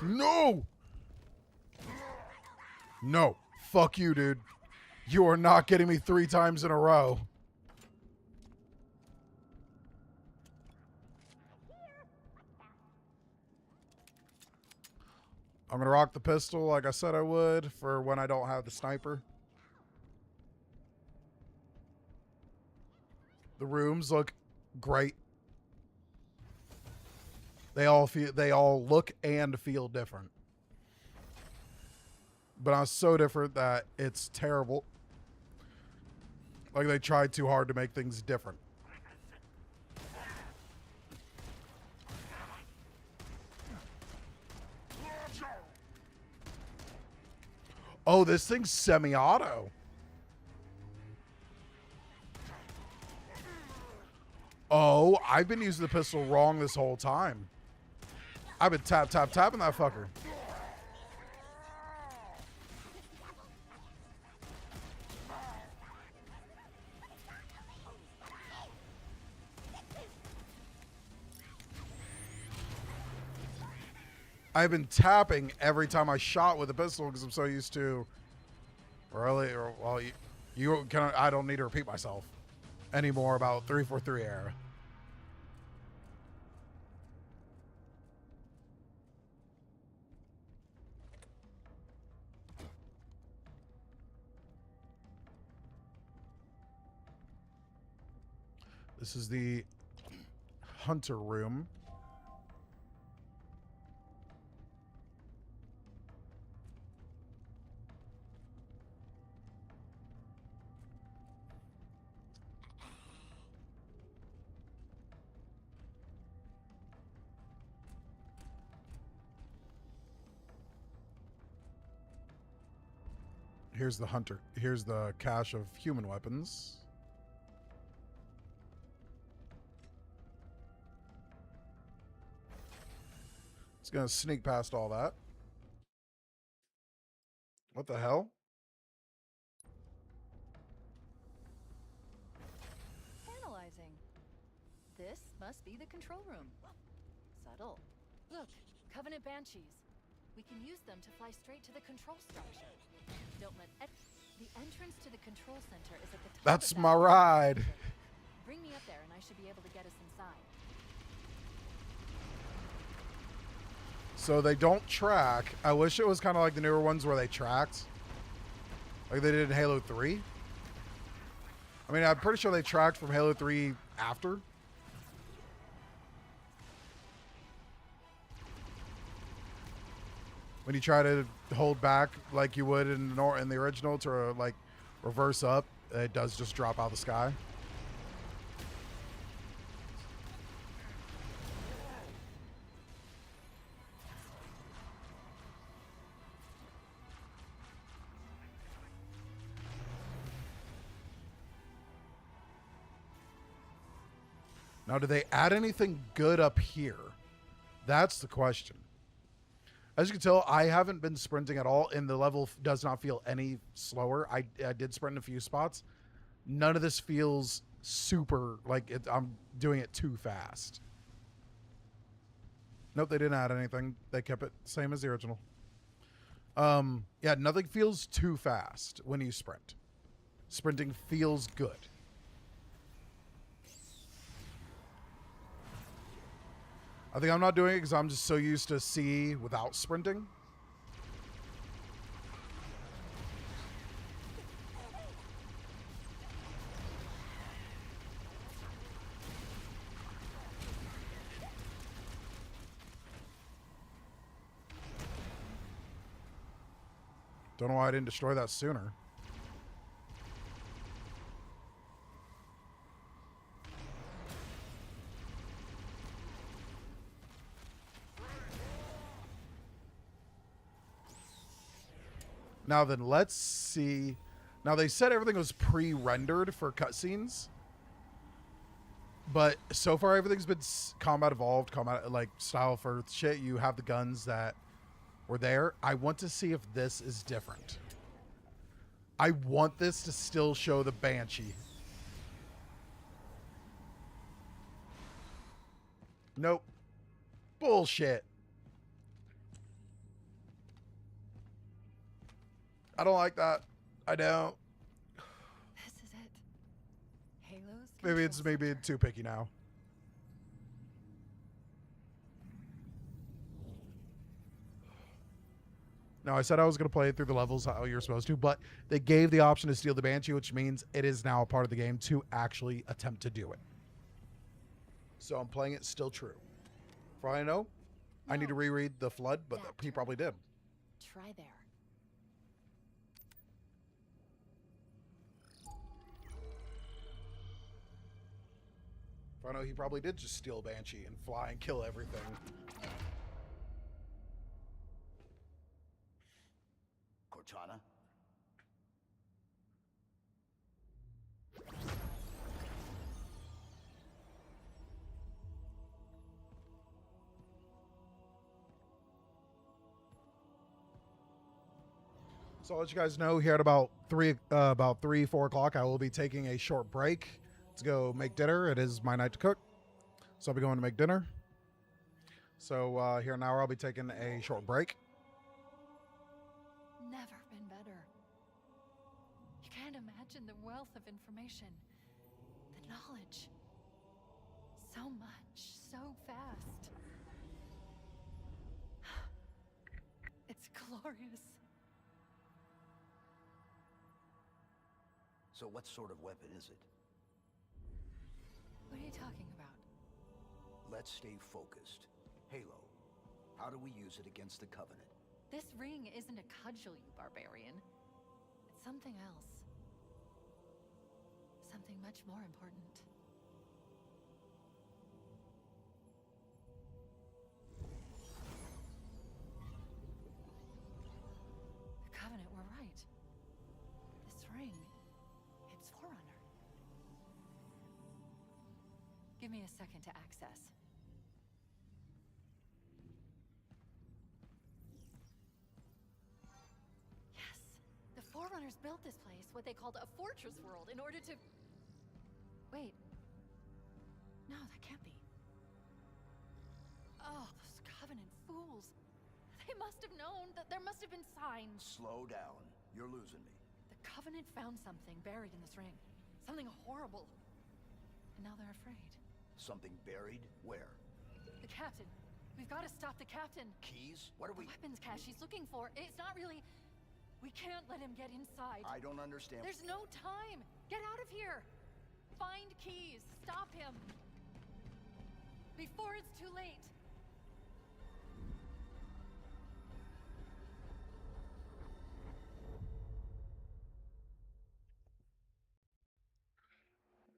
No! No. Fuck you, dude. You are not getting me 3 times in a row. I'm going to rock the pistol like I said I would for when I don't have the sniper. The rooms look great. They all look and feel different. But I'm so different that it's terrible. Like they tried too hard to make things different. Oh, this thing's semi-auto. Oh, I've been using the pistol wrong this whole time. I've been tapping that fucker. I've been tapping every time I shot with a pistol because I'm so used to. Well, you can. I don't need to repeat myself anymore about 343 era. This is the hunter room. Here's the hunter. Here's the cache of human weapons. It's gonna sneak past all that. What the hell? Analyzing. This must be the control room. Subtle. Look, Covenant Banshees. We can use them to fly straight to the control structure. Don't let the entrance to the control center is at the top. That's of my ride. Bring me up there and I should be able to get us inside. So they don't track. I wish it was kind of like the newer ones where they tracked. Like they did in Halo 3. I mean, I'm pretty sure they tracked from Halo 3 after. When you try to hold back like you would in the original to like reverse up, it does just drop out of the sky. Now, do they add anything good up here? That's the question. As you can tell, I haven't been sprinting at all, and the level does not feel any slower. I did sprint in a few spots. None of this feels super, like I'm doing it too fast. Nope, they didn't add anything. They kept it same as the original. Yeah, nothing feels too fast when you sprint. Sprinting feels good. I think I'm not doing it because I'm just so used to C without sprinting. Don't know why I didn't destroy that sooner. Now then, let's see. Now they said everything was pre-rendered for cutscenes, but so far everything's been combat evolved, combat like style for shit. You have the guns that were there. I want to see if this is different. I want this to still show the Banshee. Nope. Bullshit. I don't like that. I don't. This is it. Halo's Maybe it's too picky now. Now, I said I was going to play it through the levels how you're supposed to, but they gave the option to steal the Banshee, which means it is now a part of the game to actually attempt to do it. So I'm playing it still true. For all I know, I need to reread the Flood, but he probably did. Try there. For all I know, he probably did just steal Banshee and fly and kill everything. Cortana? So I'll let you guys know here at about 4 o'clock, I will be taking a short break to go make dinner. It is my night to cook, so I'll be going to make dinner. So here in an hour, I'll be taking a short break. Never been better. You can't imagine the wealth of information, the knowledge. So much, so fast. It's glorious. So what sort of weapon is it? What are you talking about? Let's stay focused. Halo. How do we use it against the Covenant? This ring isn't a cudgel, you barbarian. It's something else. Something much more important. The Covenant were right. This ring, it's Forerunner. Give me a second to access. Yes, the Forerunners built this place, what they called a fortress world, in order to... Wait. No, that can't be. Oh, those Covenant fools. They must have known that there must have been signs. Slow down. You're losing me. The Covenant found something buried in this ring. Something horrible. And now they're afraid. Something buried? Where? The captain. We've got to stop the captain. Keys? What are we... The weapons cache he's looking for. It's not really... We can't let him get inside. I don't understand. There's no time. Get out of here. Find keys. Stop him. Before it's too late.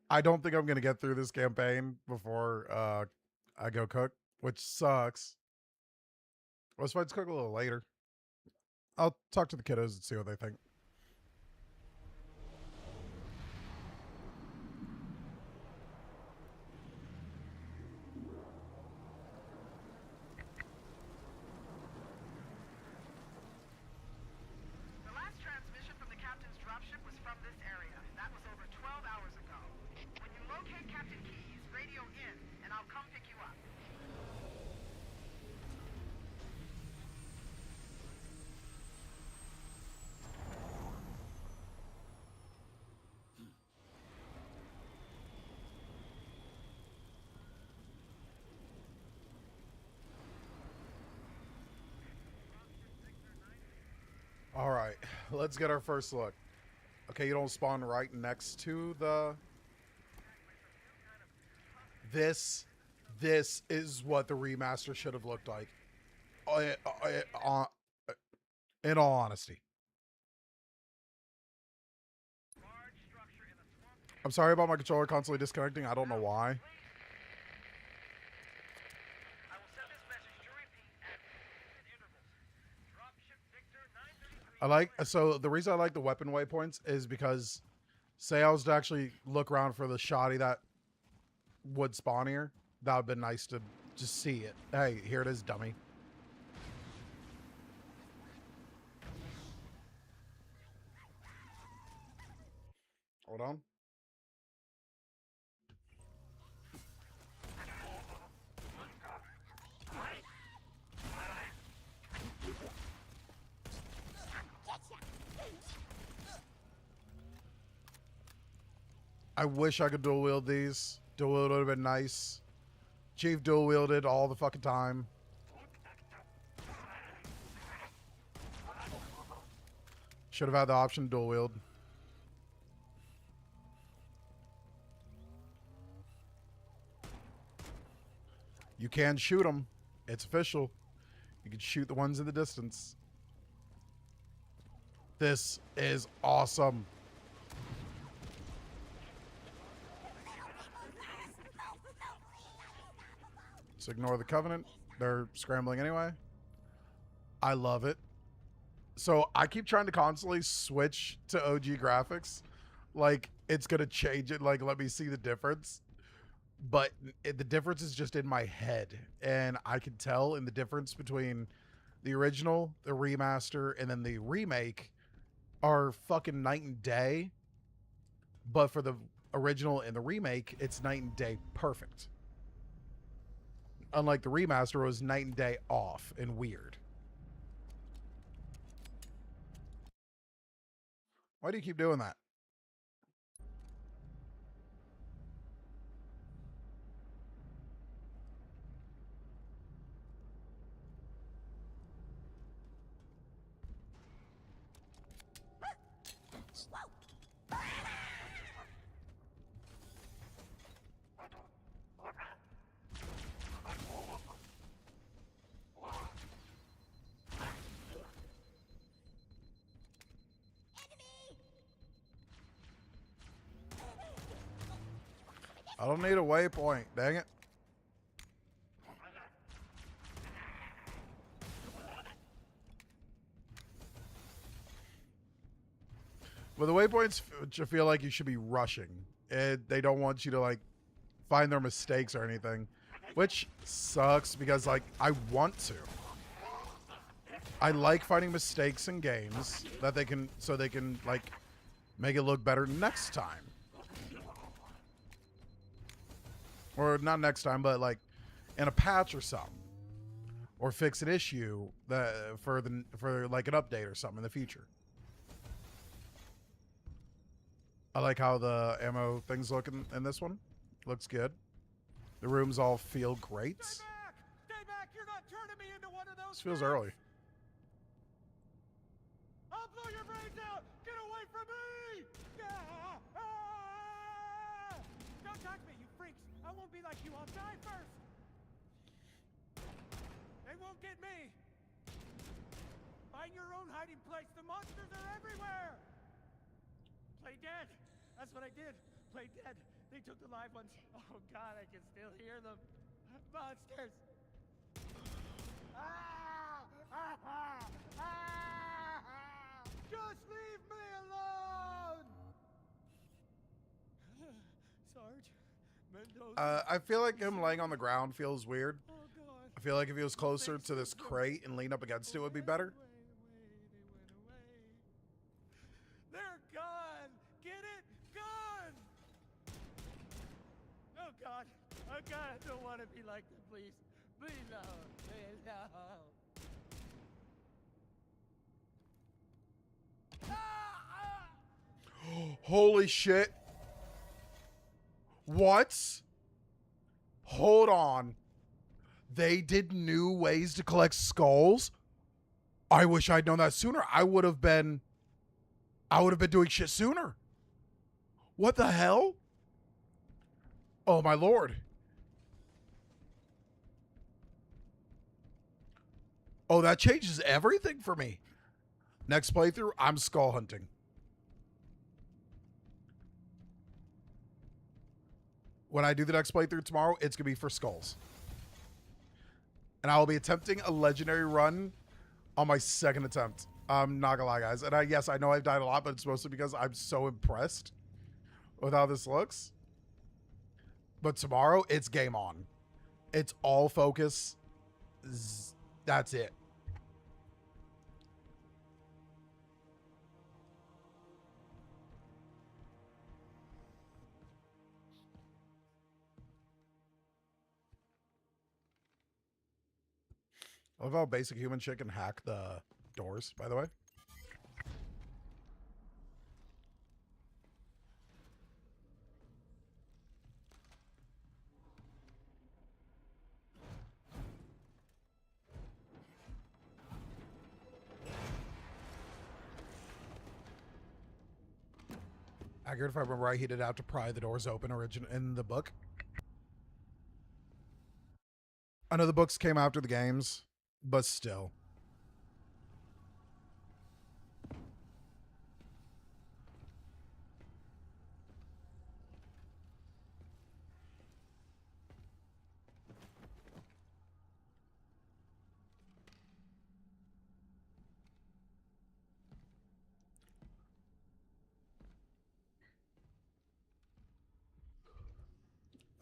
I don't think I'm going to get through this campaign before I go cook, which sucks. Let's cook a little later. I'll talk to the kiddos and see what they think. The last transmission from the captain's dropship was from this area. That was over 12 hours ago. When you locate Captain Keys, radio in, and I'll come pick you up. All right, let's get our first look. Okay, you don't spawn right next to the... This is what the remaster should have looked like. In all honesty. I'm sorry about my controller constantly disconnecting. I don't know why. I will send this message to repeat at consistent intervals. Dropship Victor 933. So the reason I like the weapon waypoints is because, say I was to actually look around for the shoddy that would spawn here, that would have been nice to just see it. Hey, here it is, dummy. Hold on. I wish I could dual wield these. Dual wield would have been nice. Chief dual wielded all the fucking time. Should have had the option to dual wield. You can shoot them. It's official. You can shoot the ones in the distance. This is awesome. So ignore the Covenant. They're scrambling anyway. I love it. So I keep trying to constantly switch to OG graphics. Like, it's going to change it. Like, let me see the difference. But the difference is just in my head. And I can tell in the difference between the original, the remaster, and then the remake are fucking night and day. But for the original and the remake, it's night and day perfect. Unlike the remaster, was night and day off and weird. Why do you keep doing that? I don't need a waypoint, dang it. Well, the waypoints, which I feel like you should be rushing. They don't want you to, like, find their mistakes or anything. Which sucks because, like, I want to. I like finding mistakes in games that they can, so they can, like, make it look better next time. Or not next time, but, like, in a patch or something. Or fix an issue that for like an update or something in the future. I like how the ammo things look in this one. Looks good. The rooms all feel great. Stay back! Stay back! You're not turning me into one of those. This feels early. I'll blow your brains out! Get away from me! Don't touch me, you freaks! I won't be like you. I'll die first. They won't get me. Find your own hiding place. The monsters are everywhere. Play dead. That's what I did. Play dead. They took the live ones. Oh God, I can still hear them. Monsters. Just leave me alone. Sarge. Mendoza. I feel like him laying on the ground feels weird. Oh God. I feel like if he was closer to this crate and leaned up against it would be better. They're gone. Get it? Gone. Oh God. Oh God, I don't want to be like them, please. Please no. Please no. Holy shit. What? Hold on. They did new ways to collect skulls? I wish I'd known that sooner. I would have been doing shit sooner. What the hell? Oh my lord. Oh, that changes everything for me. Next playthrough, I'm skull hunting. When I do the next playthrough tomorrow, it's going to be for skulls. And I will be attempting a legendary run on my second attempt. I'm not going to lie, guys. And yes, I know I've died a lot, but it's mostly because I'm so impressed with how this looks. But tomorrow, it's game on. It's all focus. That's it. I love how basic human shit can hack the doors, by the way. Accurate, if I remember right, he did have to pry the doors open in the book. I know the books came after the games, but still.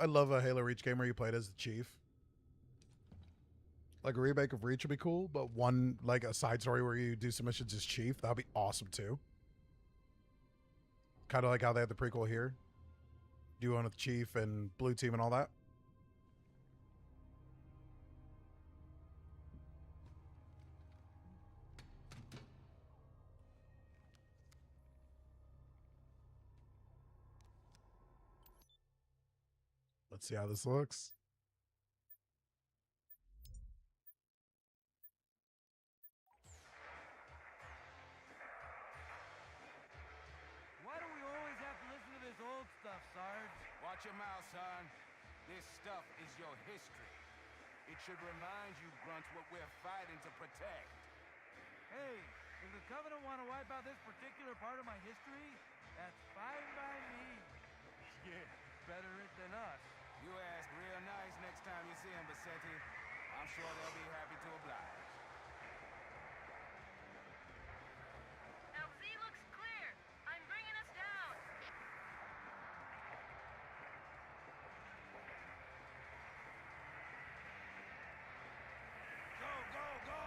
I love a Halo Reach game where you played as the Chief. Like a remake of Reach would be cool, but one, like a side story where you do some missions as Chief, that would be awesome too. Kind of like how they had the prequel here. Do one with Chief and Blue Team and all that. Let's see how this looks. Why do we always have to listen to this old stuff, Sarge? Watch your mouth, son. This stuff is your history. It should remind you, grunts, what we're fighting to protect. Hey, if the Covenant want to wipe out this particular part of my history, that's fine by me. Yeah, better it than us. You ask real nice next time you see him, Bassetti. I'm sure they'll be happy to oblige. LZ looks clear. I'm bringing us down. Go, go, go!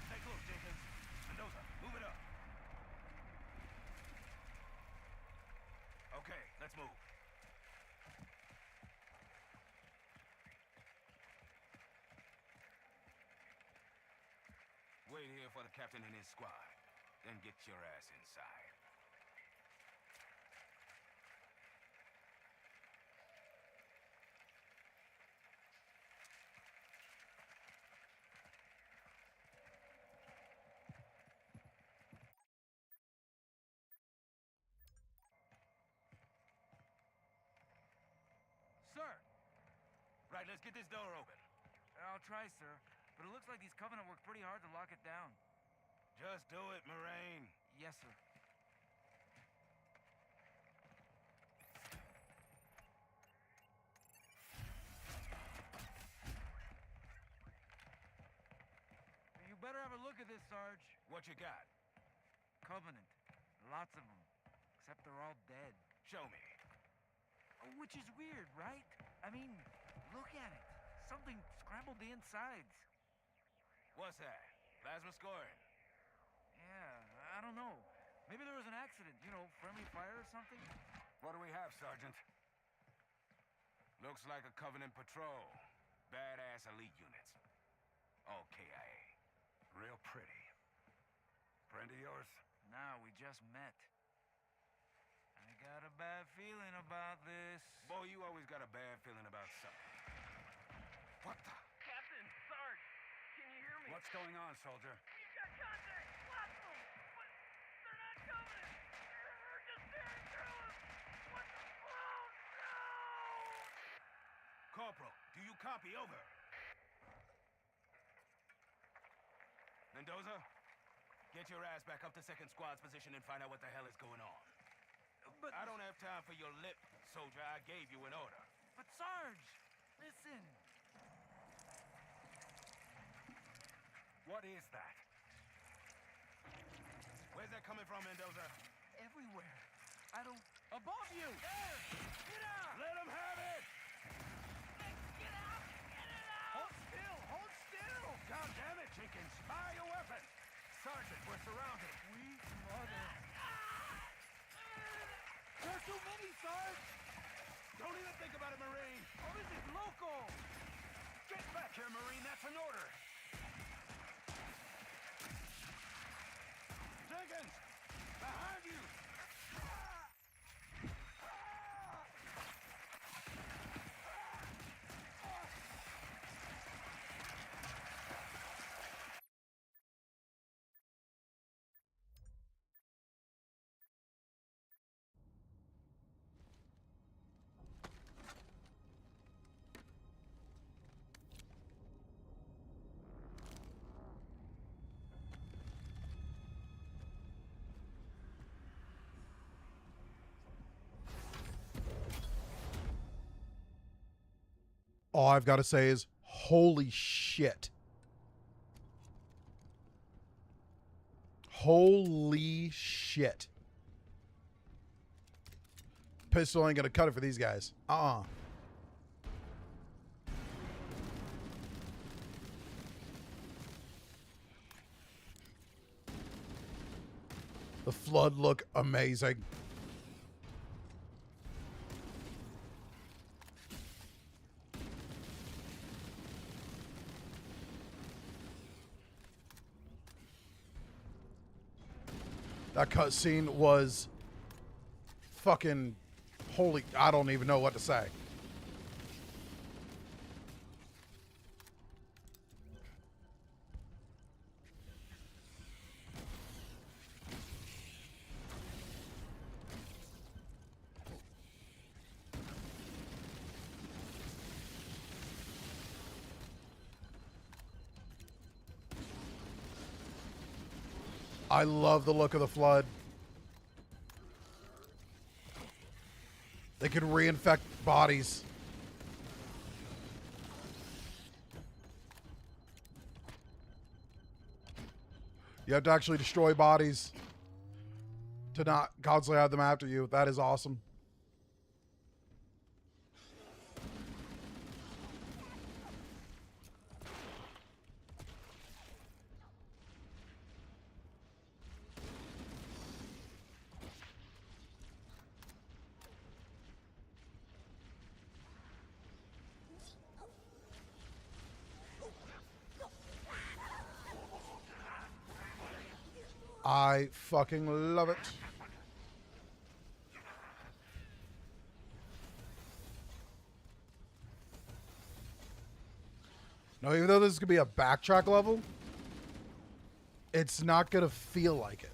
Stay close, Jenkins. Mendoza, move it up. Okay, let's move. Wait here for the captain and his squad. Then get your ass inside. Sir! Right, let's get this door open. I'll try, sir. But it looks like these Covenant worked pretty hard to lock it down. Just do it, Moraine. Yes, sir. You better have a look at this, Sarge. What you got? Covenant. Lots of them. Except they're all dead. Show me. Which is weird, right? I mean, look at it. Something scrambled the insides. What's that? Plasma scoring? Yeah, I don't know. Maybe there was an accident, you know, friendly fire or something? What do we have, Sergeant? Looks like a Covenant patrol. Badass elite units. All KIA. Real pretty. Friend of yours? Nah, we just met. I got a bad feeling about this. Boy, you always got a bad feeling about something. What the? Captain, Sarge, can you hear me? What's going on, soldier? We've got contact. Lots of them. But they're not Covenant. They're just tearing through us. What the? Oh, no! Corporal, do you copy? Over. Mendoza, get your ass back up to second squad's position and find out what the hell is going on. But I don't have time for your lip, soldier. I gave you an order. But Sarge, listen. What is that? Where's that coming from, Mendoza? Everywhere. I don't... Above you! There! Get out! Let him have it! Get out! Get it out! Hold still! Hold still! God damn it, Jenkins! Fire your weapon! Sergeant, we're surrounded. Sweet mother. There's too many, Sarge! Don't even think about it, Marine! Oh, this is local! Get back here, Marine! That's an order! Jenkins! Behind all I've got to say is, holy shit. Holy shit. Pistol ain't gonna cut it for these guys. The flood look amazing. That cutscene was fucking holy. I don't even know what to say. I love the look of the flood. They can reinfect bodies. You have to actually destroy bodies to not constantly have them after you. That is awesome. I fucking love it. No, even though this could be a backtrack level, it's not gonna feel like it.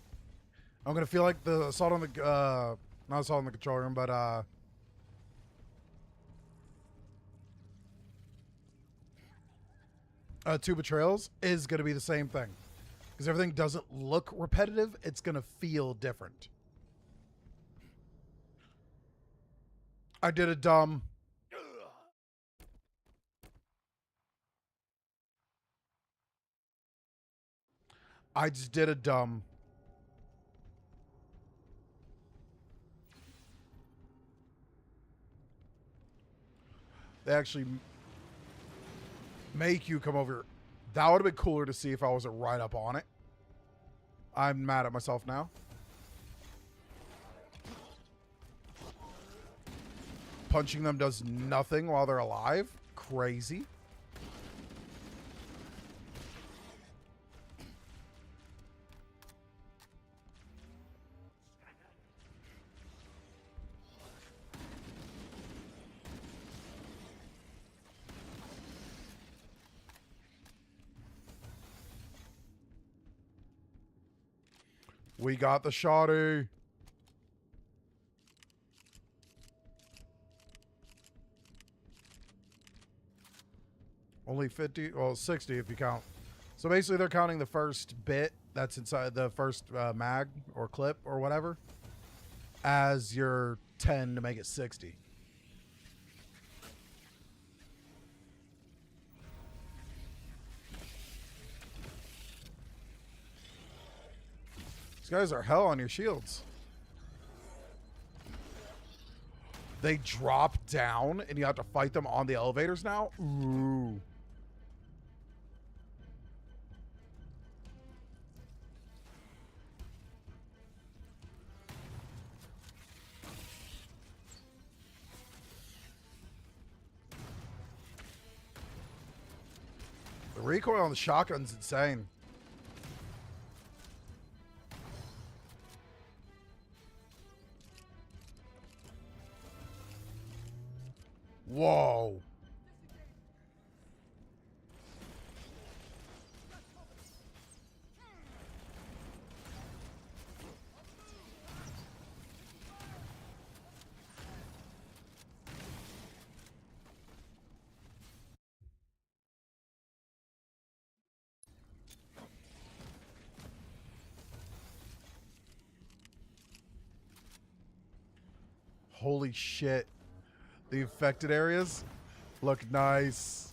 I'm gonna feel like the assault on the not assault on the control room, but Two Betrayals is gonna be the same thing. Because everything doesn't look repetitive, it's gonna feel different. I did a dumb. I just did a dumb. They actually make you come over. That would have been cooler to see if I wasn't right up on it. I'm mad at myself now. Punching them does nothing while they're alive. Crazy. We got the shotty. Only 50, well, 60 if you count. So basically they're counting the first bit that's inside the first mag or clip or whatever as your 10 to make it 60. These guys are hell on your shields. They drop down and you have to fight them on the elevators now? Ooh. The recoil on the shotgun's insane. Whoa. Holy shit. The affected areas Look nice.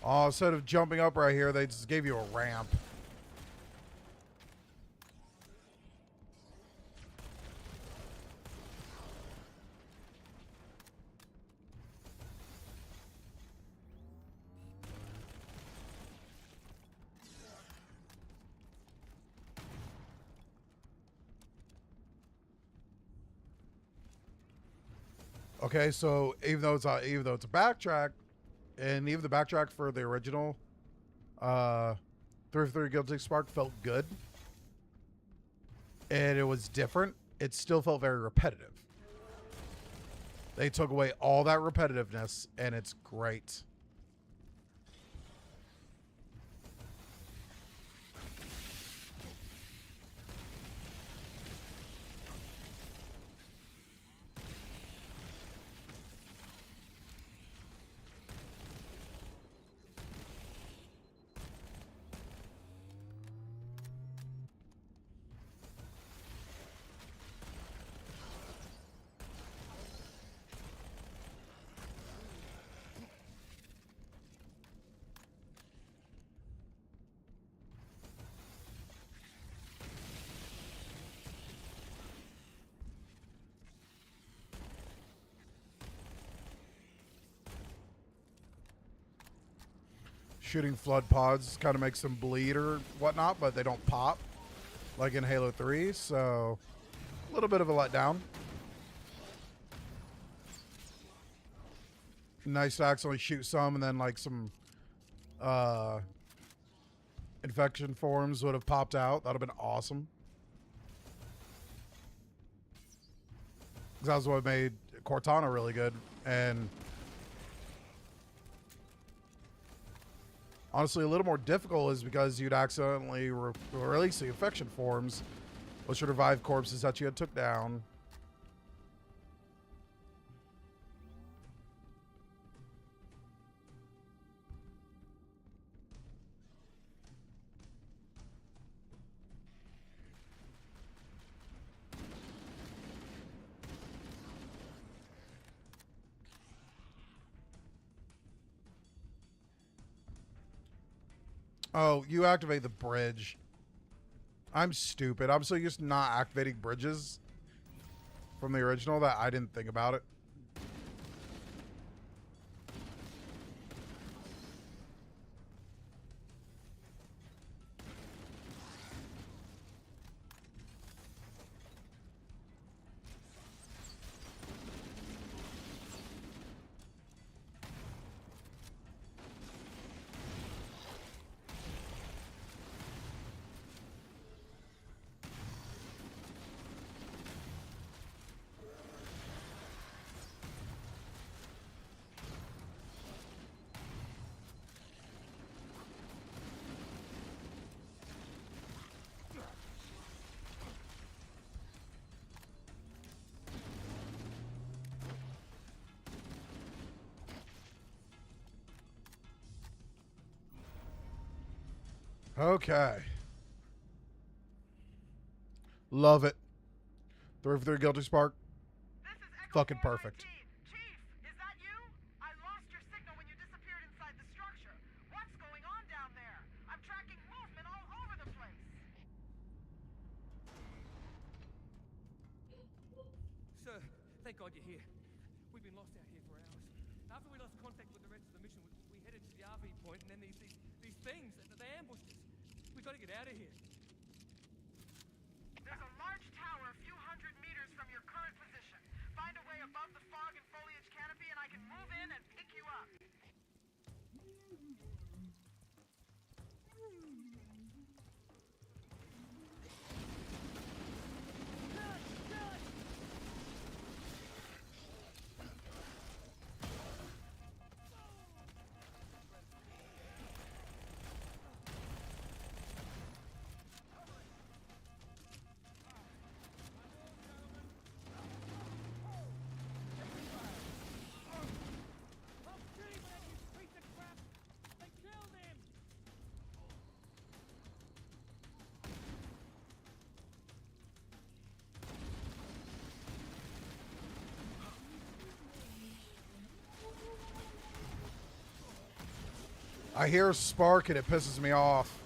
Oh, instead of jumping up right here, they just gave you a ramp. Okay, so even though it's a backtrack, and even the backtrack for the original 343 Guilty Spark felt good, and it was different, it still felt very repetitive. They took away all that repetitiveness, and it's great. Shooting flood pods kind of makes them bleed or whatnot, but they don't pop like in Halo 3, so a little bit of a letdown. Nice to accidentally shoot some, and then like some infection forms would have popped out. That would have been awesome. Because that was what made Cortana really good. And honestly, a little more difficult is because you'd accidentally release the infection forms, which would revive corpses that you had took down. Oh, you activate the bridge. I'm stupid. I'm so used to not activating bridges from the original that I didn't think about it. Okay. Love it. 3 for 3 Guilty Spark. Fucking perfect. Chief, is that you? I lost your signal when you disappeared inside the structure. What's going on down there? I'm tracking movement all over the place. Sir, thank God you're here. We've been lost out here for hours. After we lost contact with the rest of the mission, we headed to the RV point, and then these things, they ambushed us. We gotta get out of here. There's a large tower a few hundred meters from your current position. Find a way above the fog and foliage canopy, and I can move in and pick you up. I hear a spark and it pisses me off.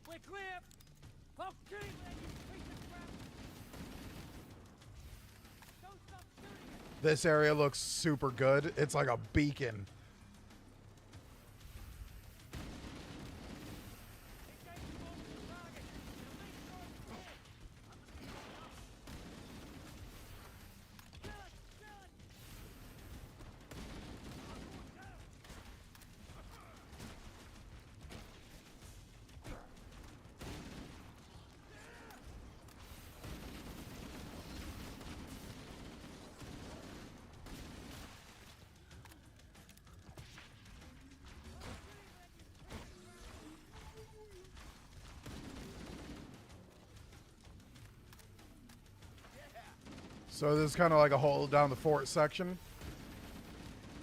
We're clear! I'll kill you, man, you piece of crap! Don't stop shooting it! This area looks super good. It's like a beacon. So this is kind of like a hold down the fort section,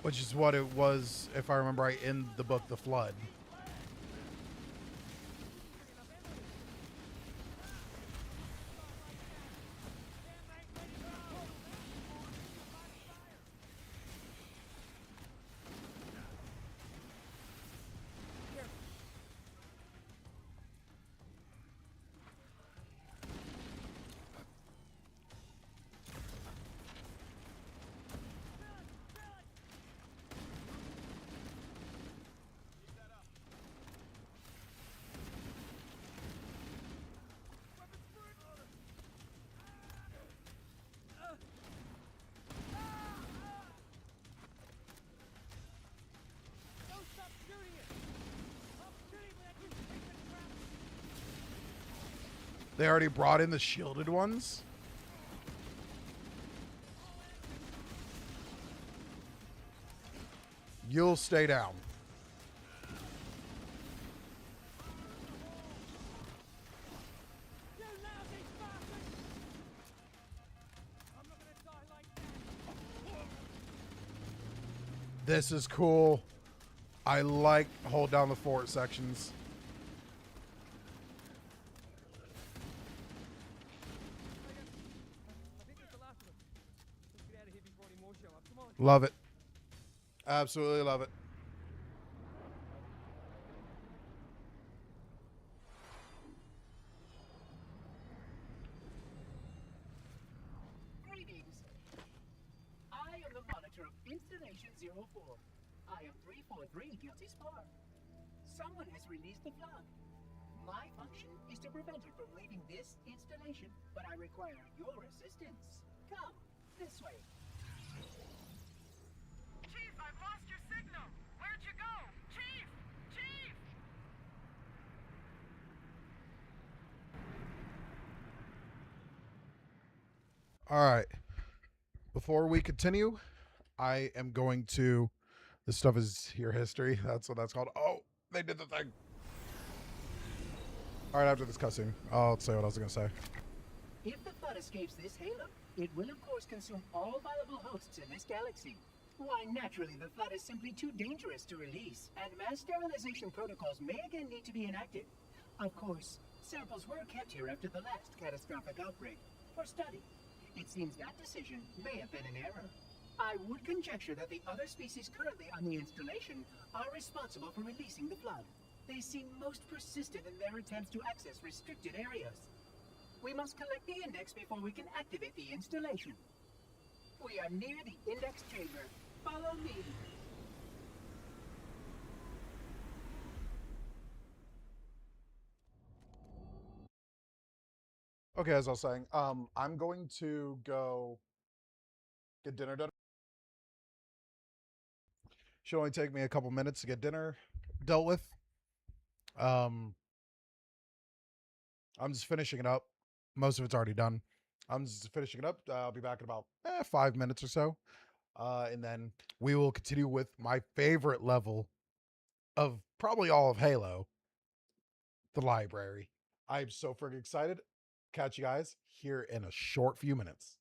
which is what it was, if I remember right, in the book The Flood. They already brought in the shielded ones. You'll stay down. This is cool. I like hold down the fort sections. Love it. Absolutely love it. Greetings. I am the monitor of Installation 04. I am 343 Guilty Spar. Someone has released the flood. My function is to prevent it from leaving this installation, but I require your assistance. Come, this way. Chief, I've lost your signal! Where'd you go? Chief! Chief! All right. Before we continue, I am going to. This stuff is your history. That's what that's called. Oh, they did the thing. All right, after this cutscene, I'll say what I was going to say. If the flood escapes this halo, it will of course consume all viable hosts in this galaxy. Why, naturally, the flood is simply too dangerous to release, and mass sterilization protocols may again need to be enacted. Of course, samples were kept here after the last catastrophic outbreak, for study. It seems that decision may have been an error. I would conjecture that the other species currently on the installation are responsible for releasing the flood. They seem most persistent in their attempts to access restricted areas. We must collect the index before we can activate the installation. We are near the index chamber. Follow me. Okay, as I was saying, I'm going to go get dinner done. Should only take me a couple minutes to get dinner dealt with. Um, I'm just finishing it up. Most of it's already done. I'm just finishing it up. I'll be back in about 5 minutes or so. And then we will continue with my favorite level of probably all of Halo, the library. I'm so freaking excited. Catch you guys here in a short few minutes.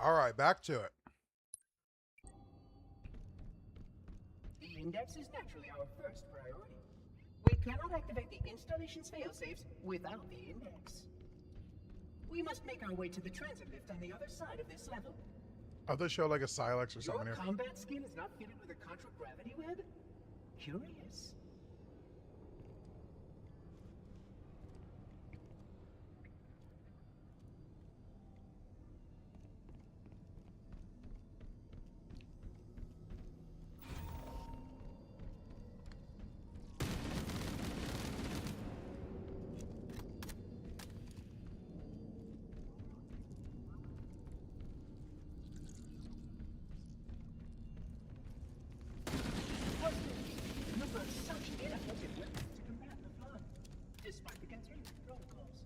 All right, back to it. The index is naturally our first priority. We cannot activate the installation's failsafes without the index. We must make our way to the transit lift on the other side of this level. Oh, they show like a Silex or Your something here. combat skin is not fitted with a contragravity web? Curious. Such ineffective weapons to combat the flood, despite the containment protocols.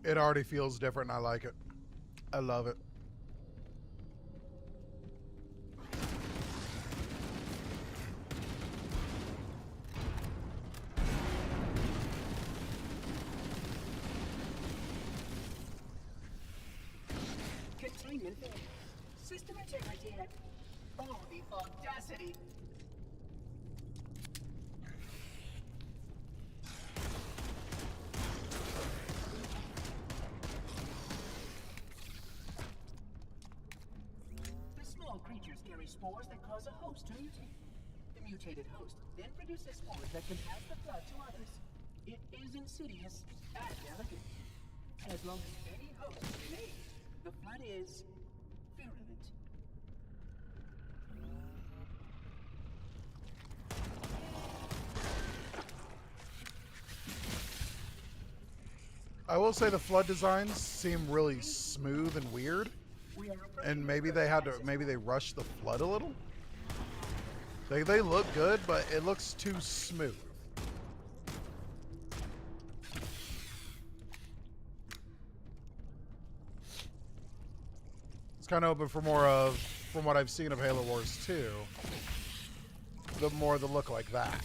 It already feels different, and I like it. I love it. Containment failure. System integrity at... Oh, the audacity! The small creatures carry spores that cause a host to mutate. The mutated host then produces spores that can pass the flood to others. It is insidious and delicate. As long as any host remains, the flood is virulent. I will say the flood designs seem really smooth and weird, and maybe they rushed the flood a little. They look good, but it looks too smooth. It's kind of open for more of, from what I've seen of Halo Wars 2, the more the look like that.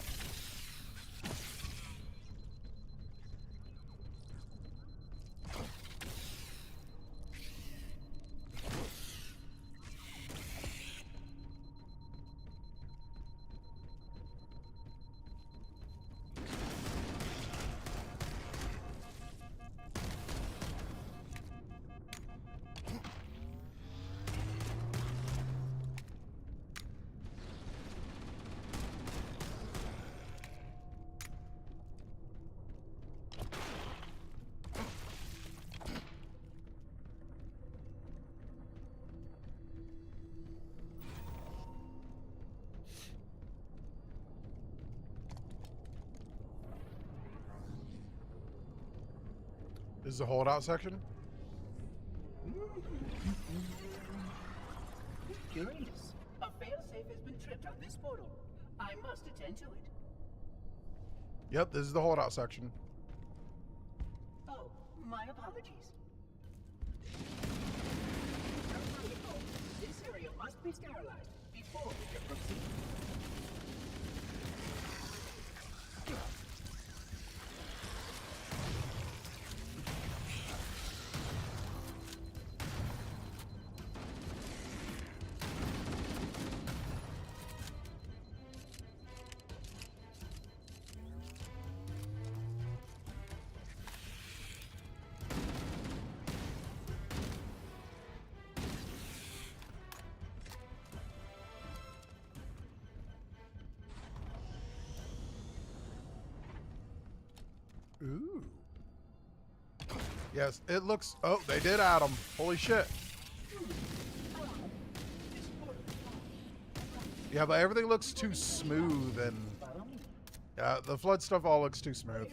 This is the holdout section? Curious. A failsafe has been tripped on this portal. I must attend to it. Yep, this is the holdout section. Oh, my apologies. This area must be sterilized before we can proceed. Ooh. Yes, it looks... Oh, they did add them. Holy shit. Yeah, but everything looks too smooth and... Yeah, the flood stuff all looks too smooth.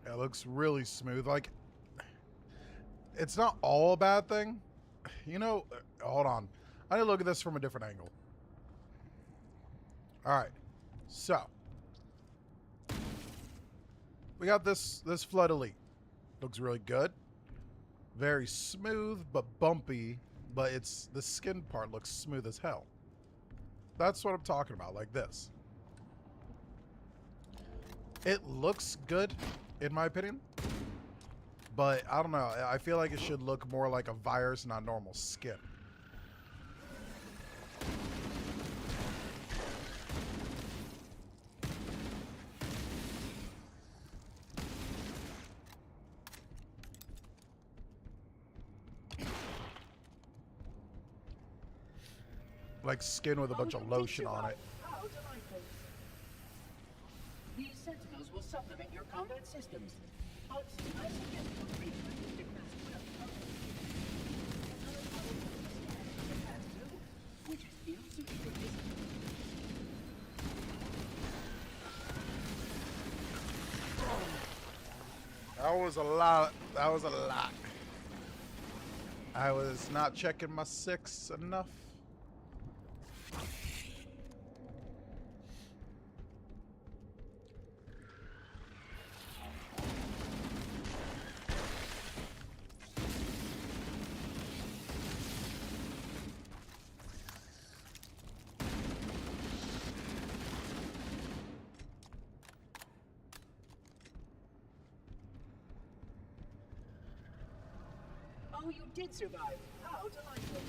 It looks really smooth. Like, it's not all a bad thing. You know, hold on. I need to look at this from a different angle. All right. So we got this Flood Elite. Looks really good. Very smooth but bumpy, but the skin part looks smooth as hell. That's what I'm talking about, like this. It looks good, in my opinion. But I don't know. I feel like it should look more like a virus, not normal skin. Like skin with a bunch of lotion on it. How delightful. These sentinels will supplement your combat systems. But I suggest you read the which is ill-suited for this. That was a lot. That was a lot. I was not checking my 6 enough. Oh, you did survive. How delightful.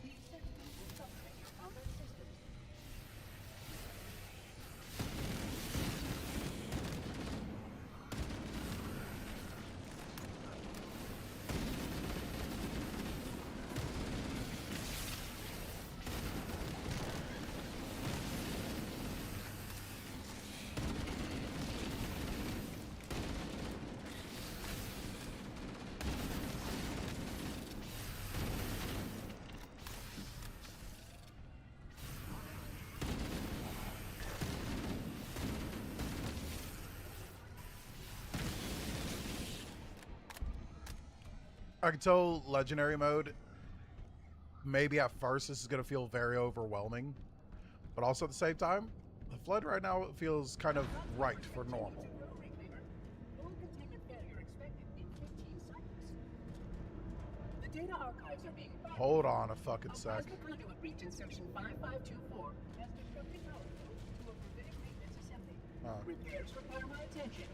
These sentinels will supplement your combat systems. I can tell legendary mode, maybe at first this is going to feel very overwhelming, but also at the same time, the Flood right now feels kind of right for normal. The data archives are being Hold on a fucking sec. Plasma conduit reached insertion 5524 has disrupted power flow to a gravitic maintenance assembly. Repairs require my attention.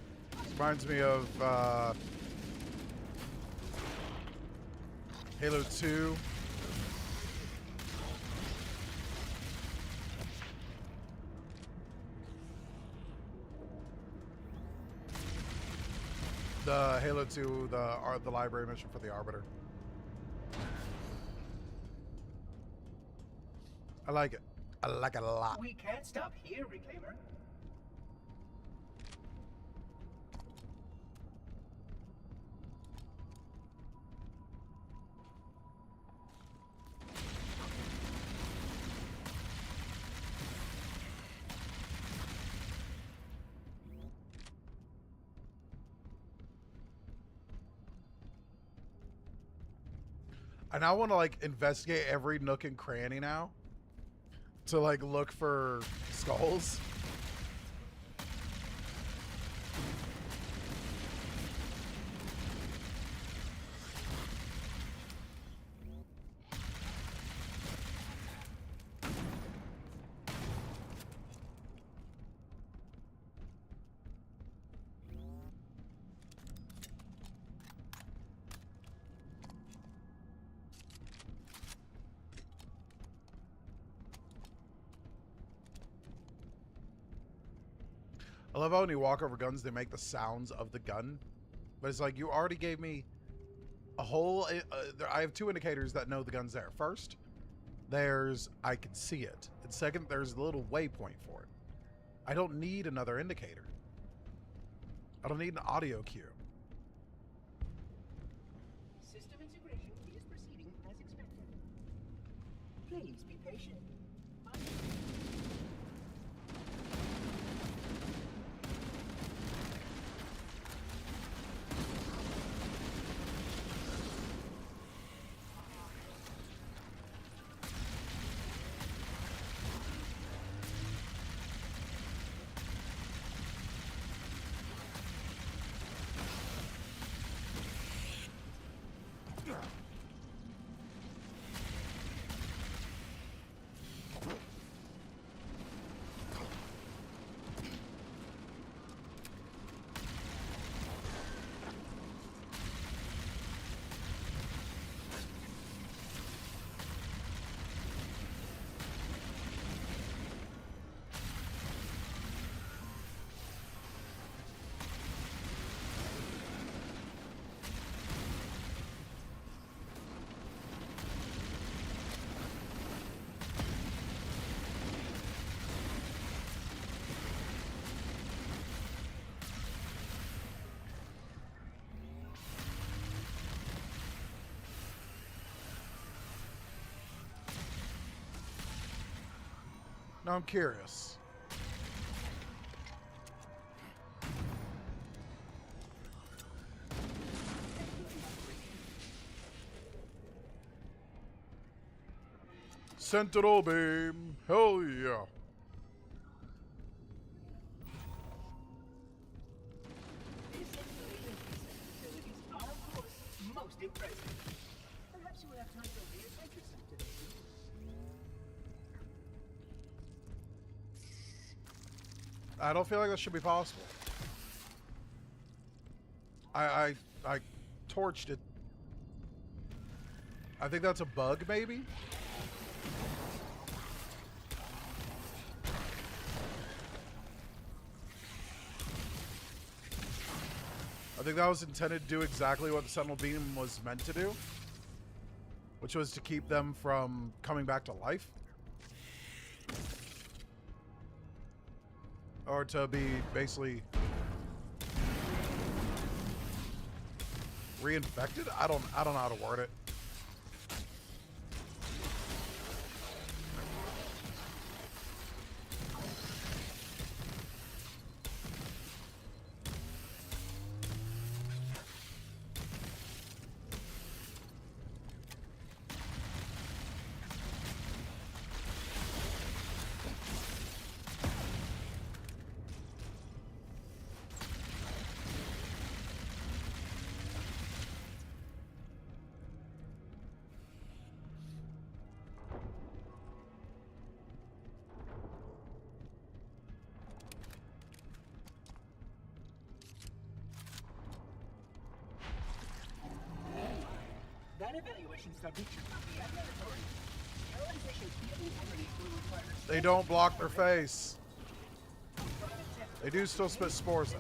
Reminds me of Halo 2. The Halo 2, the library mission for the Arbiter. I like it. I like it a lot. We can't stop here, Reclaimer. I now want to like investigate every nook and cranny now to like look for skulls. I love how when you walk over guns, they make the sounds of the gun. But it's like, you already gave me a whole... I have 2 indicators that know the gun's there. First, there's I can see it. And second, there's a little waypoint for it. I don't need another indicator. I don't need an audio cue. System integration is proceeding as expected. Please be patient. Now I'm curious. Sentinel beam. Hell yeah. Most impressive. Perhaps you will have time to reattach yourself to this. I don't feel like that should be possible. I torched it. I think that's a bug, maybe? I think that was intended to do exactly what the Sentinel Beam was meant to do, which was to keep them from coming back to life. Or to be basically reinfected? I don't know how to word it. That evaluation subject should not be mandatory. Sterilization field integrity will require... They don't block their face. They do still spit spores, though.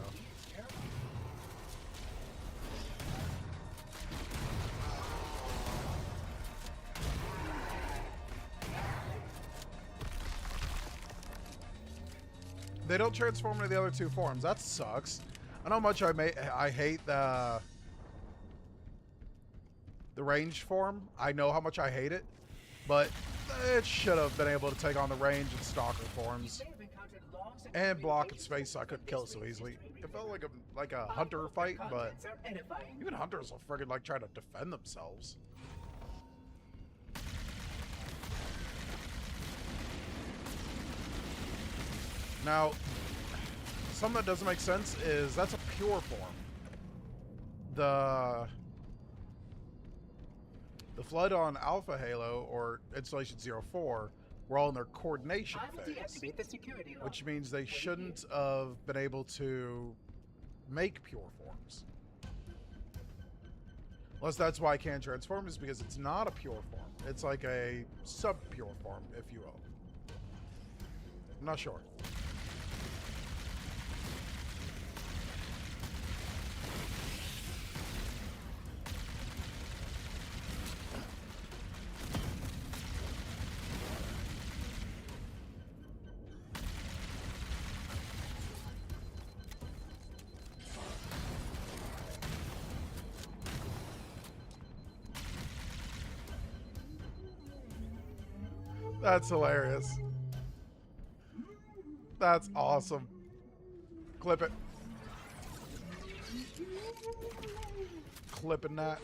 They don't transform into the other two forms. That sucks. I know how much I hate the ranged form. I know how much I hate it, but it should have been able to take on the range and stalker forms and block its space so I couldn't kill it so easily. It felt like a hunter fight, but even hunters will friggin' like try to defend themselves. Now, something that doesn't make sense is that's a pure form. The Flood on Alpha Halo, or Installation 04, were all in their coordination phase, which means they shouldn't have been able to make pure forms. Unless that's why I can't transform, is because it's not a pure form. It's like a sub-pure form, if you will. I'm not sure. That's hilarious. That's awesome. Clip it. Clipping that.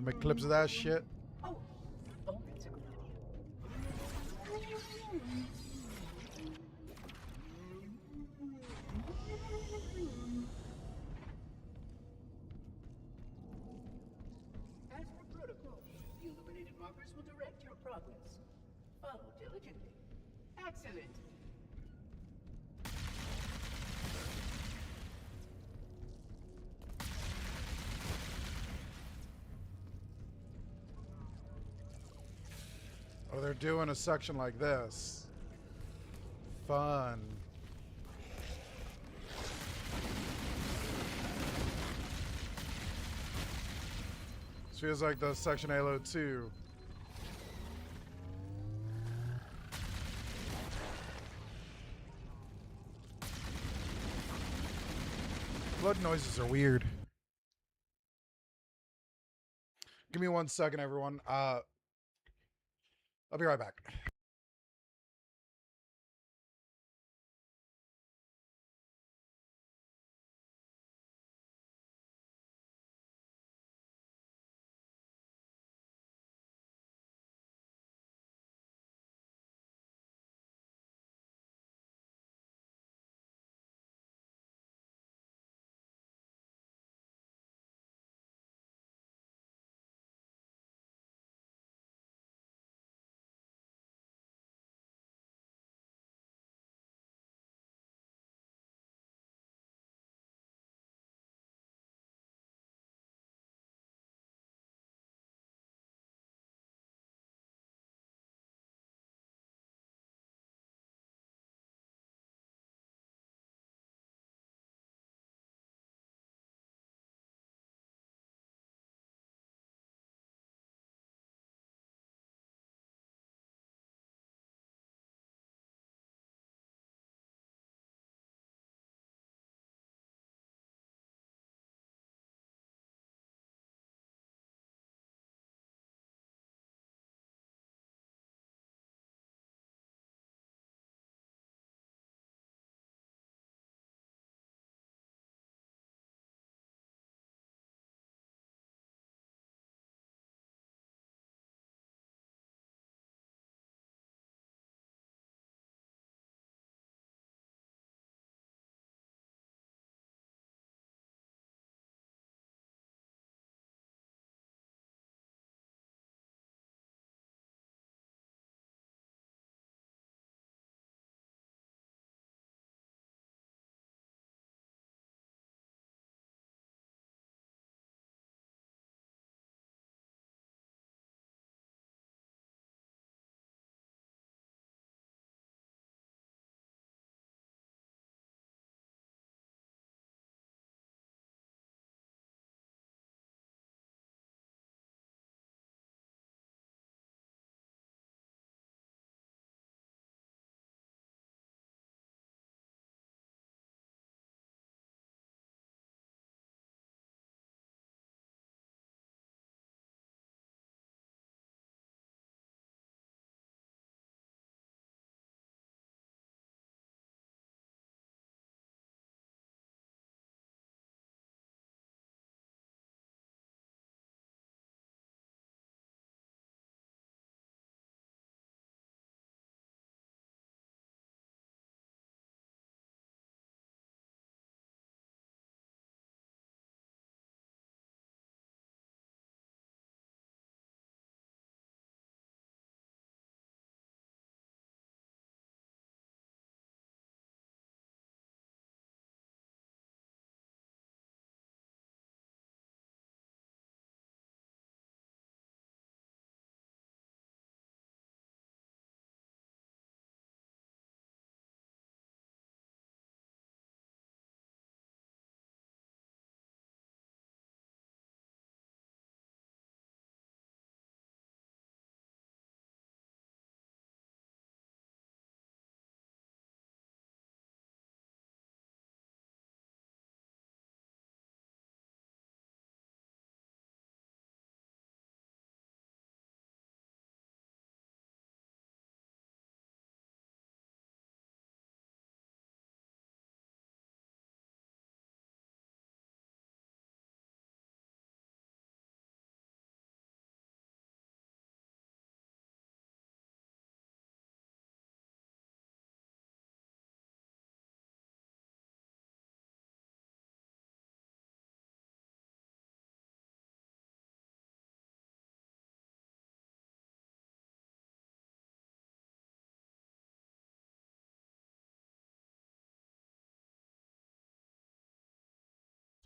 Make clips of that shit. Will direct your progress. Follow diligently. Excellent. Oh, they're doing a section like this. Fun. This feels like the section Halo 2. Blood noises are weird. Give me 1 second, everyone. I'll be right back.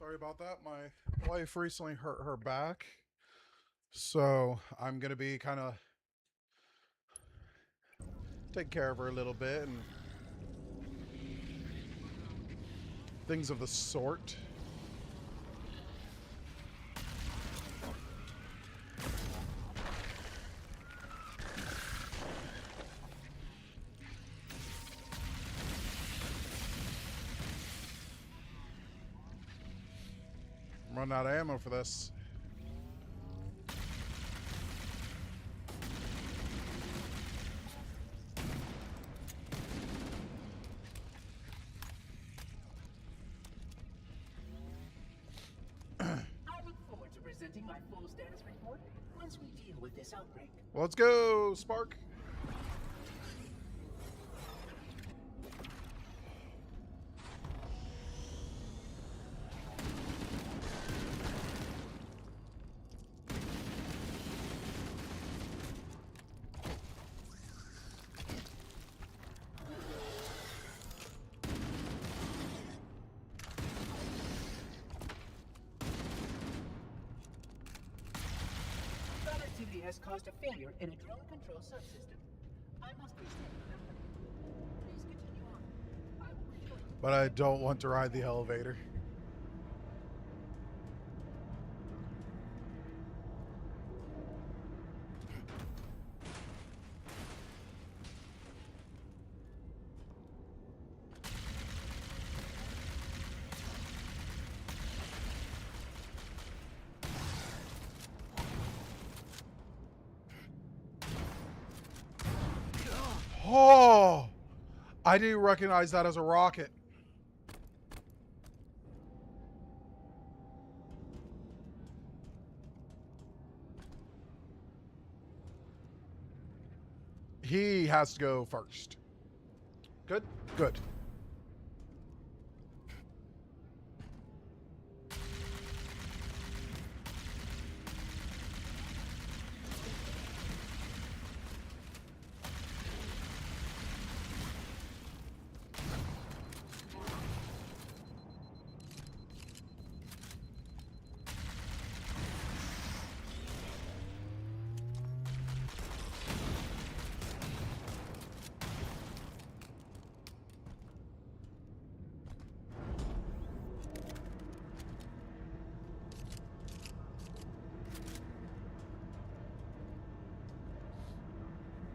Sorry about that. My wife recently hurt her back. So I'm going to be kind of take care of her a little bit and things of the sort. I'm running out of ammo for this. presenting my full status report once we deal with this outbreak. Let's go, Spark. That activity has caused a failure in a drone control subsystem. I must restate the company. Please continue on. I will rejoin you. But I don't want to ride the elevator. Oh! I didn't recognize that as a rocket. He has to go first. Good? Good.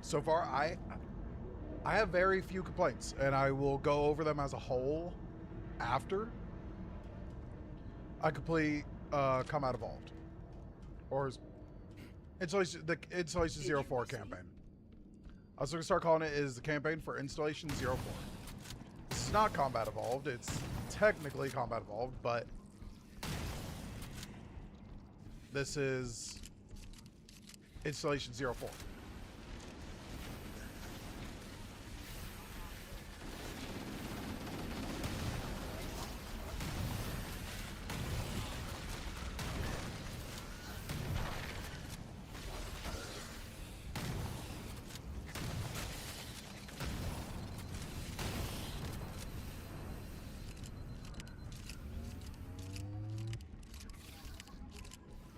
So far, I have very few complaints, and I will go over them as a whole after I complete Combat Evolved. Or the Installation 04 campaign. I was going to start calling it is the campaign for Installation 04. This is not Combat Evolved, it's technically Combat Evolved, but this is Installation 04.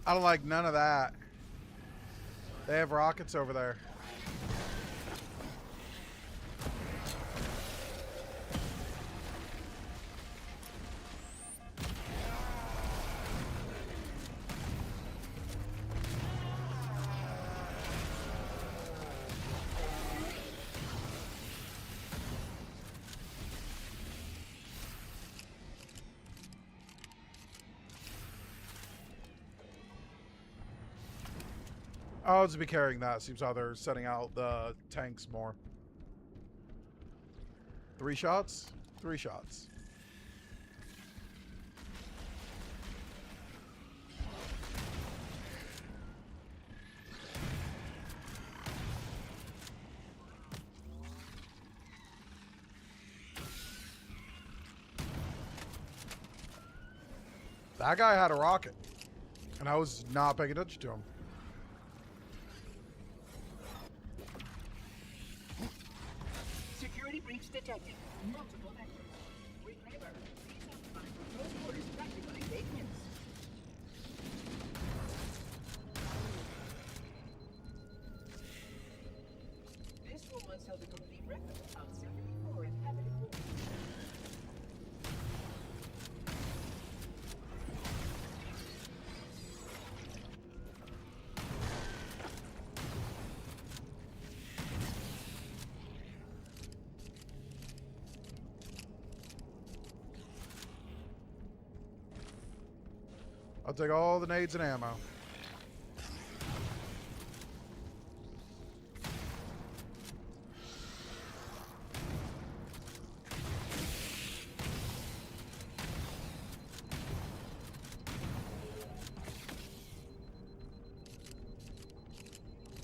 I don't like none of that. They have rockets over there. I'll just be carrying that. Seems how they're setting out the tanks more. 3 shots? 3 shots. That guy had a rocket, and I was not paying attention to him. Security breach detected. Multiple vectors. Reclaimer, please notify close quarters practically vacant. This room once held a complete record of 74 inhabited rooms. I'll take all the nades and ammo.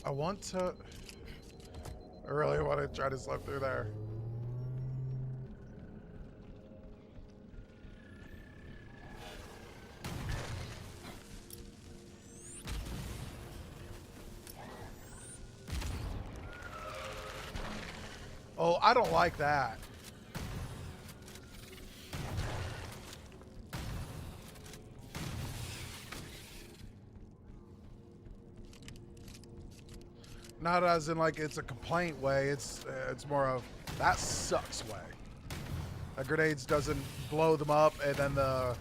I want to... I really want to try to slip through there. Oh, I don't like that. Not as in like it's a complaint way. It's more of that sucks way. Grenades doesn't blow them up, and then the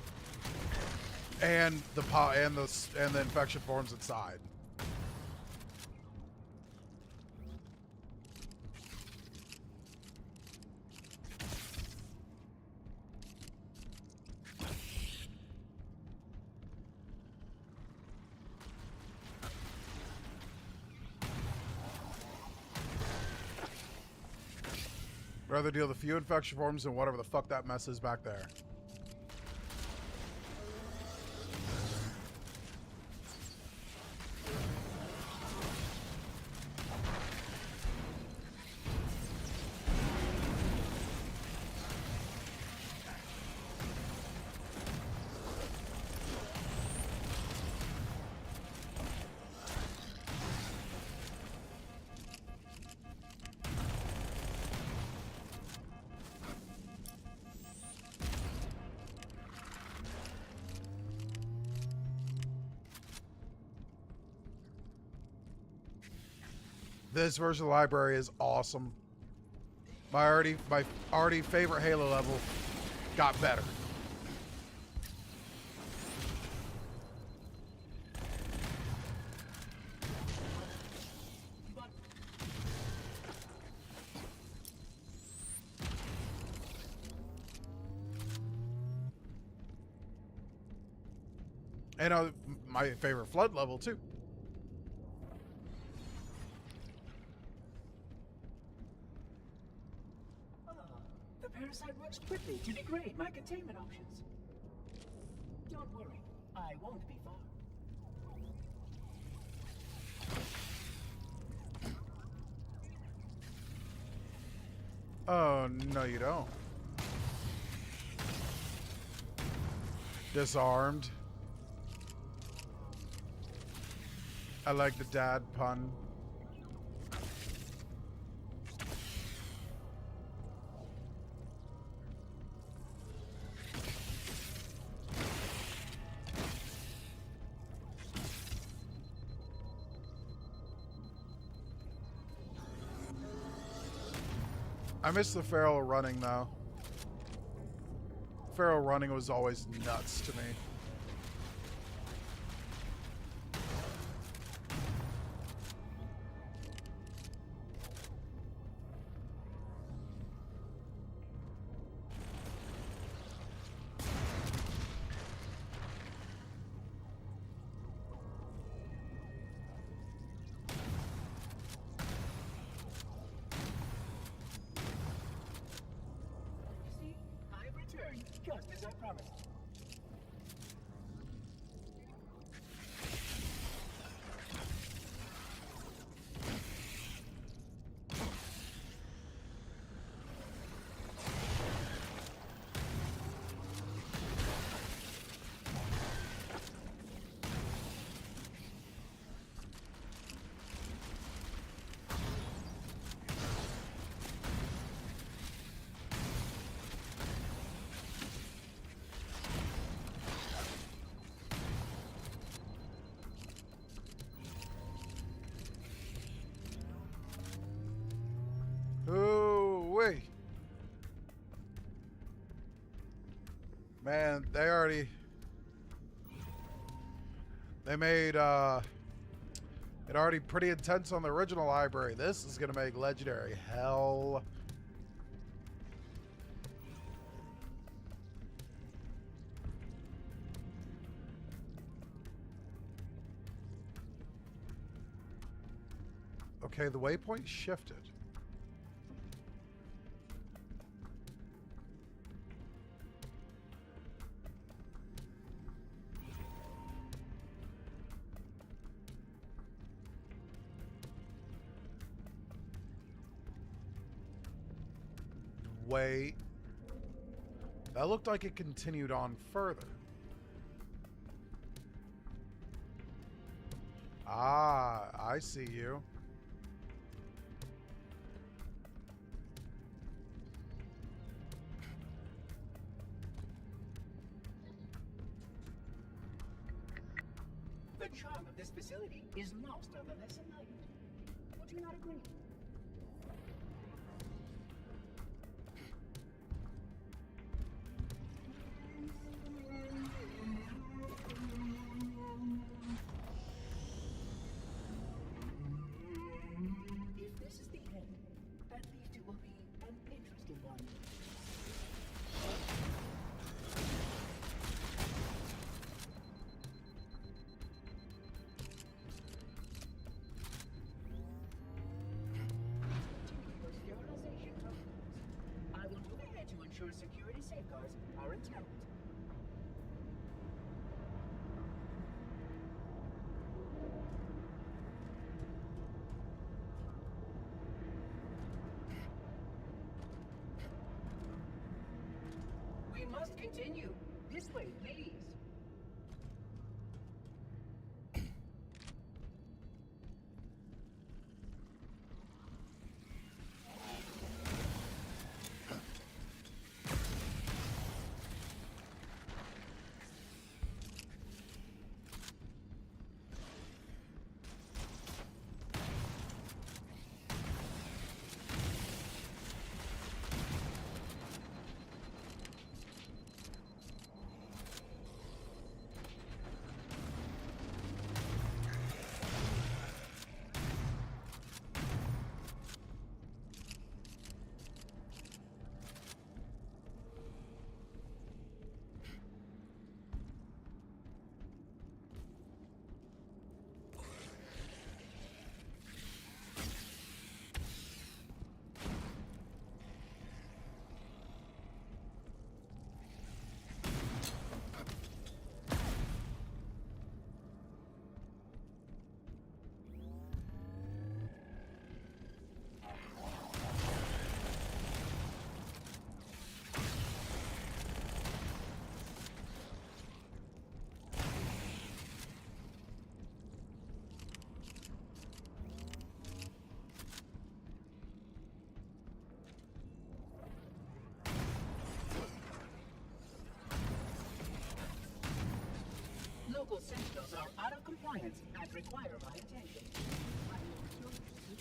infection forms inside. Rather deal with a few infection forms than whatever the fuck that mess is back there. This version of the library is awesome. My already favorite Halo level got better. And my favorite flood level too. The parasite works quickly to degrade my containment options. Don't worry, I won't be far. Oh, no you don't. Disarmed. I like the dad pun. I miss the feral running though. Feral running was always nuts to me. See, I've returned just as I promised. Ooh-wee. Man, they made it already pretty intense on the original library. This is gonna make legendary hell. Okay, the waypoint shifted. wait. That looked like it continued on further. Ah, I see you. The charm of this facility is lost on the lesser light. Would you not agree? If this is the end, at least it will be an interesting one. Sterilization protocols. I will move ahead to ensure security safeguards are intact. We must continue. This way, please. Local sentinels are out of compliance and require my attention. I will return soon.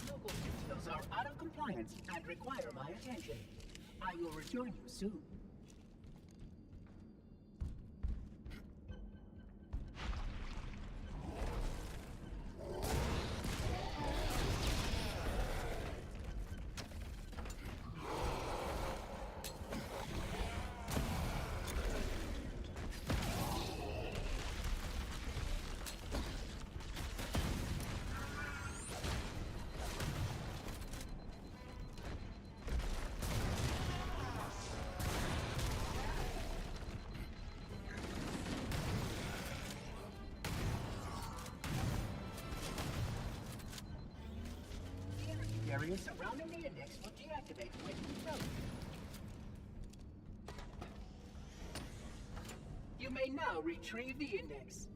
Local sentinels are out of compliance and require my attention. I will return you soon. area surrounding the index will deactivate when controlled. You may now retrieve the index.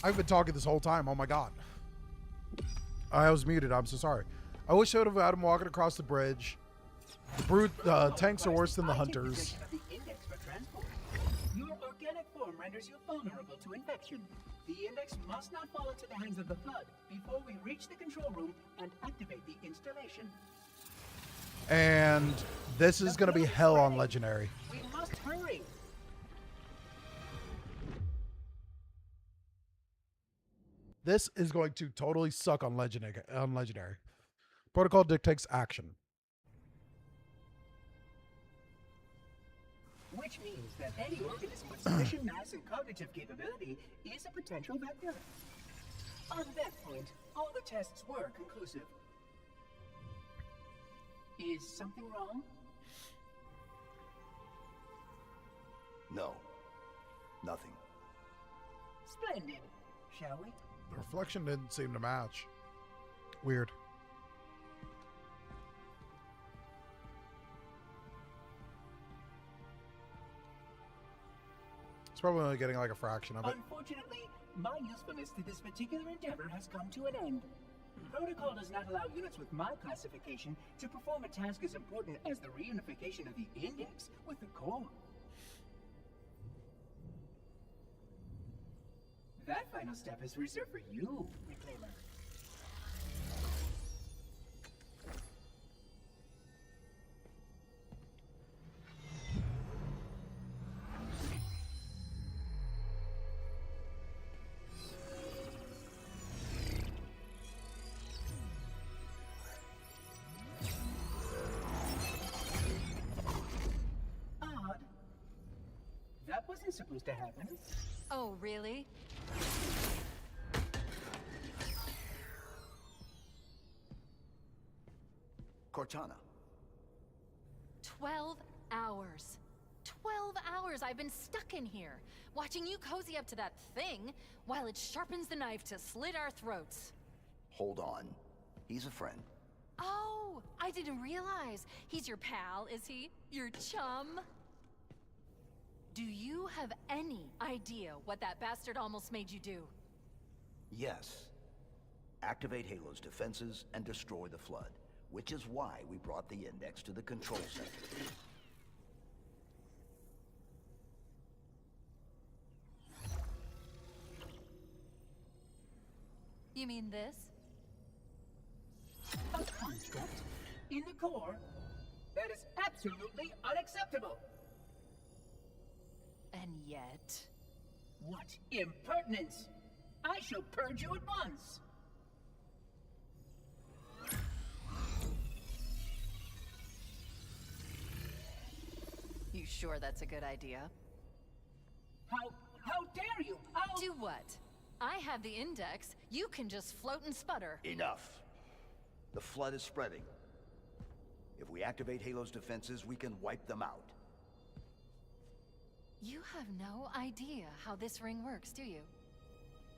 I've been talking this whole time. Oh my god. I was muted. I'm so sorry. I wish I would have had him walking across the bridge. The brute tanks are worse than the hunters. Your organic form renders you vulnerable to infection. The index must not fall into the hands of the Flood before we reach the control room and activate the installation. And this is going to be hell on Legendary. We must hurry. This is going to totally suck on Legendary. Protocol dictates action. Which means that any organism with sufficient mass and cognitive capability is a potential vector. On that point, all the tests were conclusive. Is something wrong? No. Nothing. Splendid. Shall we? The reflection didn't seem to match. Weird. It's probably only getting like a fraction of it. Unfortunately, my usefulness to this particular endeavor has come to an end. Protocol does not allow units with my classification to perform a task as important as the reunification of the index with the core. That final step is reserved for you, Reclaimer. Odd. That wasn't supposed to happen. Oh, really? Cortana. 12 hours. 12 hours I've been stuck in here, watching you cozy up to that thing while it sharpens the knife to slit our throats. Hold on. He's a friend. Oh, I didn't realize. He's your pal, is he? Your chum? Do you have any idea what that bastard almost made you do? Yes. Activate Halo's defenses and destroy the Flood, which is why we brought the index to the control center. You mean this? A construct in the core? That is absolutely unacceptable! And yet... What impertinence! I shall purge you at once! You sure that's a good idea? How dare you? I'll... Do what? I have the index. You can just float and sputter. Enough. The Flood is spreading. If we activate Halo's defenses, we can wipe them out. You have no idea how this ring works, do you?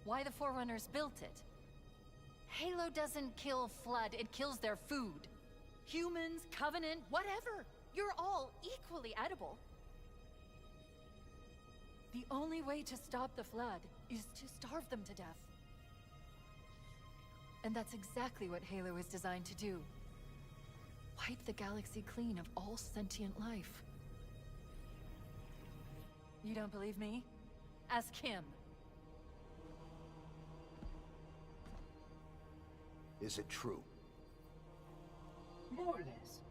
Why the Forerunners built it. Halo doesn't kill Flood, it kills their food. Humans, Covenant, whatever. You're all equally edible. The only way to stop the Flood is to starve them to death. And that's exactly what Halo is designed to do. Wipe the galaxy clean of all sentient life. You don't believe me? Ask him. Is it true? More or less.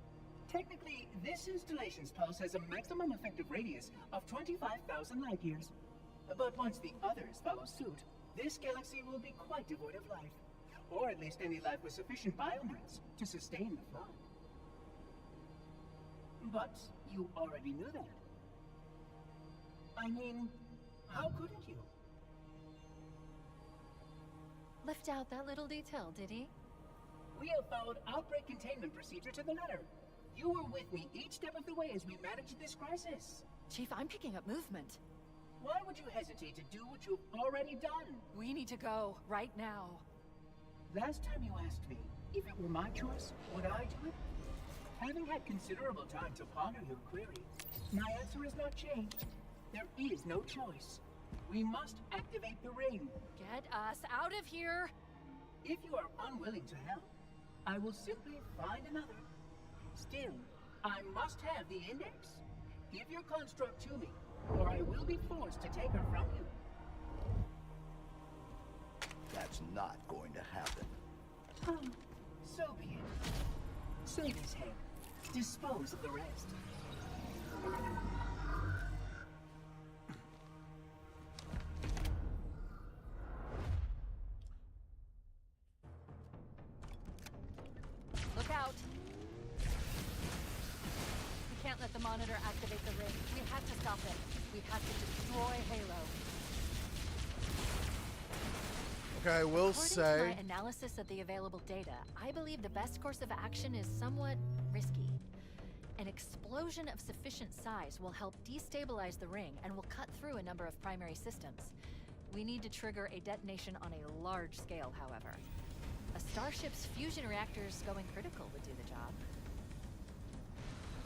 Technically, this installation's pulse has a maximum effective radius of 25,000 light years. But once the others follow suit, this galaxy will be quite devoid of life. Or at least any life with sufficient biomass to sustain the Flood. But you already knew that. I mean, how couldn't you? Left out that little detail, did he? We have followed outbreak containment procedure to the letter. You were with me each step of the way as we managed this crisis. Chief, I'm picking up movement. Why would you hesitate to do what you've already done? We need to go, right now. Last time you asked me if it were my choice, would I do it? Having had considerable time to ponder your query, my answer has not changed. There is no choice. We must activate the ring. Get us out of here! If you are unwilling to help, I will simply find another. Still, I must have the index. Give your construct to me, or I will be forced to take her from you. That's not going to happen. So be it. Save his head. Dispose of the rest. Look out! We can't let the monitor activate the ring. We have to stop it. We have to destroy Halo. Okay, I will According say... to my analysis of the available data, I believe the best course of action is somewhat risky. An explosion of sufficient size will help destabilize the ring and will cut through a number of primary systems. We need to trigger a detonation on a large scale, however. A starship's fusion reactors going critical would do the job.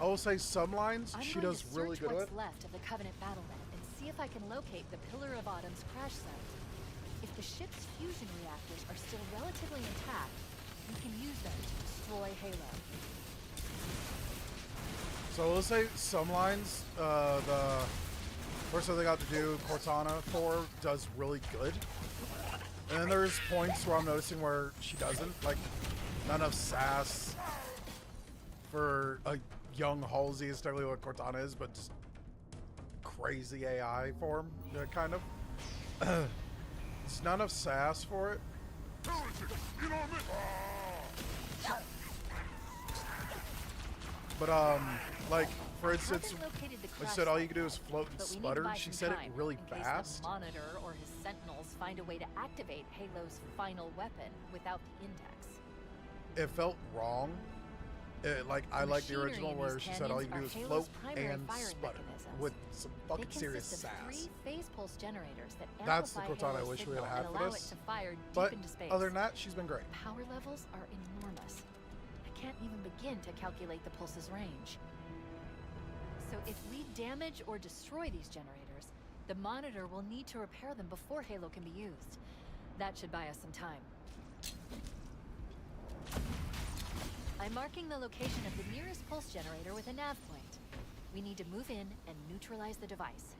I will say some lines she does really good what's at. left of the Covenant battlement and see if I can locate the Pillar of Autumn's crash site. If the ship's fusion reactors are still relatively intact, we can use them to destroy Halo. So we'll say some lines, the person they got to do Cortana for does really good. And then there's points where I'm noticing where she doesn't. Like, not enough sass for a young Halsey is technically what Cortana is, but just crazy AI form, kind of. It's not enough sass for it. But like for instance, when she said all you can do is float and sputter, she said it really fast. The monitor or his sentinels find a way to activate Halo's final weapon without the index. It felt wrong. Like I like the original where she said all you can do is float and sputter with some fucking serious sass. Three phase pulse generators that That's the amplify Cortana I Halo's wish we had signal had and for allow this. it to fire deep But into space. other than that, she's been great. Power levels are enormous. I can't even begin to calculate the pulse's range. So if we damage or destroy these generators, the monitor will need to repair them before Halo can be used. That should buy us some time. I'm marking the location of the nearest pulse generator with a nav point. We need to move in and neutralize the device.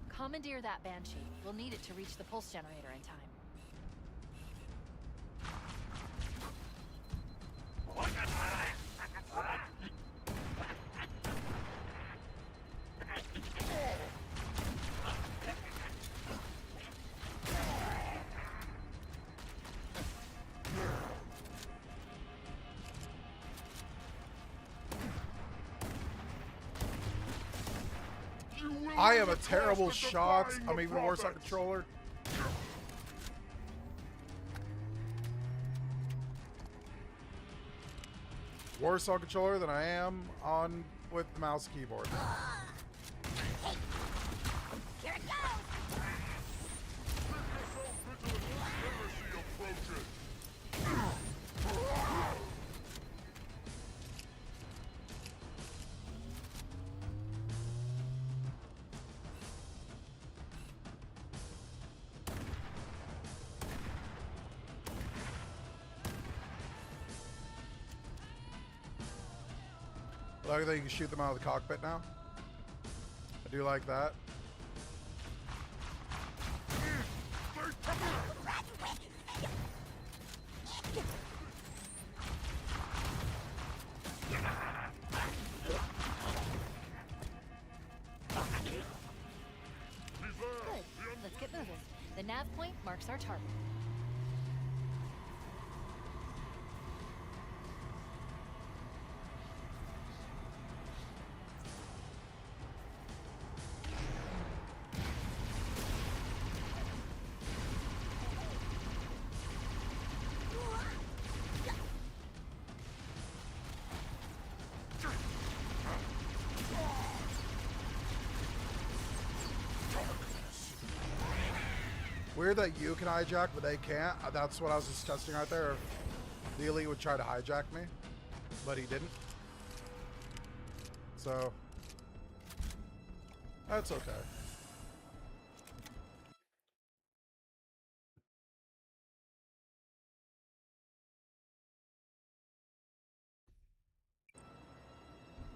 Commandeer that Banshee. We'll need it to reach the pulse generator in time. I am a terrible shot. I'm even worse on controller. Worse on controller than I am on with mouse and keyboard. Here it goes! I like that you can shoot them out of the cockpit now. I do like that. Good. Let's get moving. The nav point marks our target. Weird that you can hijack, but they can't. That's what I was just testing right there. The elite would try to hijack me, but he didn't. So, that's okay.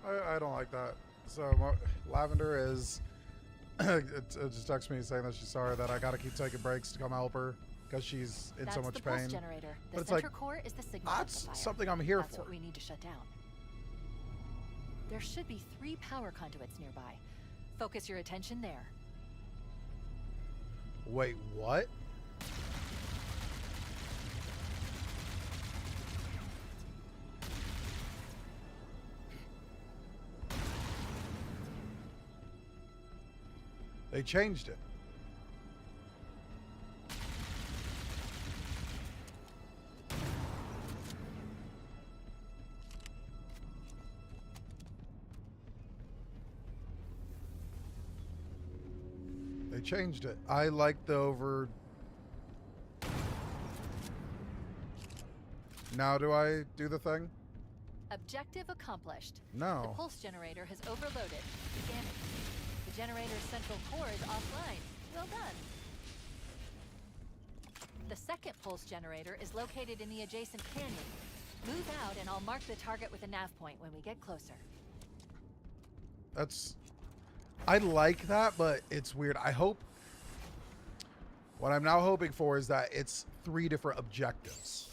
I don't like that. So, Lavender is... it just texted me saying that she's sorry that I gotta keep taking breaks to come help her because she's in so much pain. That's the pulse generator. But The it's center like, core is the signal that's amplifier. something I'm here That's for. what we need to shut down. There should be 3 power conduits nearby. Focus your attention there. Wait, what? They changed it. They changed it. I like the over... Now do I do the thing? Objective accomplished. No. The pulse generator has overloaded. Scanning. The generator's central core is offline. Well done. The second pulse generator is located in the adjacent canyon. Move out and I'll mark the target with a nav point when we get closer. That's... I like that, but it's weird. I hope... What I'm now hoping for is that it's 3 different objectives.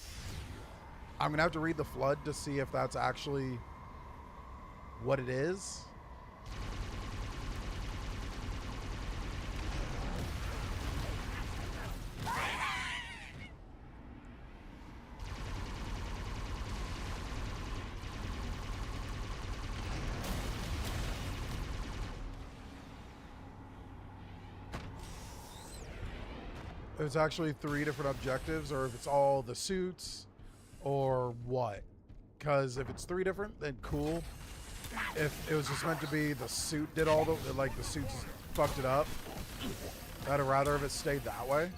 I'm going to have to read the flood to see if that's actually what it is. If it's actually 3 different objectives, or if it's all the suits, or what. Because if it's 3 different, then cool. If it was just meant to be the suit did all the, like the suits fucked it up, I'd rather if it stayed that way.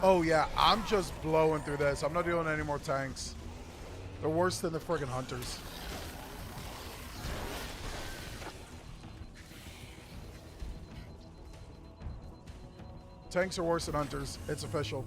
Oh yeah, I'm just blowing through this. I'm not doing any more tanks. They're worse than the friggin' hunters. Tanks are worse than hunters. It's official.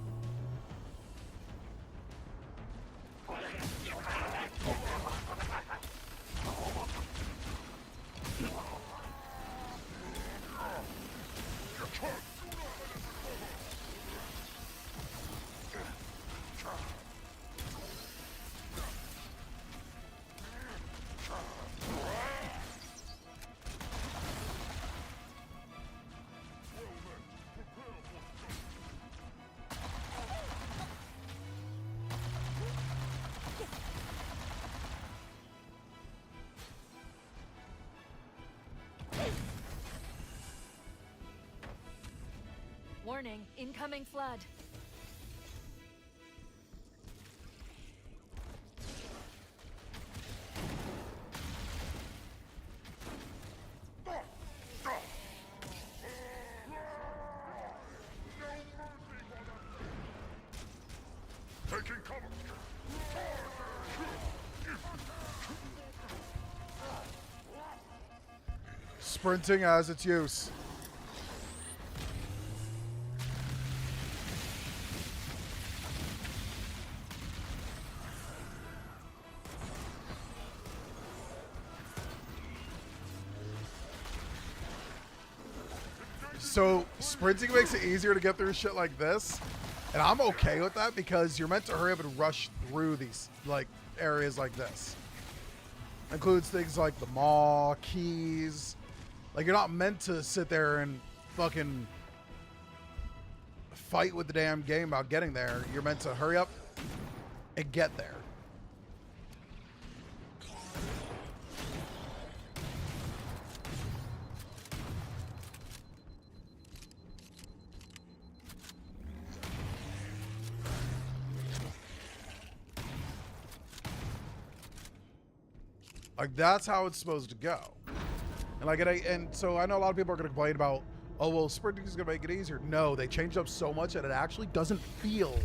Warning, incoming flood. Taking cover. Sprinting has its use. So sprinting makes it easier to get through shit like this, and I'm okay with that because you're meant to hurry up and rush through these like areas like this. Includes things like the maw, keys. Like you're not meant to sit there and fucking fight with the damn game about getting there. You're meant to hurry up and get there. Like, that's how it's supposed to go. And like, and so I know a lot of people are going to complain about, oh, well, sprinting is going to make it easier. No, they changed up so much that it actually doesn't feel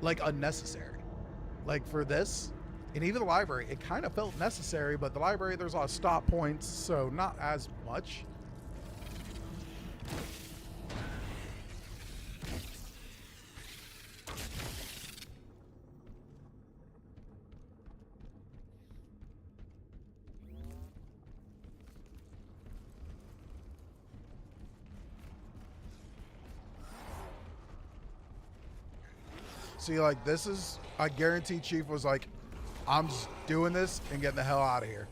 like unnecessary. Like for this, and even the library, it kind of felt necessary, but the library, there's a lot of stop points, so not as much. See, like, this is, I guarantee Chief was like, I'm just doing this and getting the hell out of here.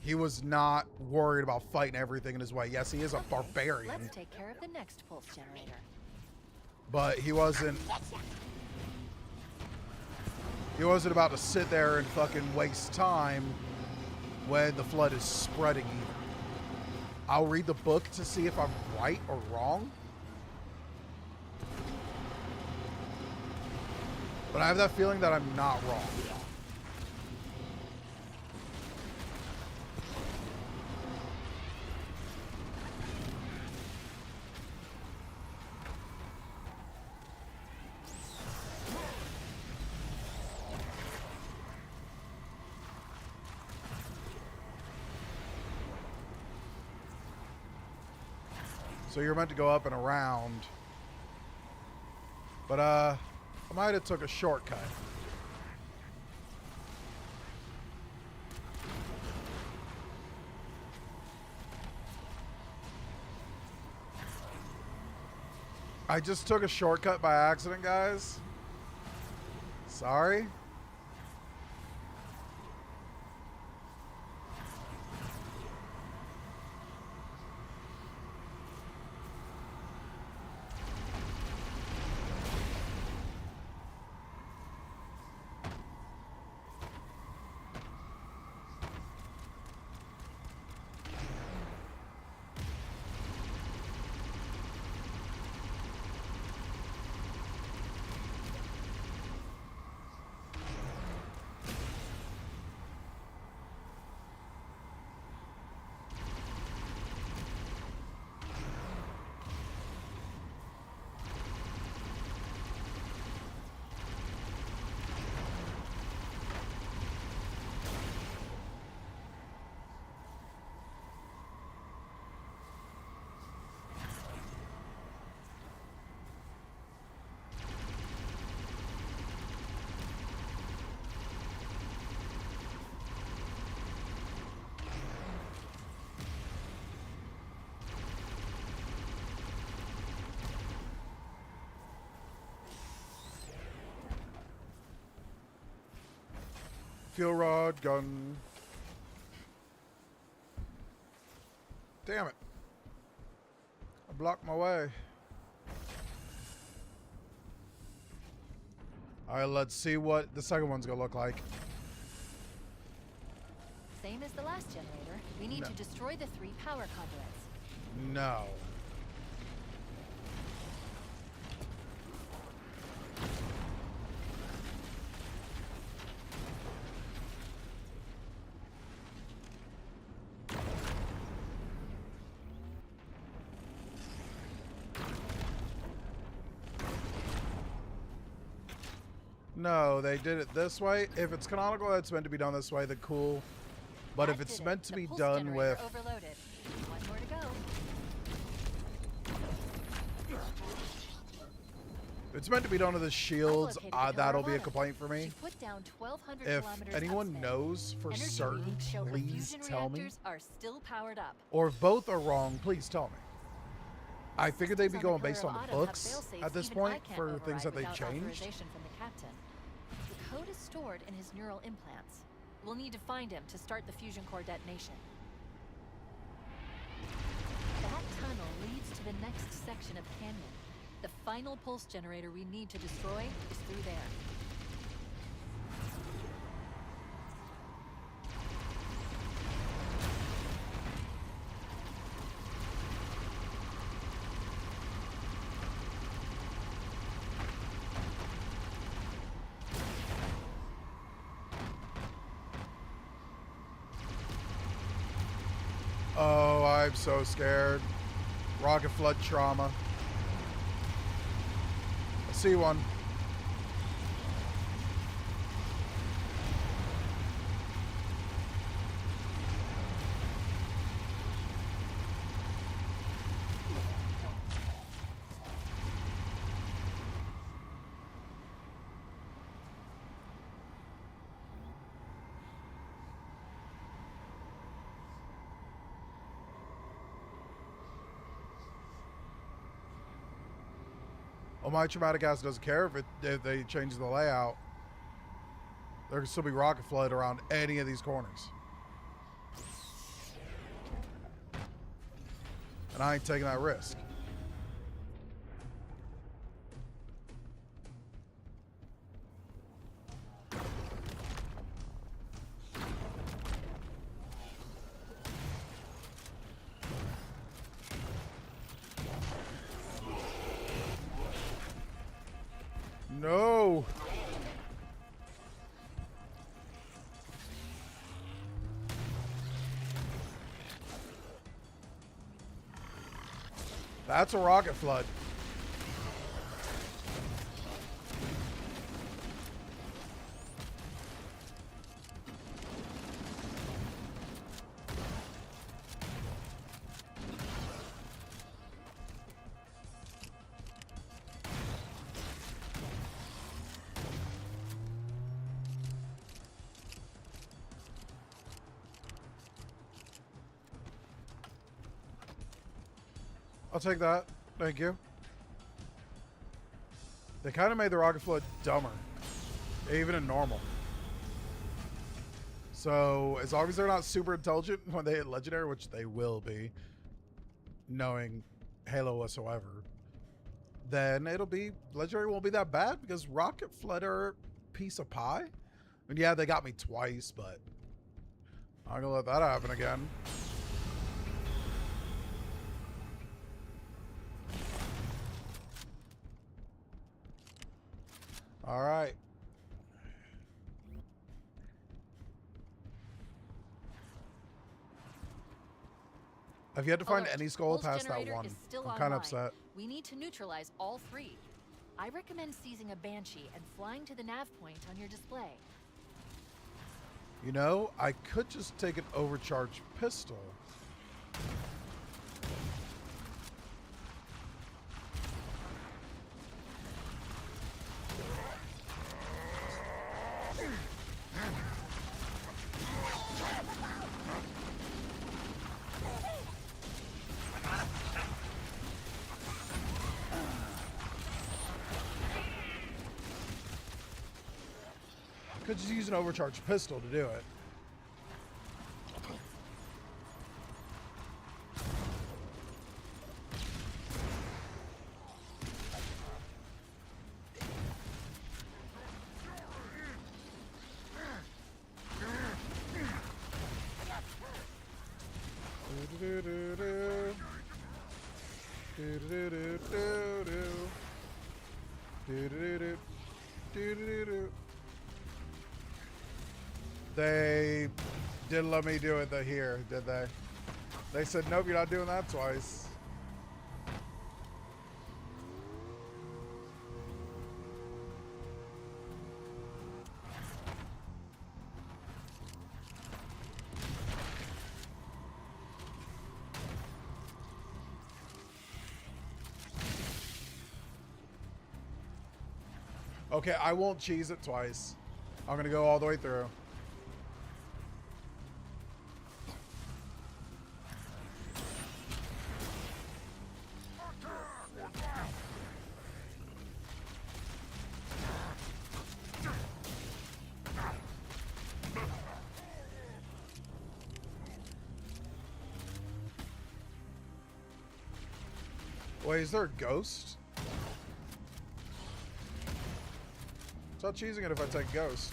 He was not worried about fighting everything in his way. Yes, he is a barbarian. Let's take care of the next pulse generator. But he wasn't about to sit there and fucking waste time when the flood is spreading either. I'll read the book to see if I'm right or wrong. But I have that feeling that I'm not wrong. So you're meant to go up and around. But I might have took a shortcut. I just took a shortcut by accident, guys. Sorry. Fuel rod, gun. Damn it. I blocked my way. Alright, let's see what the second one's gonna look like. Same as the last generator. We need to destroy the 3 power conduits. No. No, they did it this way. If it's canonical, that's meant to be done this way, then cool. But if it's meant to be done with... Overloaded. One more to go. If it's meant to be done with the shields, that'll be a complaint for me. Put down 1,200 if kilometers anyone knows for certain, please tell me. Are still powered up. Or if both are wrong, please tell me. I figured they'd be going based on the books at this point for things that they've changed. The code is stored in his neural implants. We'll need to find him to start the fusion core detonation. That tunnel leads to the next section of canyon. The final pulse generator we need to destroy is through there. I'm so scared. Rocket flood trauma. I see one. Well, my traumatic acid doesn't care if they change the layout. There can still be rocket flood around any of these corners. And I ain't taking that risk. No. That's a rocket flood. I'll take that. Thank you. They kind of made the rocket flood dumber, even in normal. So as long as they're not super intelligent when they hit legendary, which they will be, knowing Halo whatsoever, then it'll be legendary won't be that bad because rocket flood are a piece of pie. And yeah, they got me twice, but I'm gonna let that happen again. All right. I've yet to find Alert. any skull Pulse past that generator one. is still I'm kind of online. upset. We need to neutralize all three. I recommend seizing a Banshee and flying to the nav point on your display. You know, I could just take an overcharged pistol. Could just use an overcharged pistol to do it. They didn't let me do it here, did they? They said, nope, you're not doing that twice. Okay, I won't cheese it twice. I'm gonna go all the way through. Wait, is there a ghost? Stop cheesing it if I take ghost.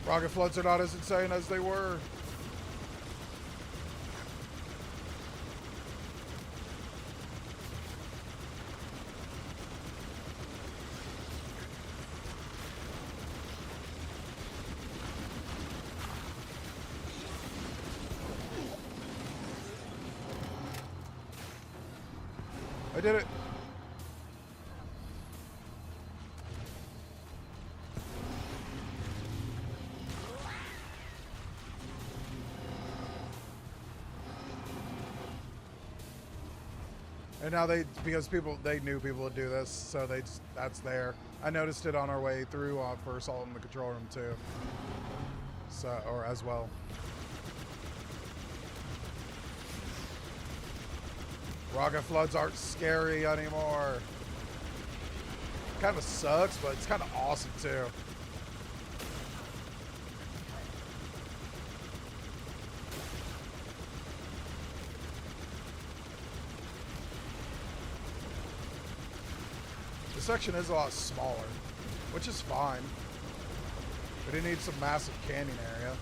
Rocket floods are not as insane as they were. I did it. And now because they knew people would do this, so that's there. I noticed it on our way through for assault in the control room too. So, or as well. Rocket floods aren't scary anymore. Kind of sucks, but it's kind of awesome too. The section is a lot smaller, which is fine. We didn't need some massive canyon area.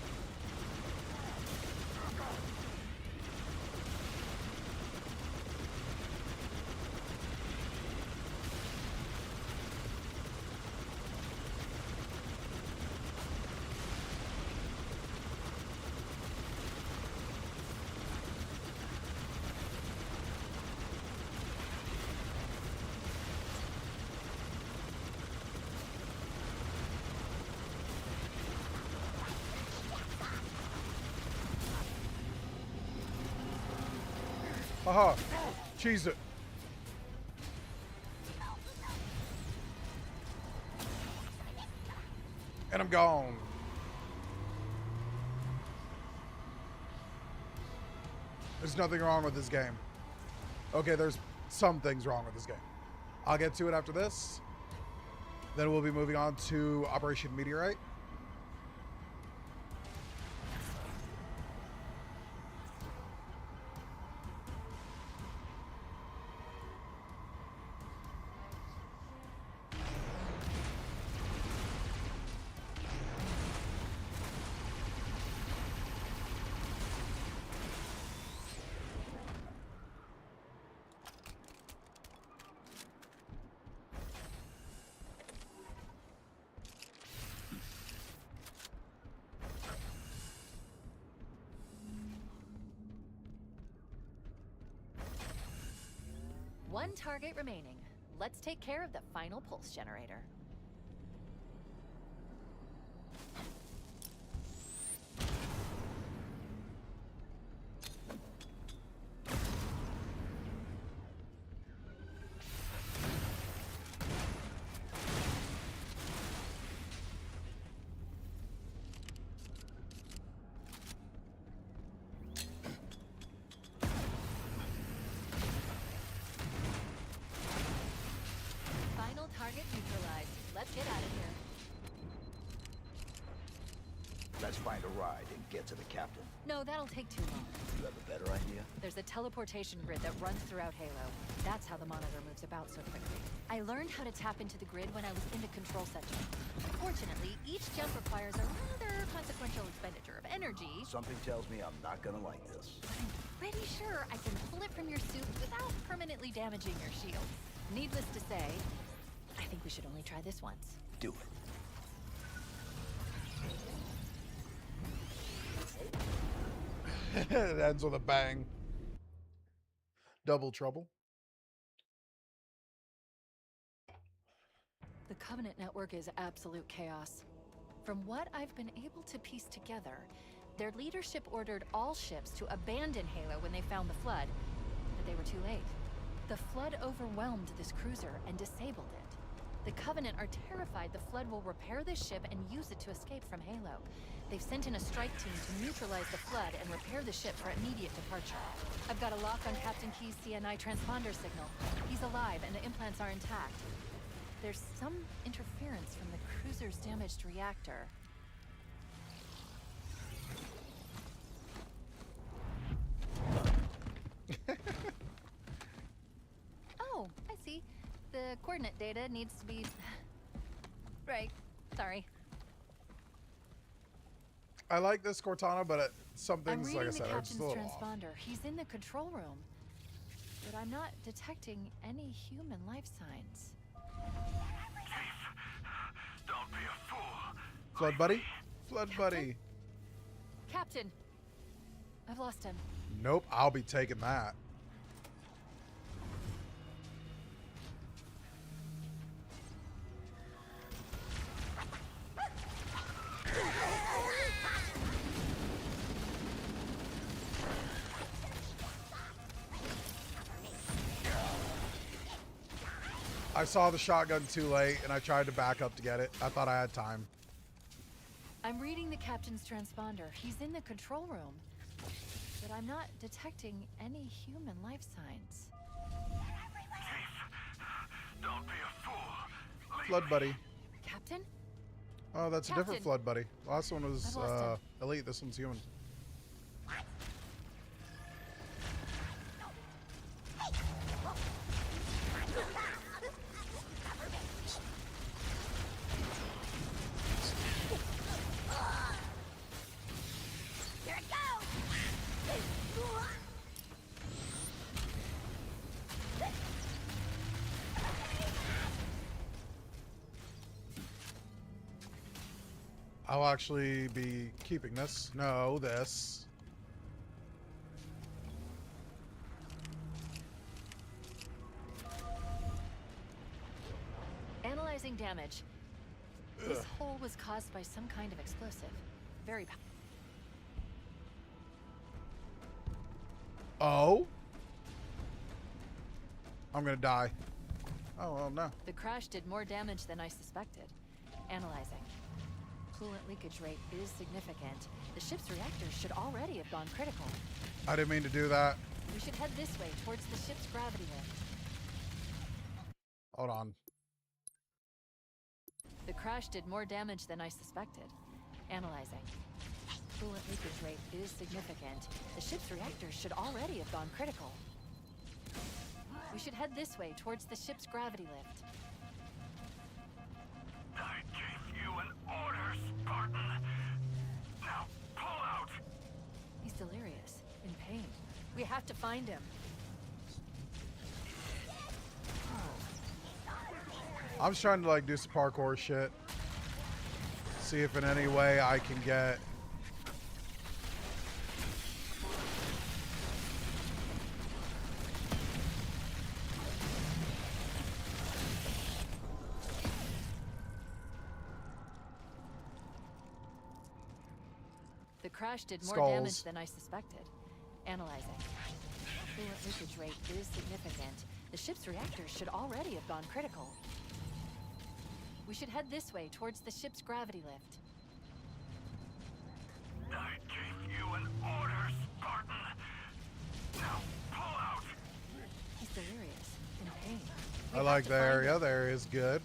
Haha, cheese it. And I'm gone. There's nothing wrong with this game. Okay, there's some things wrong with this game. I'll get to it after this. Then we'll be moving on to Operation Meteorite. One target remaining. Let's take care of the final pulse generator. Target neutralized. Let's get out of here. Let's find a ride and get to the captain. No, that'll take too long. You have a better idea? There's a teleportation grid that runs throughout Halo. That's how the monitor moves about so quickly. I learned how to tap into the grid when I was in the control center. Fortunately, each jump requires a rather consequential expenditure of energy. Something tells me I'm not gonna like this. I'm pretty sure I can pull it from your suit without permanently damaging your shield. Needless to say, I think we should only try this once. Do it. It ends with a bang. Double trouble. The Covenant network is absolute chaos. From what I've been able to piece together, their leadership ordered all ships to abandon Halo when they found the flood, but they were too late. The flood overwhelmed this cruiser and disabled it. The Covenant are terrified the flood will repair this ship and use it to escape from Halo. They've sent in a strike team to neutralize the flood and repair the ship for immediate departure. I've got a lock on Captain Key's CNI transponder signal. He's alive and the implants are intact. There's some interference from the cruiser's damaged reactor. Oh, I see. The coordinate data needs to be... Right. Sorry. I like this Cortana, but some things, like I said, are just a little off. Transponder. He's in the control room. But I'm not detecting any human life signs. Chief, don't be a fool. Flood buddy? Flood buddy. Captain! I've lost him. Nope, I'll be taking that. I saw the shotgun too late, and I tried to back up to get it. I thought I had time. I'm reading the captain's transponder. He's in the control room. But I'm not detecting any human life signs. Don't be a fool. Flood buddy. Captain? Oh, that's a different flood buddy. Last one was I've lost him. elite. This one's human. Here it goes! I'll actually be keeping this. No, this. Analyzing damage. This hole was caused by some kind of explosive. Very powerful. Oh? I'm gonna die. Oh, well, no. The crash did more damage than I suspected. Analyzing. Coolant leakage rate is significant. The ship's reactors should already have gone critical. I didn't mean to do that. We should head this way towards the ship's gravity lift. Hold on. The crash did more damage than I suspected. Analyzing. Coolant leakage rate is significant. The ship's reactors should already have gone critical. We should head this way towards the ship's gravity lift. I gave you an order, Spartan. Now pull out. He's delirious, in pain. We have to find him. I'm just trying to like do some parkour shit. See if in any way I can get. The crash did more Skulls. damage than I suspected. Analyzing. Coolant leakage rate is significant. The ship's reactors should already have gone critical. We should head this way towards the ship's gravity lift. I gave you an order, Spartan. Now pull out. He's delirious, in pain. I like the area. The area is good.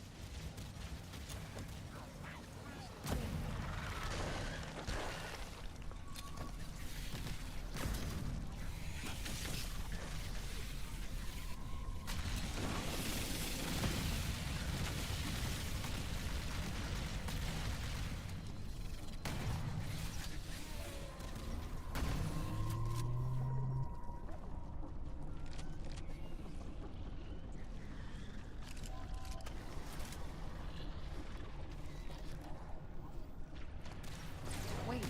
Wait,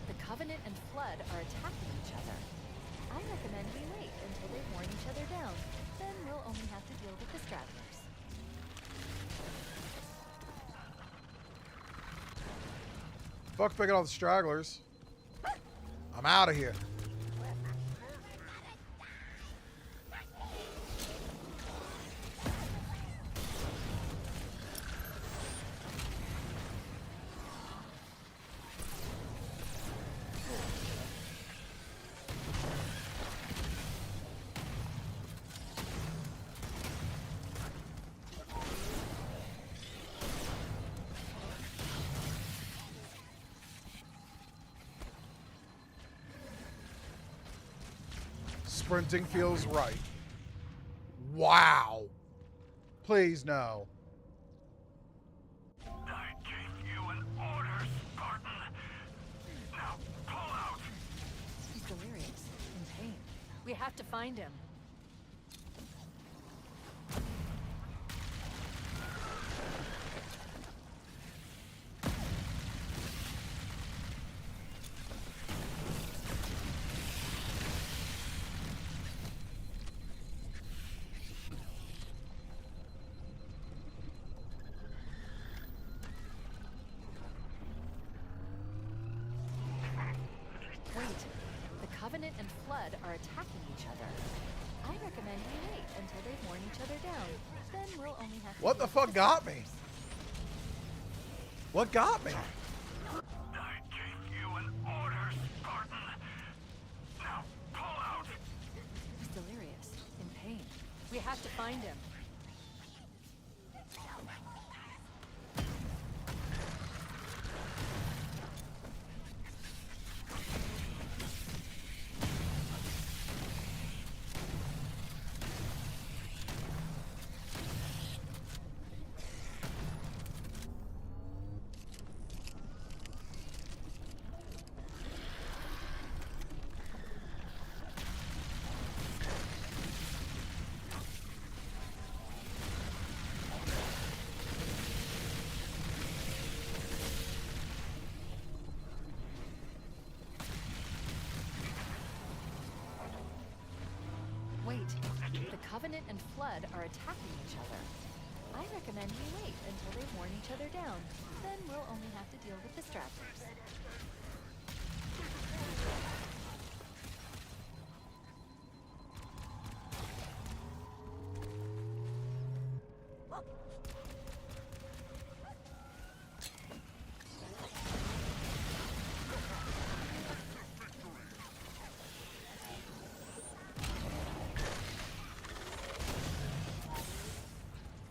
the Covenant and Flood are attacking each other. I recommend we wait until they've worn each other down. Then we'll only have to deal with the stragglers. Fuck picking all the stragglers. I'm out of here. Sprinting feels right. Wow. Please no. I gave you an order, Spartan. Now pull out. He's delirious, in pain. We have to find him. Wait, the Covenant and Flood are attacking each other. I recommend we wait until they've worn each other down. Then we'll only have to What the deal fuck with got me? What got me? I gave you an order, Spartan. Now pull out. He's delirious, in pain. We have to find him. Wait, the Covenant and Flood are attacking each other. I recommend we wait until they've worn each other down. Then we'll only have to deal with distractors.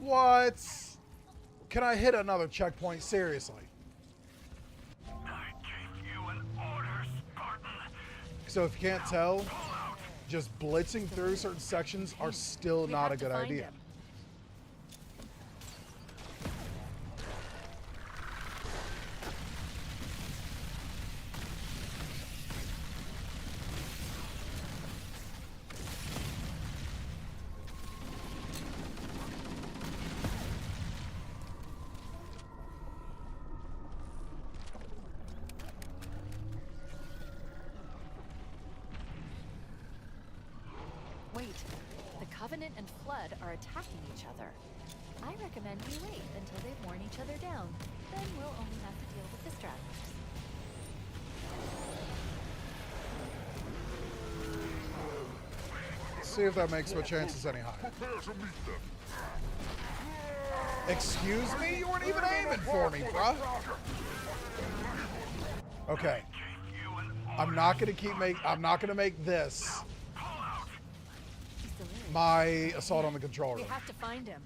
What? Can I hit another checkpoint? Seriously. I gave you an order, Spartan. So if you can't tell, just blitzing through certain sections are still not a good idea. Wait, the Covenant and Flood are attacking each other. I recommend we wait until they've worn each other down. Then we'll only have to deal with distractors. See if that makes my chances any higher. Excuse me? You weren't even aiming for me, bruh. Okay. I'm not gonna make this my assault on the control We room. have to find him.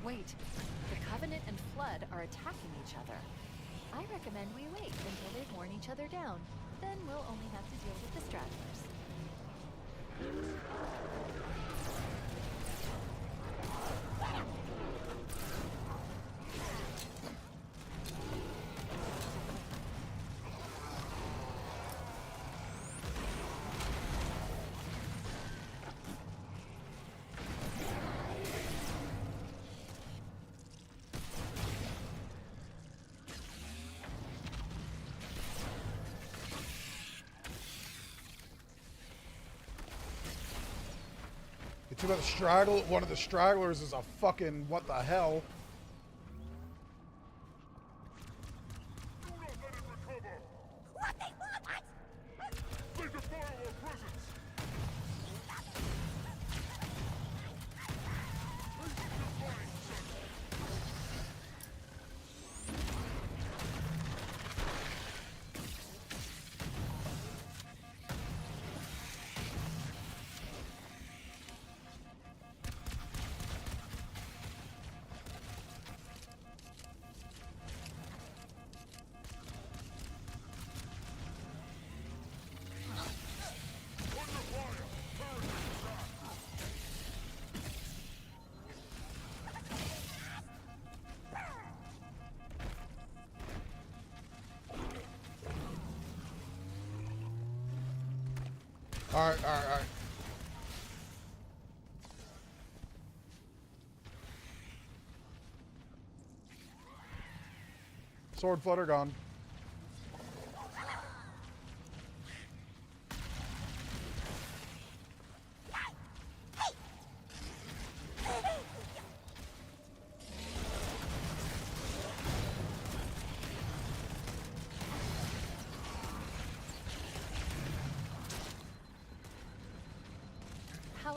Wait, the Covenant and Flood are attacking each other. I recommend we wait until they've worn each other down. Then we'll only have to deal with distractors. Too bad one of the stragglers is a fucking what the hell. All right. Sword flutter gone.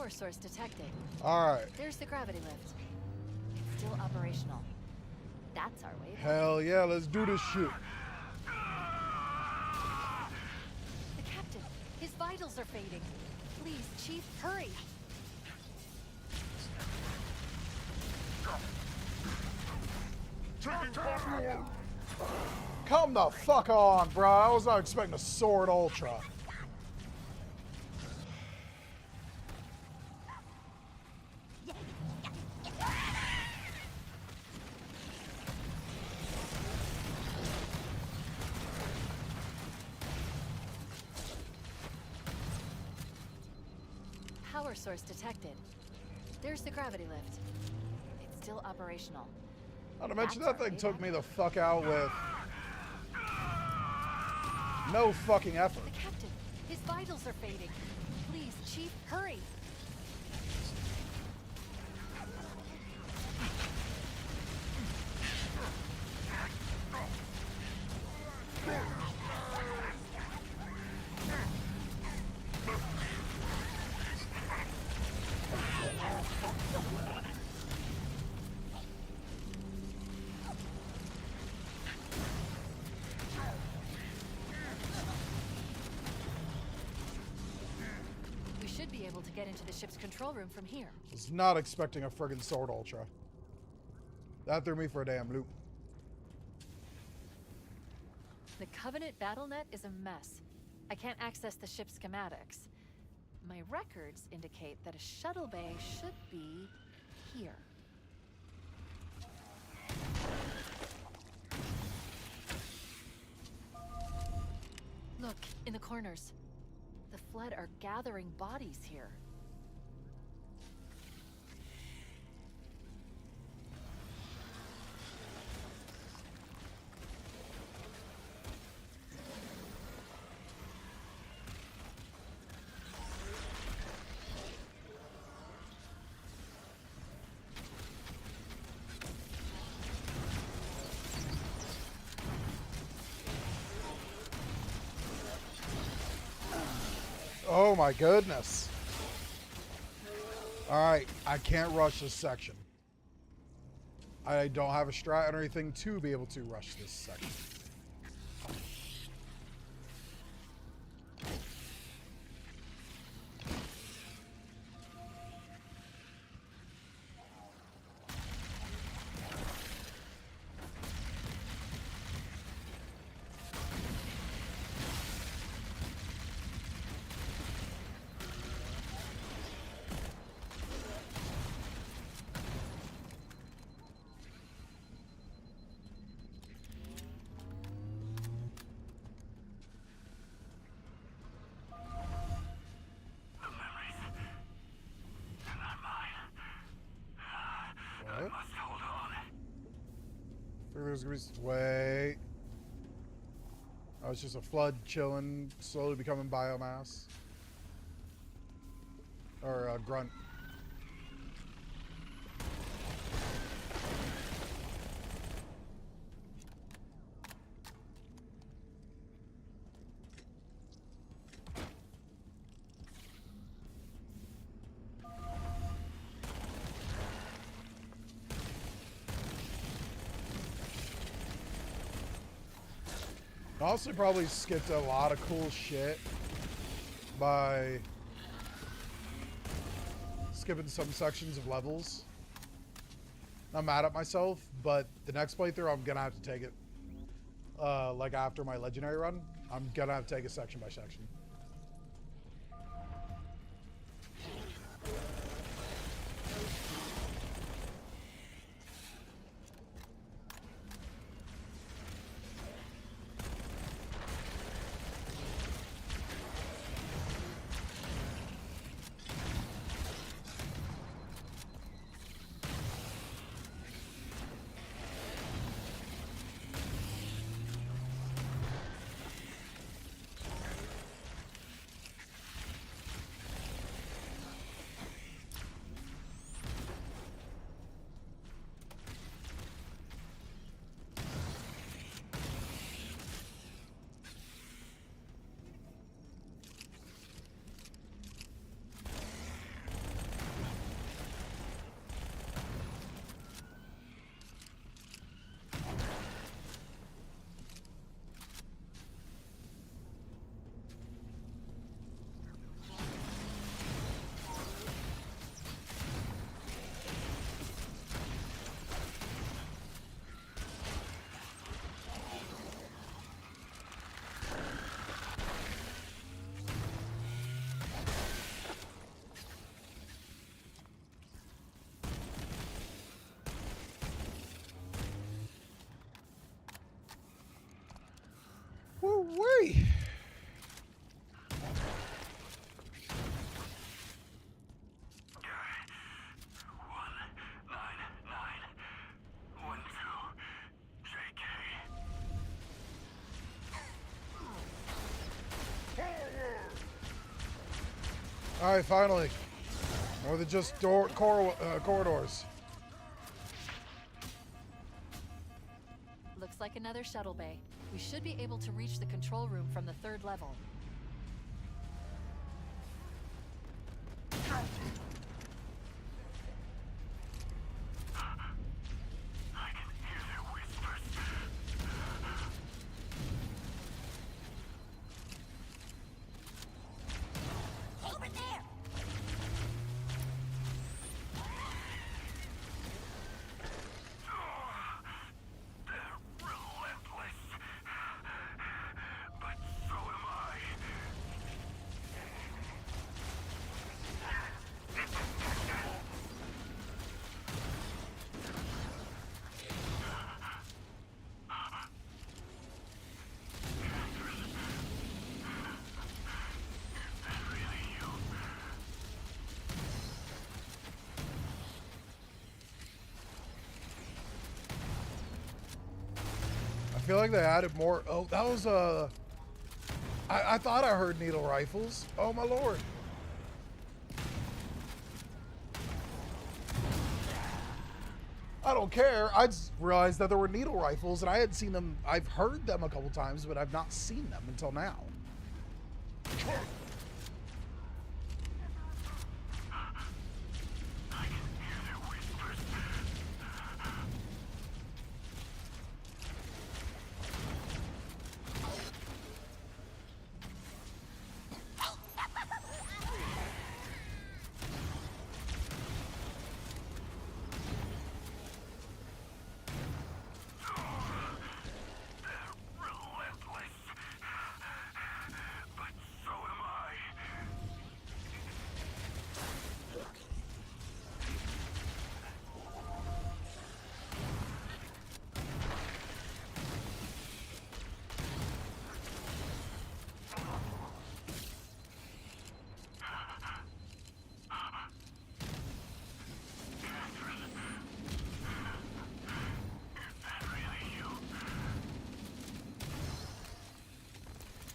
Power source detected. All right. There's the gravity lift. It's still operational. That's our way. Hell yeah, let's do this shit. The captain, his vitals are fading. Please, Chief, hurry. Come the fuck on, bro. I was not expecting a sword ultra. Power source detected. There's the gravity lift. It's still operational. Not to mention that thing took me the fuck out with no fucking effort. The captain, his vitals are fading. Please, Chief, hurry. Be able to get into the ship's control room from here. Was not expecting a friggin' sword ultra. That threw me for a damn loop. The Covenant battle net is a mess. I can't access the ship's schematics. My records indicate that a shuttle bay should be here. Look, in the corners. The Flood are gathering bodies here. Oh my goodness. Alright, I can't rush this section. I don't have a strat or anything to be able to rush this section. There's gonna be wait. Oh, it's just a flood chilling, slowly becoming biomass. Or a grunt. Also probably skipped a lot of cool shit by skipping some sections of levels. I'm mad at myself, but the next playthrough I'm gonna have to take it like after my legendary run. I'm gonna have to take it section by section. All right, finally. More than just corridors. Looks like another shuttle bay. We should be able to reach the control room from the 3rd level. Over there! I feel like they added more. Oh, that was I thought I heard needle rifles. Oh my lord. I don't care. I just realized that there were needle rifles and I had seen them. I've heard them a couple times, but I've not seen them until now.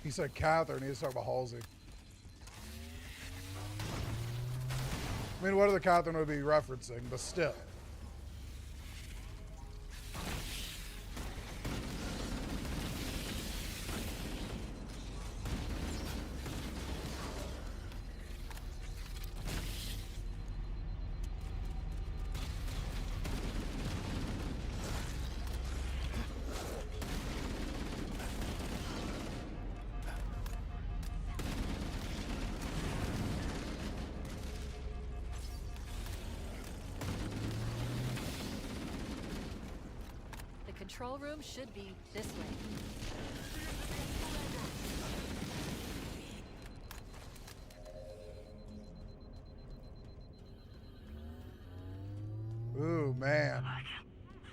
He said Catherine. He was talking about Halsey. I mean, what other Catherine would be referencing, but still. Control room should be this way. Ooh, man. I can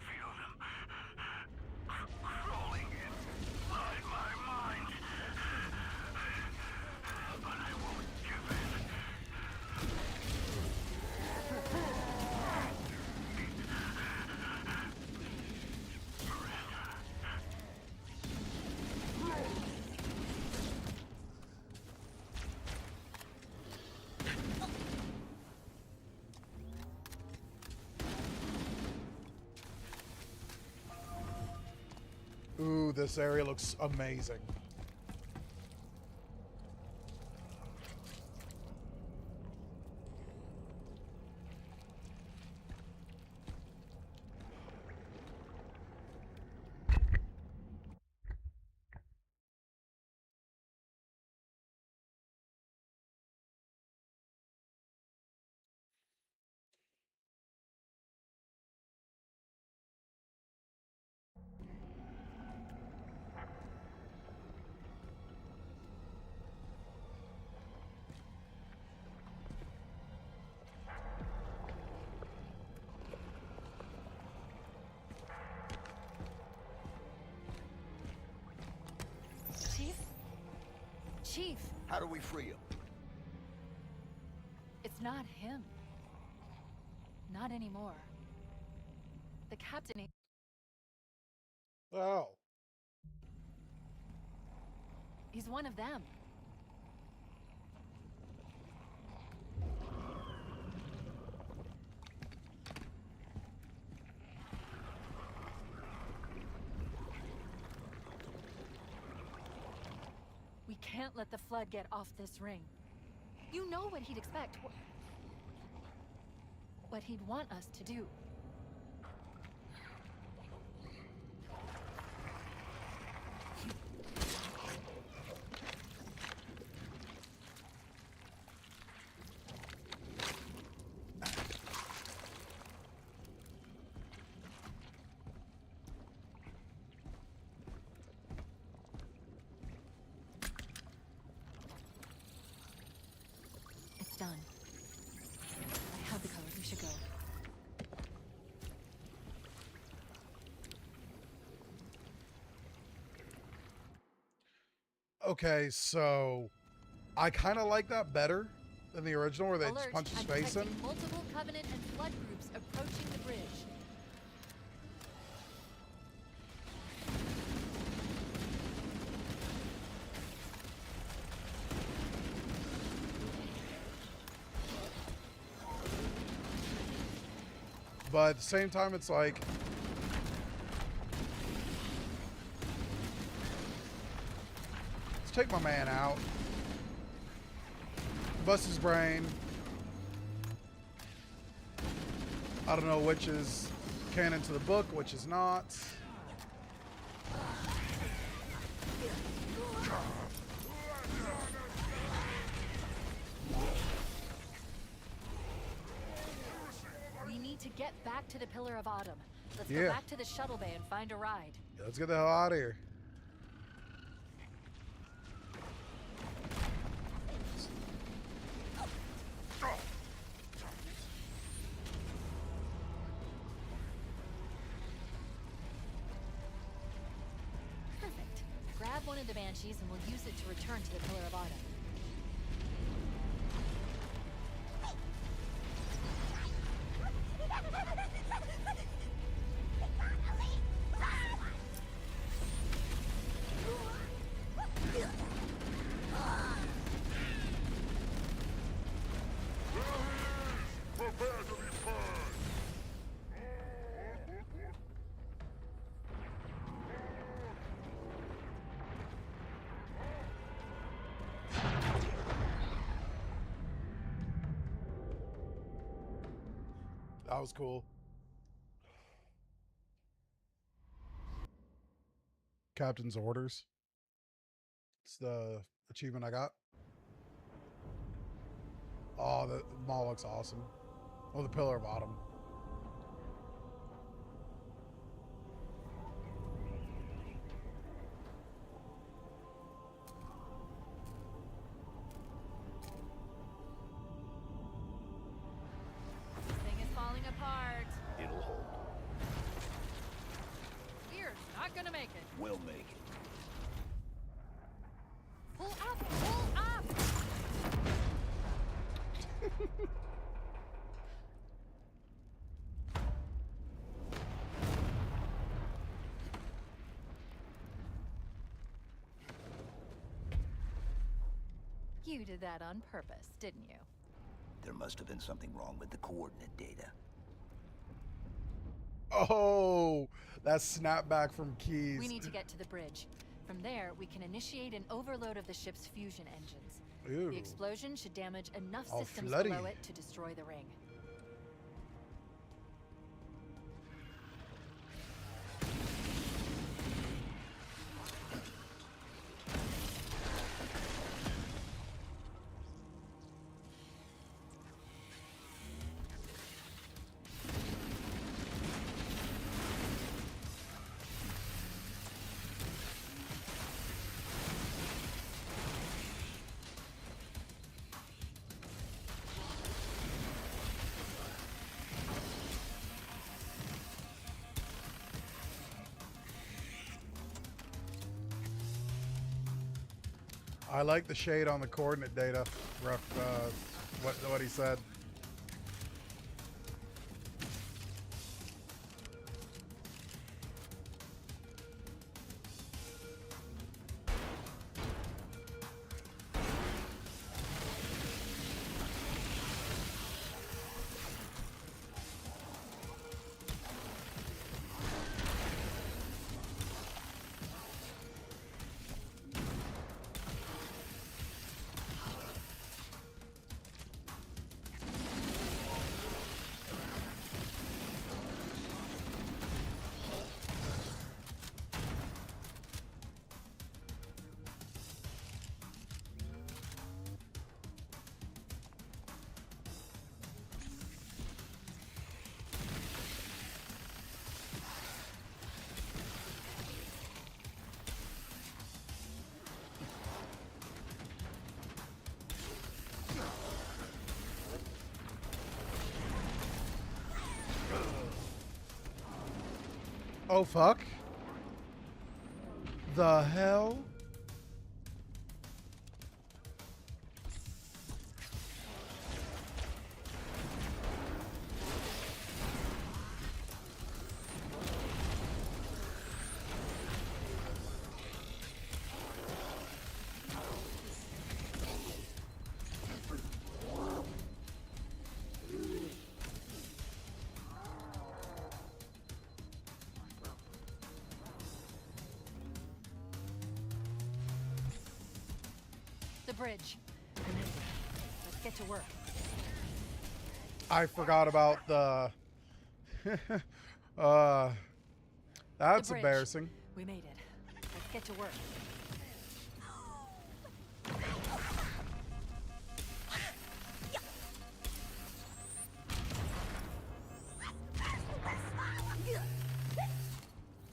feel them crawling inside my mind. But I won't give in. Ooh, this area looks amazing. Chief! How do we free him? It's not him. Not anymore. The captain... Oh. He's one of them. can't let the Flood get off this ring. You know what he'd expect. What he'd want us to do. It's done. I have the colors. We should go. Okay, so I kind of like that better than the original where they just Alert, punch his I'm face in. detecting multiple Covenant and Flood groups approaching the bridge. But at the same time, it's like, let's take my man out. Bust his brain. I don't know which is canon to the book, which is not. We need to get back to the Pillar of Autumn. Let's Yeah. go back to the shuttle bay and find a ride. Let's get the hell out of here. Perfect. Grab one of the Banshees and we'll use it to return to the Pillar of Autumn. Prepare to be burned! That was cool. Captain's orders. It's the achievement I got. Oh, the mall looks awesome. Oh, the Pillar of Autumn. This thing is falling apart. It'll hold. We're not gonna make it. We'll make it. Pull up! Pull up! You did that on purpose, didn't you? There must have been something wrong with the coordinate data. Oh, that snapback from Keys. We need to get to the bridge. From there, we can initiate an overload of the ship's fusion engines. Ooh. The explosion should damage enough All systems floody. below it to destroy the ring. I like the shade on the coordinate data. What he said. Oh, fuck. The hell? The bridge. Let's get to work. I forgot about the... that's The bridge. embarrassing. We made it. Let's get to work.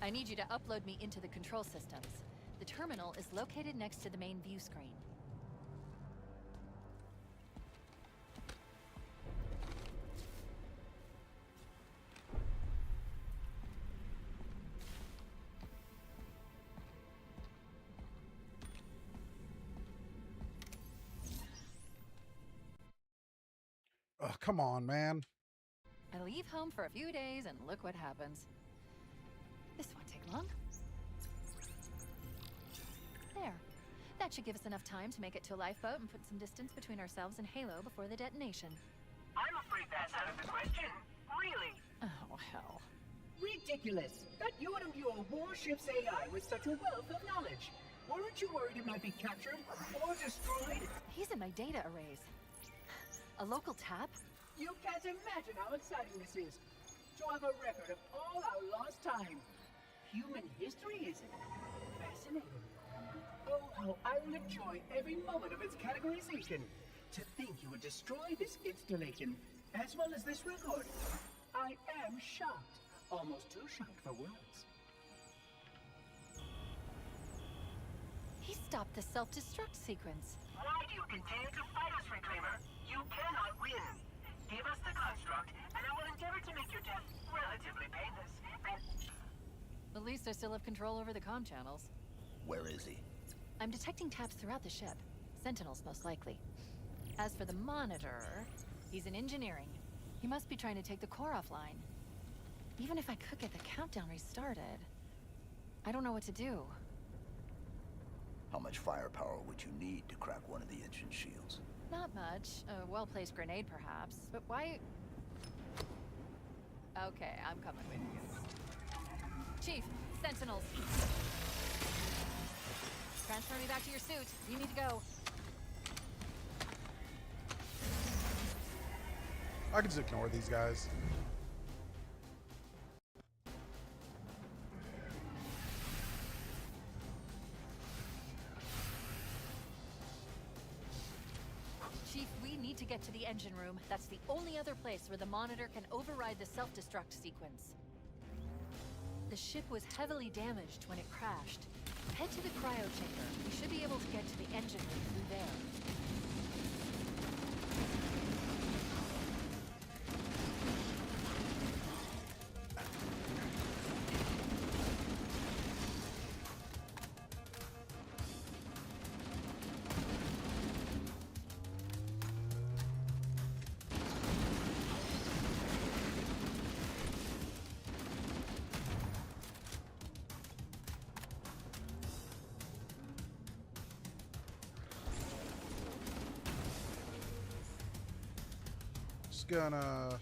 I need you to upload me into the control systems. The terminal is located next to the main view screen. Oh, come on, man. I leave home for a few days and look what happens. This won't take long. There. That should give us enough time to make it to a lifeboat and put some distance between ourselves and Halo before the detonation. I'm afraid that's out of the question. Really? Oh, hell. Ridiculous. That you and your warship's AI with such a wealth of knowledge. Weren't you worried it might be captured or destroyed? He's in my data arrays. A local tap? You can't imagine how exciting this is. To have a record of all our lost time. Human history, is it? Fascinating. Oh, how I will enjoy every moment of its categorization. To think you would destroy this installation, as well as this record. I am shocked. Almost too shocked for words. He stopped the self-destruct sequence. Why do you continue to fight us, Reclaimer? You cannot win. Give us the construct, and I will endeavor to make your death relatively painless. At least I still have control over the comm channels. Where is he? I'm detecting taps throughout the ship. Sentinels, most likely. As for the monitor, he's in engineering. He must be trying to take the core offline. Even if I could get the countdown restarted, I don't know what to do. How much firepower would you need to crack one of the engine shields? Not much. A well-placed grenade, perhaps. But why... Okay, I'm coming with you. Chief, Sentinels. Transfer me back to your suit. You need to go. I can just ignore these guys. Chief, we need to get to the engine room. That's the only other place where the monitor can override the self-destruct sequence. The ship was heavily damaged when it crashed. Head to the cryo chamber. We should be able to get to the engine room through there. Gonna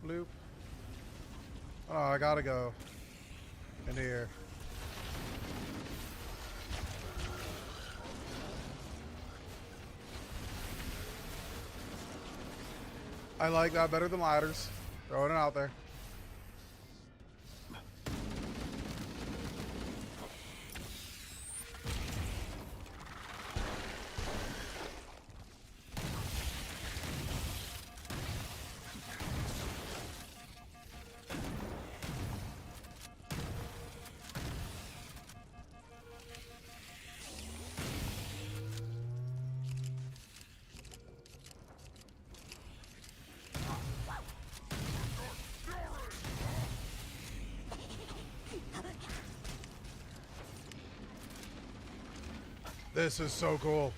loop. Oh, I gotta go in here. I like that better than ladders. Throwing it out there. This is so cool.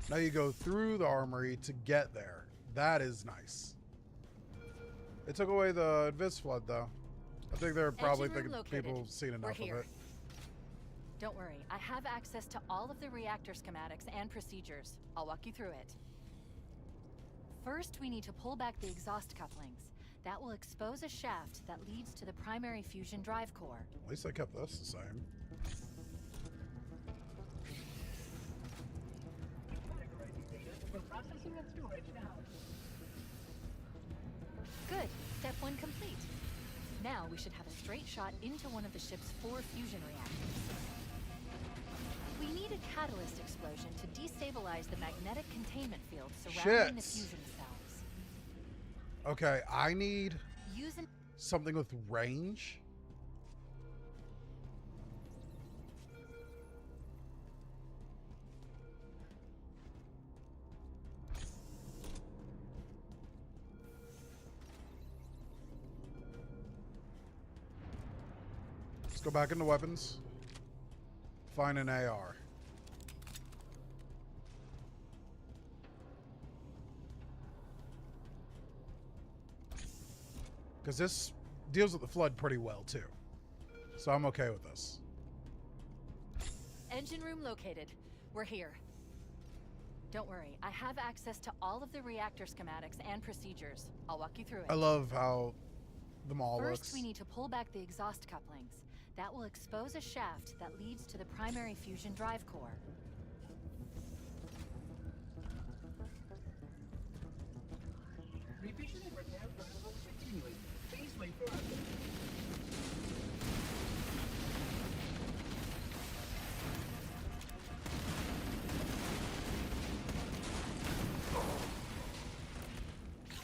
Now you go through the armory to get there. That is nice. They took away the Invis flood, though. I think they're probably thinking people have seen enough of it. Don't worry, I have access to all of the reactor schematics and procedures. I'll walk you through it. First, we need to pull back the exhaust couplings. That will expose a shaft that leads to the primary fusion drive core. At least they kept this the same. Good. Step 1 complete. Now we should have a straight shot into one of the ship's 4 fusion reactors. We need a catalyst explosion to destabilize the magnetic containment field surrounding the fusion cells. Okay, I need something with range. Let's go back into weapons. Find an AR. Because this deals with the flood pretty well, too. So I'm okay with this. Engine room located. We're here. Don't worry, I have access to all of the reactor schematics and procedures. I'll walk you through it. I love how the mall looks. First, we need to pull back the exhaust couplings. That will expose a shaft that leads to the primary fusion drive core. Revision and repair protocols continuing. Please wait for update.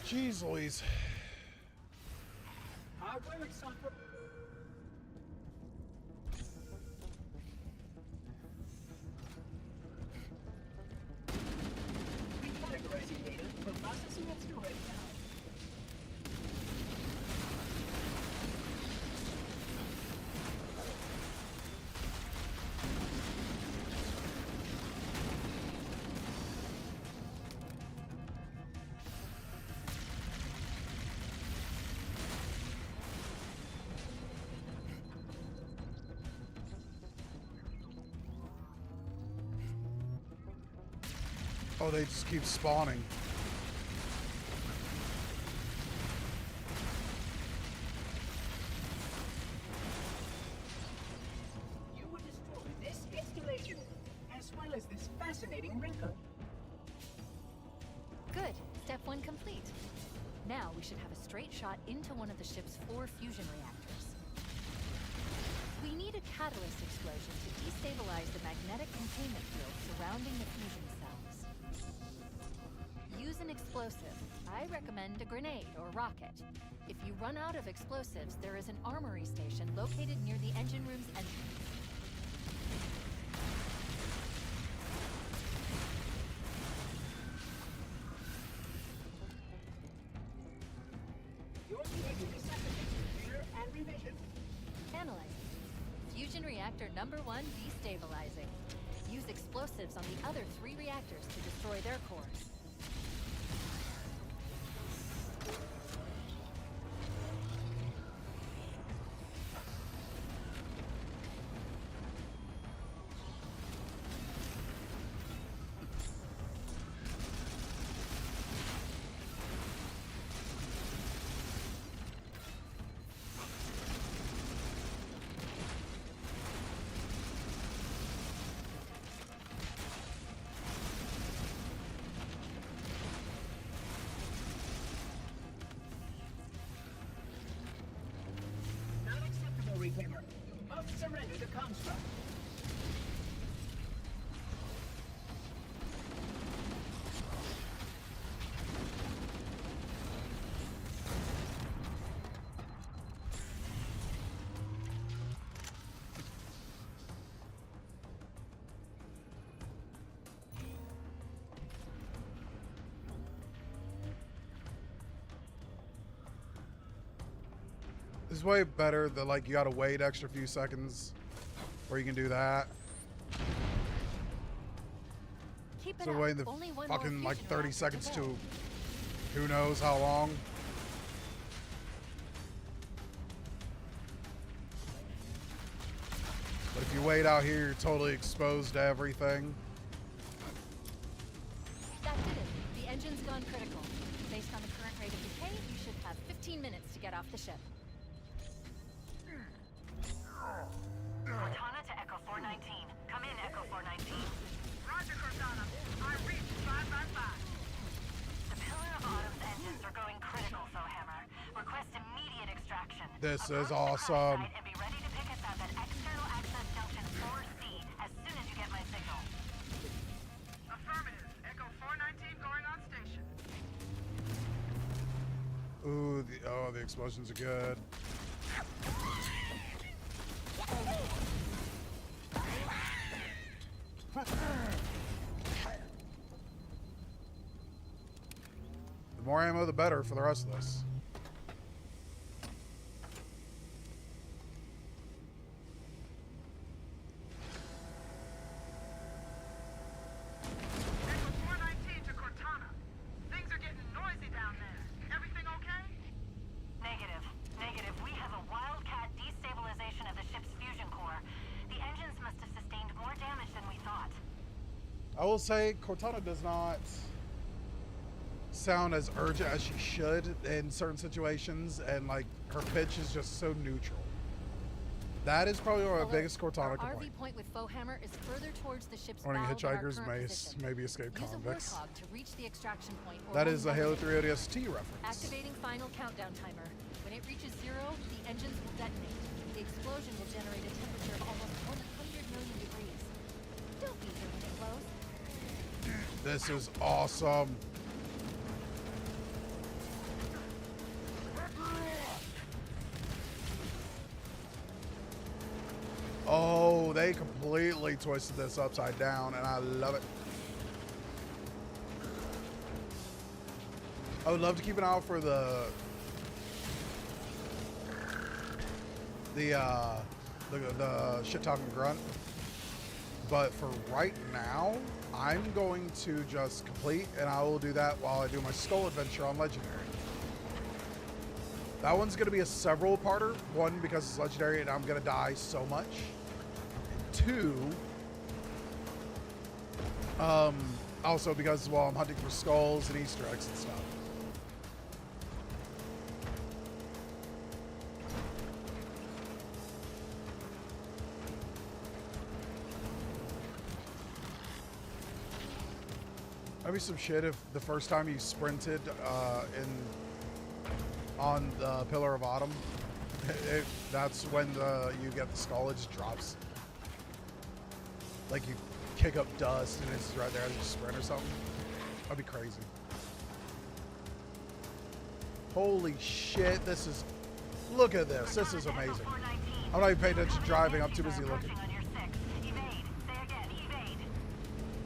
Jeez Louise. Hardware and software. Recategorizing data for processing and storage now. Oh, they just keep spawning. You will destroy this installation, as well as this fascinating wrinkle. Good. Step 1 complete. Now we should have a straight shot into one of the ship's 4 fusion reactors. We need a catalyst explosion to destabilize the magnetic containment field surrounding the fusion cells. Use an explosive. I recommend a grenade or rocket. If you run out of explosives, there is an armory station located near the engine room's entrance. Your behavior necessitates repair and revision. Analyzing. Fusion reactor number 1 destabilizing. Use explosives on the other 3 reactors to destroy their cores. This is way better than like you gotta wait extra few seconds where you can do that. Keep it So up. waiting the Only one more fucking like fusion 30 round seconds today. to who knows how long. But if you wait out here, you're totally exposed to everything. That did it. The engine's gone critical. Based on the current rate of decay, you should have 15 minutes to get off the ship. Cortana to Echo 419. Come in, Echo 419. Roger, Cortana. I reach 555. The Pillar of Autumn's engines are going critical, Fohammer. Request immediate extraction. This is Approach the awesome. crash site and be ready to pick us up at External Access Junction 4C as soon as you get my signal. Affirmative. Echo 419 going on station. Ooh, the explosions are good. The more ammo, the better for the rest of this. Echo 419 to Cortana. Things are getting noisy down there. Everything okay? Negative. Negative. We have a wildcat destabilization of the ship's fusion core. The engines must have sustained more damage than we thought. I will say Cortana does not sound as urgent as she should in certain situations, and like her pitch is just so neutral. That is probably one of the biggest Cortana Our complaints. RV point with Fohammer is further towards the ship's Warning bow than our hitchhikers, current mace, position. maybe escape Use a convicts. warthog to reach the extraction point. Or That we'll is a never Halo make 3 it. ODST reference. Activating final countdown timer. When it reaches 0, the engines will detonate. The explosion will generate a temperature of almost 100 million degrees. Don't be here when it blows. This is awesome. Oh, they completely twisted this upside down, and I love it. I would love to keep an eye out for the shit-talking grunt. But for right now, I'm going to just complete, and I will do that while I do my skull adventure on Legendary. That one's going to be a several-parter. One, because it's Legendary and I'm going to die so much. And two, also because, well, I'm hunting for skulls and Easter eggs and stuff. That'd be some shit if the first time you sprinted on the Pillar of Autumn, that's when you get the skull. It just drops. Like you kick up dust and it's right there as you sprint or something. That'd be crazy. Holy shit, this is... Look at this. This is amazing. I'm not even paying attention to driving. I'm too busy looking.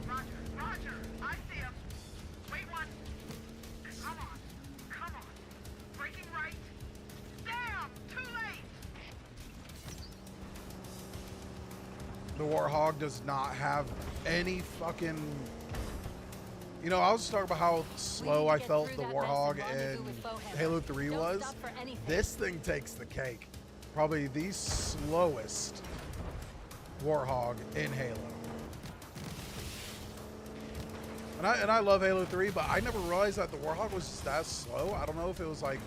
Roger. I see him. Wait one. Come on. Breaking right. Damn, too late. The Warthog does not have any fucking... You know, I was just talking about how slow I felt the Warthog in Halo 3 was. This thing takes the cake. Probably the slowest Warthog in Halo. And I love Halo 3, but I never realized that the Warthog was just that slow. I don't know if it was like,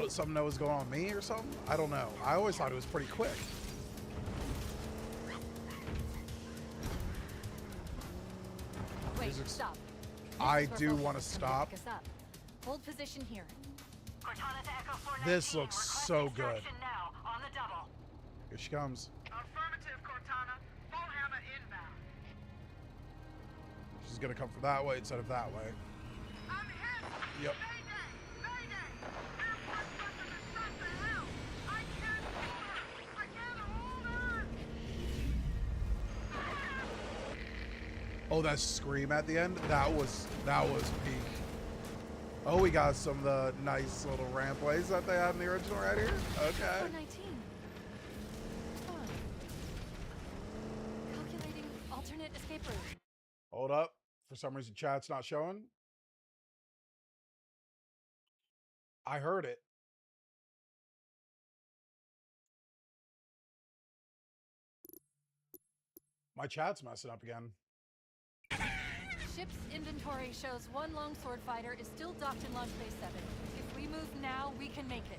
something that was going on with me or something. I don't know. I always thought it was pretty quick. Wait, stop. I do want to stop. Hold position here. This looks so good. Now, on the double. Here she comes. Affirmative, Cortana. Fohammer inbound. She's gonna come from that way instead of that way. I'm hit. Yep. Mayday. Airport button is shut to hell. I can't hold her. Oh, that scream at the end, that was peak. Oh, we got some of the nice little rampways that they had in the original right here. Okay. 419. Huh. Calculating alternate escape route. Hold up. For some reason, chat's not showing. I heard it. My chat's messing up again. Ship's inventory shows one longsword fighter is still docked in Launch Bay 7. If we move now, we can make it.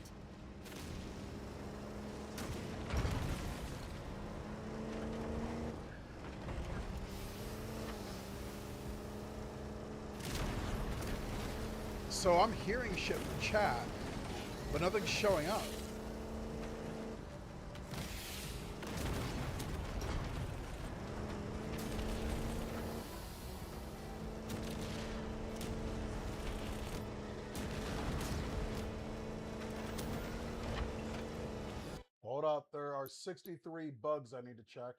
So I'm hearing shit from chat, but nothing's showing up. Hold up, there are 63 bugs I need to check.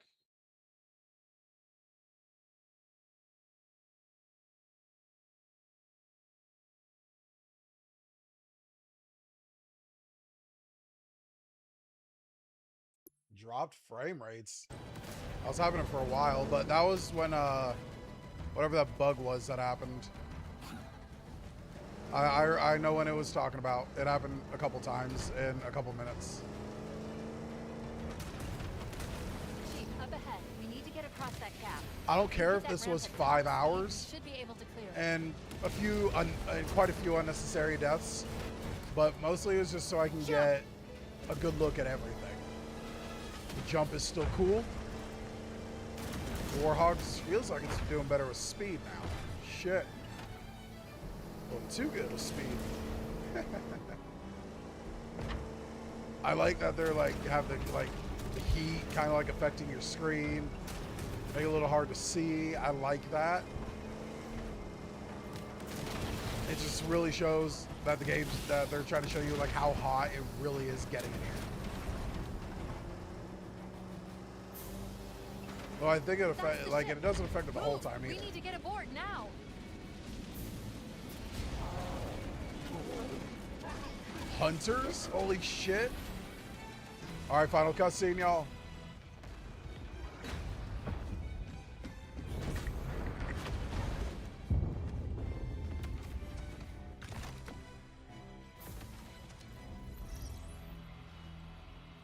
Dropped frame rates. I was having it for a while, but that was when whatever that bug was that happened. I know when it was talking about. It happened a couple times in a couple minutes. Chief, up ahead. We need to get across that gap. I don't care if this was 5 hours Should be able to clear it. and quite a few unnecessary deaths, but mostly it was just so I can get a good look at everything. The jump is still cool. Warhogs feels like it's doing better with speed now. Shit. Well, too good with speed. I like that they're like have the heat kind of like affecting your screen, make it a little hard to see. I like that. It just really shows that the games that they're trying to show you like how hot it really is getting in here. Well, I think it it doesn't affect it the whole time either. We need to get aboard now. Hunters? Holy shit. All right, final cutscene, y'all.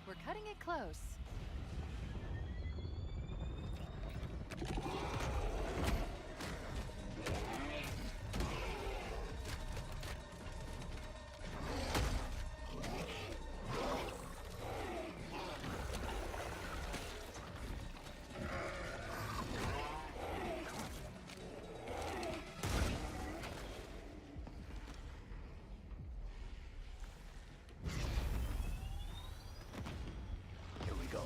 We're cutting it close. Here we go.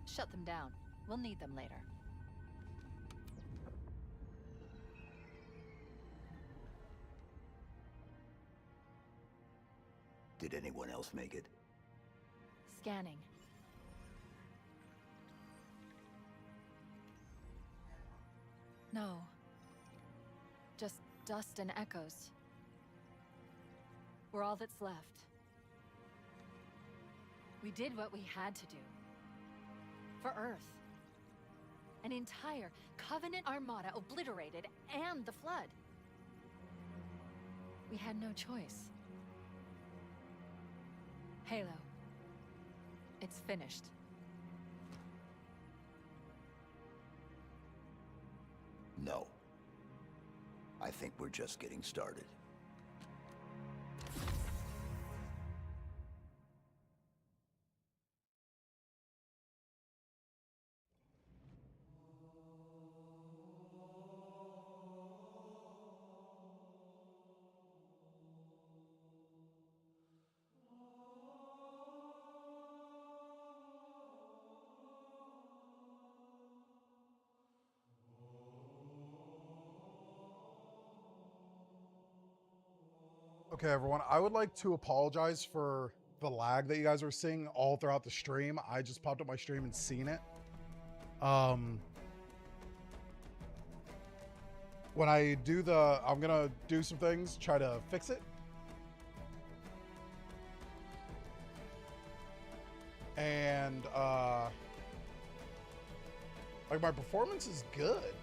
Shut them down. We'll need them later. Did anyone else make it? Scanning. No. Just dust and echoes. We're all that's left. We did what we had to do. For Earth. An entire Covenant armada obliterated, and the Flood. We had no choice. Halo. It's finished. No. I think we're just getting started. Okay, everyone, I would like to apologize for the lag that you guys are seeing all throughout the stream. I just popped up my stream and seen it. When I do I'm gonna do some things, try to fix it. And, like, my performance is good.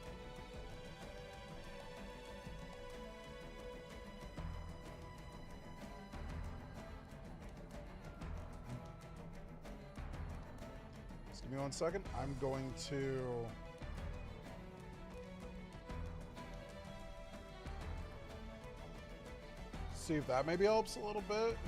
Just give me 1 second. I'm going to see if that maybe helps a little bit.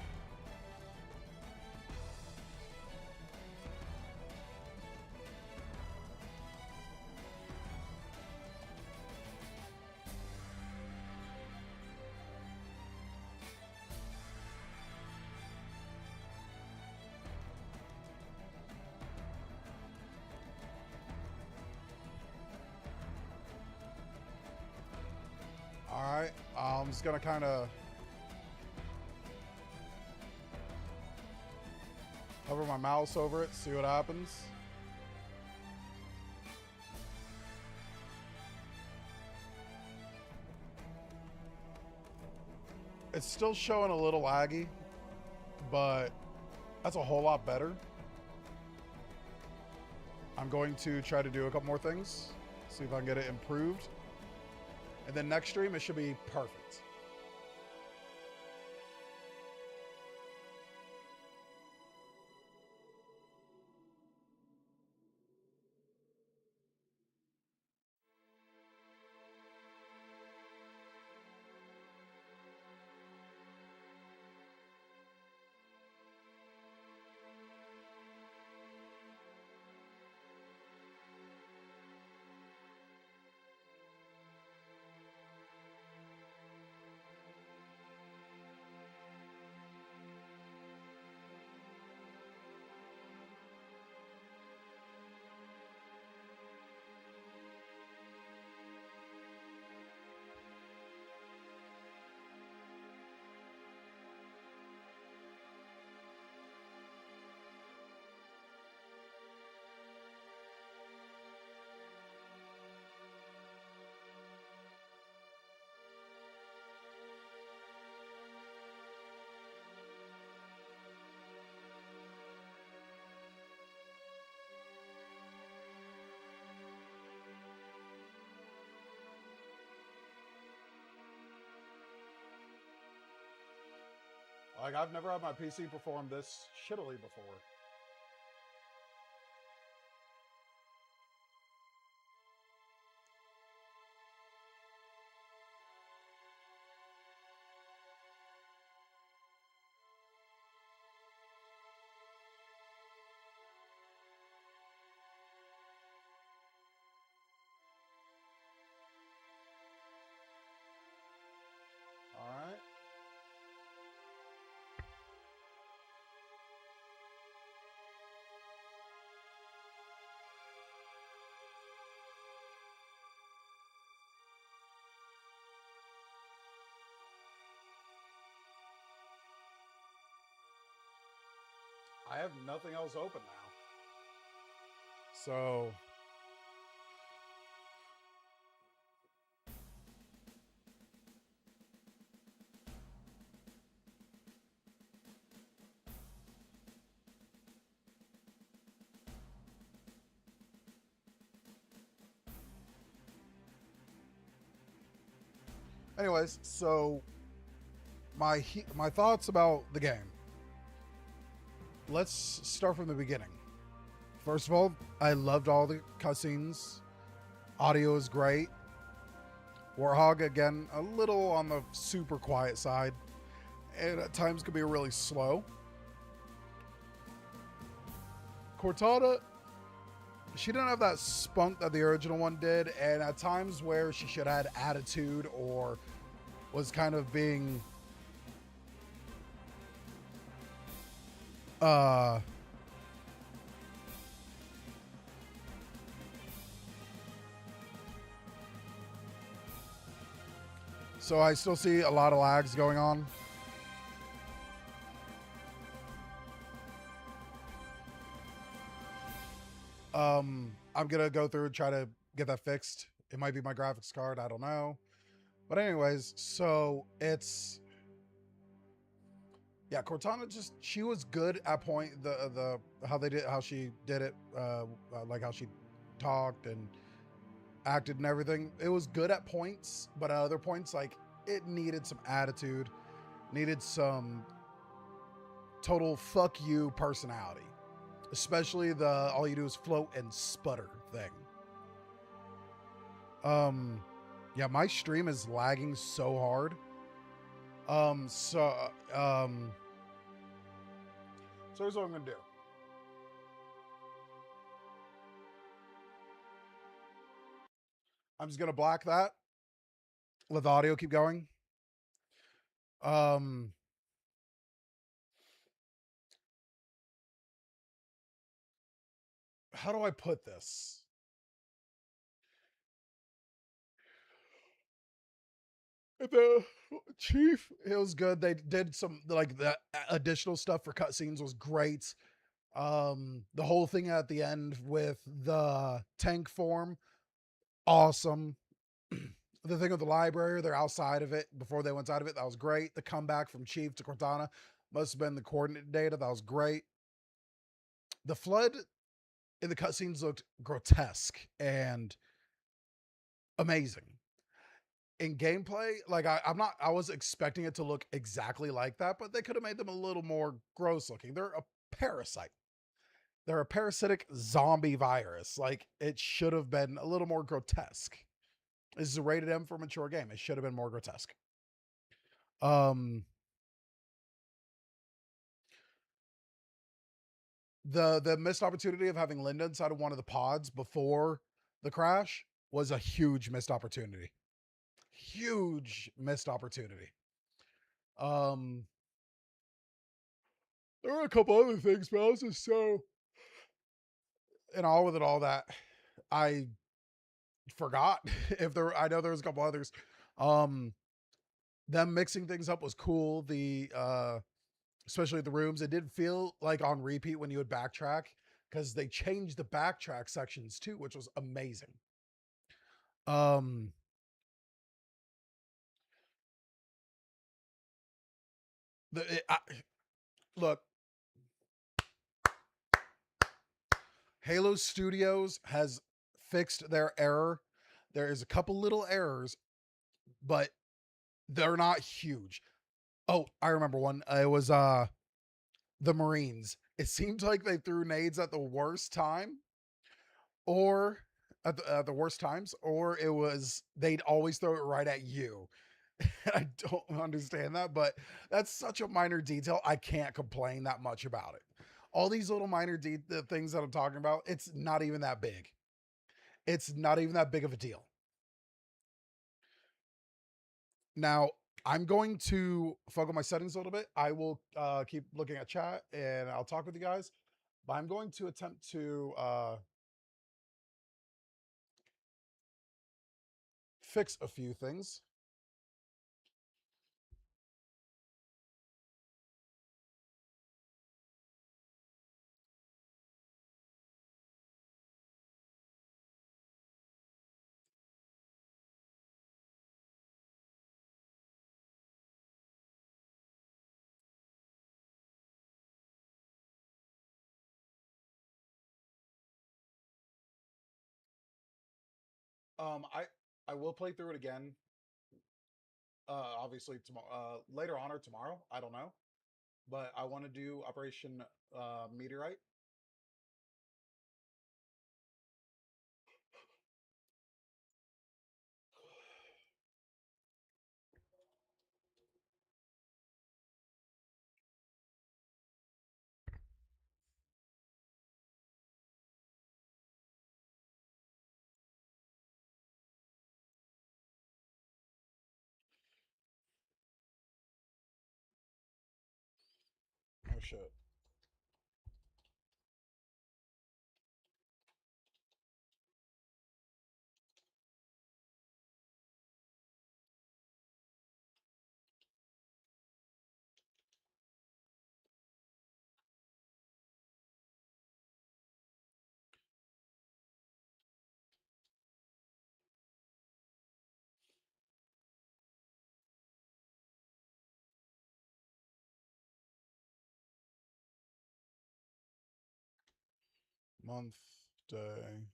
All right, I'm just gonna kind of hover my mouse over it, see what happens. It's still showing a little laggy, but that's a whole lot better. I'm going to try to do a couple more things, see if I can get it improved. And then next stream, it should be perfect. Like, I've never had my PC perform this shittily before. All right. I have nothing else open now. So anyways, so my thoughts about the game. Let's start from the beginning. First of all, I loved all the cutscenes. Audio is great. Warhog, again, a little on the super quiet side, and at times could be really slow. Cortana, she didn't have that spunk that the original one did, and at times where she should have had attitude or was kind of being so I still see a lot of lags going on. I'm gonna go through and try to get that fixed. It might be my graphics card, I don't know. But anyways, so it's yeah, Cortana just she was good at point the how she did it, like how she talked and acted and everything. It was good at points, but at other points, like it needed some attitude, needed some total fuck you personality, especially the all you do is float and sputter thing. Yeah, my stream is lagging so hard. So here's what I'm gonna do. I'm just gonna block that. Let the audio keep going. How do I put this? The chief, it was good. They did some like the additional stuff for cutscenes was great. The whole thing at the end with the tank form, awesome. The thing with the library, they're outside of it before they went out of it. That was great. The comeback from Chief to Cortana must have been the coordinate data. That was great. The flood in the cutscenes looked grotesque and amazing. In gameplay, like I was expecting it to look exactly like that, but they could have made them a little more gross looking. They're a parasite. They're a parasitic zombie virus. Like it should have been a little more grotesque. This is a rated M for mature game. It should have been more grotesque. The missed opportunity of having Linda inside of one of the pods before the crash was a huge missed opportunity. Huge missed opportunity. There were a couple other things, but I was just so in all with it all that I forgot if there. I know there was a couple others. Them mixing things up was cool. The especially the rooms, it did feel like on repeat when you would backtrack because they changed the backtrack sections too, which was amazing. Um, look, Halo Studios has fixed their error. There is a couple little errors, but they're not huge. Oh, I remember one. It was the Marines. It seemed like they threw nades at the worst time, or at the worst times, or it was they'd always throw it right at you. I don't understand that, but that's such a minor detail. I can't complain that much about it. All these little minor things that I'm talking about, it's not even that big. It's not even that big of a deal. Now, I'm going to focus my settings a little bit. I will keep looking at chat and I'll talk with you guys. But I'm going to attempt to fix a few things. I will play through it again. obviously tomorrow, later on or tomorrow. I don't know, but I want to do Operation Meteorite. Oh shit. Month, day.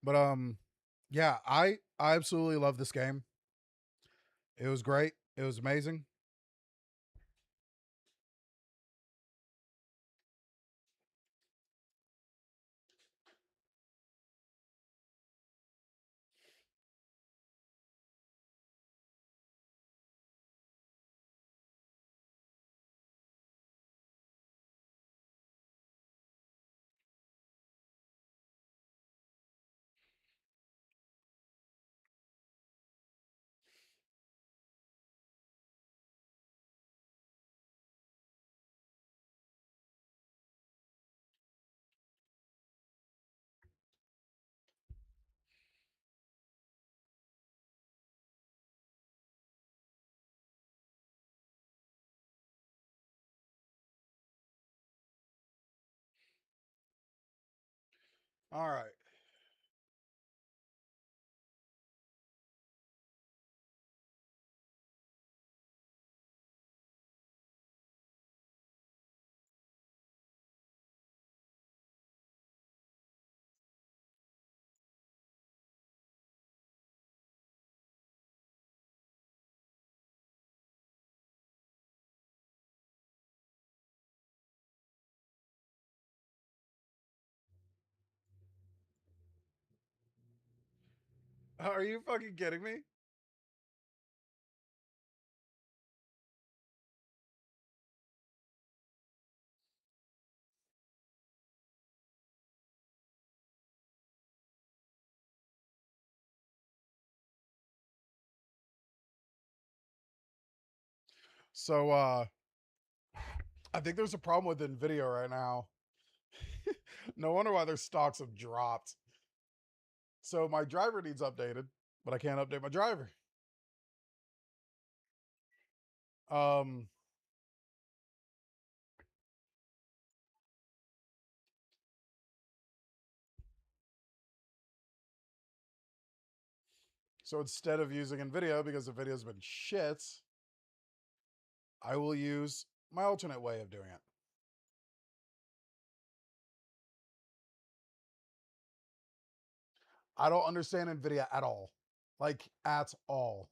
But yeah, I absolutely love this game. It was great. It was amazing. All right. Are you fucking kidding me? So I think there's a problem with Nvidia right now. No wonder why their stocks have dropped. So my driver needs updated, but I can't update my driver. Um so instead of using Nvidia because Nvidia's been shit, I will use my alternate way of doing it. I don't understand Nvidia at all. Like at all.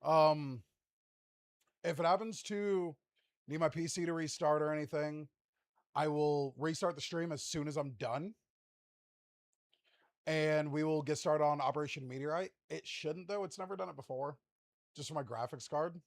Um if it happens to need my PC to restart or anything, I will restart the stream as soon as I'm done. And we will get started on Operation Meteorite. It shouldn't, though. It's never done it before. Just for my graphics card.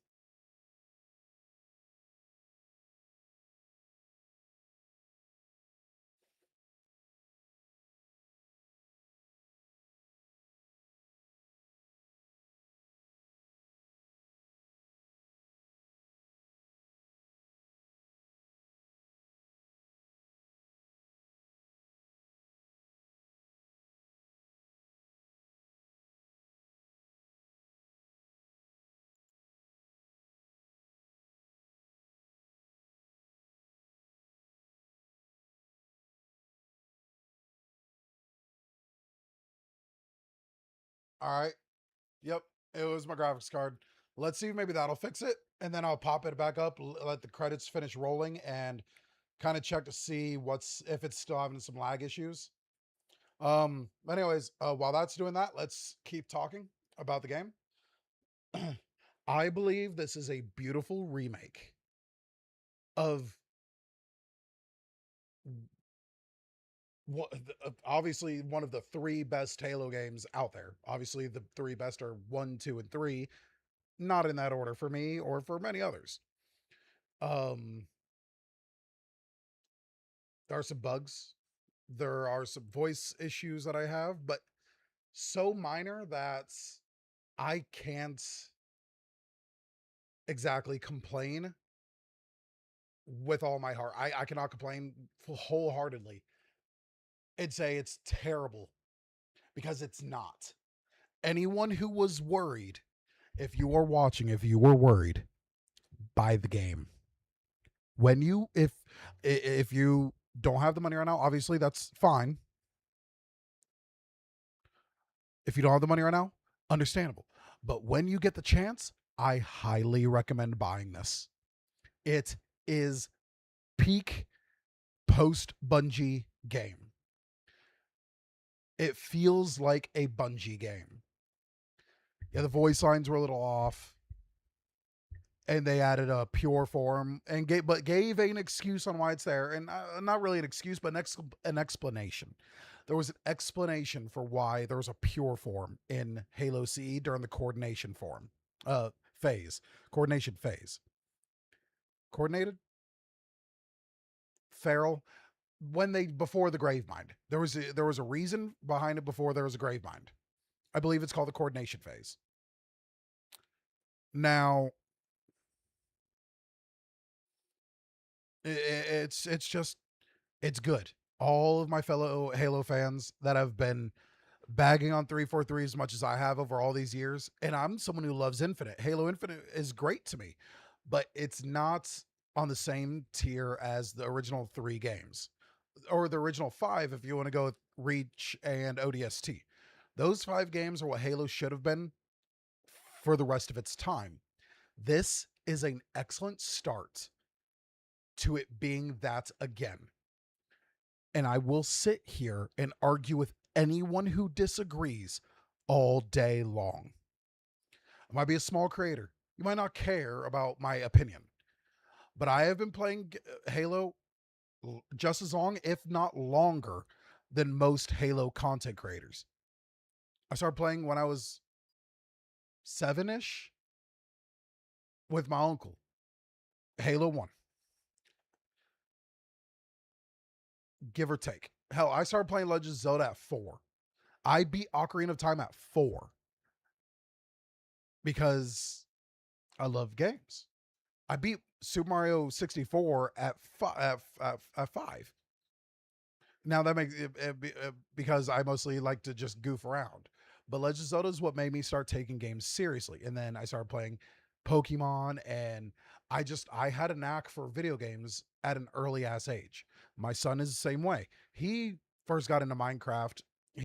All right. Yep. It was my graphics card. Let's see if maybe that'll fix it. And then I'll pop it back up, let the credits finish rolling, and kind of check to see if it's still having some lag issues. Anyways, while that's doing that, let's keep talking about the game. I believe this is a beautiful remake of what obviously one of the three best Halo games out there. Obviously, the three best are 1, 2, and 3. Not in that order for me or for many others. There are some bugs. There are some voice issues that I have, but so minor that I can't exactly complain with all my heart. I cannot complain wholeheartedly and say it's terrible because it's not. Anyone who was worried, if you are watching, if you were worried, buy the game. When you if you don't have the money right now, obviously that's fine. If you don't have the money right now, understandable. But when you get the chance, I highly recommend buying this. It is peak post Bungie game. It feels like a Bungie game. Yeah, the voice lines were a little off. And they added a pure form and gave an excuse on why it's there, and not really an excuse, but an explanation. There was an explanation for why there was a pure form in Halo CE during the coordination phase. Coordination phase. Coordinated? Feral? Before the Gravemind. There was a reason behind it before there was a Gravemind. I believe it's called the coordination phase. Now, it's good. All of my fellow Halo fans that have been bagging on 343 as much as I have over all these years, and I'm someone who loves Infinite. Halo Infinite is great to me, but it's not on the same tier as the original 3 games, or the original 5 if you want to go with Reach and ODST. Those 5 games are what Halo should have been for the rest of its time. This is an excellent start to it being that again. And I will sit here and argue with anyone who disagrees all day long. I might be a small creator. You might not care about my opinion. But I have been playing Halo just as long, if not longer, than most Halo content creators. I started playing when I was 7-ish with my uncle. Halo 1. Give or take. Hell, I started playing Legend of Zelda at 4. I beat Ocarina of Time at 4 because I love games. I beat Super Mario 64 at 5. Now that makes it because I mostly like to just goof around. But Legend of Zelda is what made me start taking games seriously. And then I started playing Pokemon, and I had a knack for video games at an early ass age. My son is the same way. He first got into Minecraft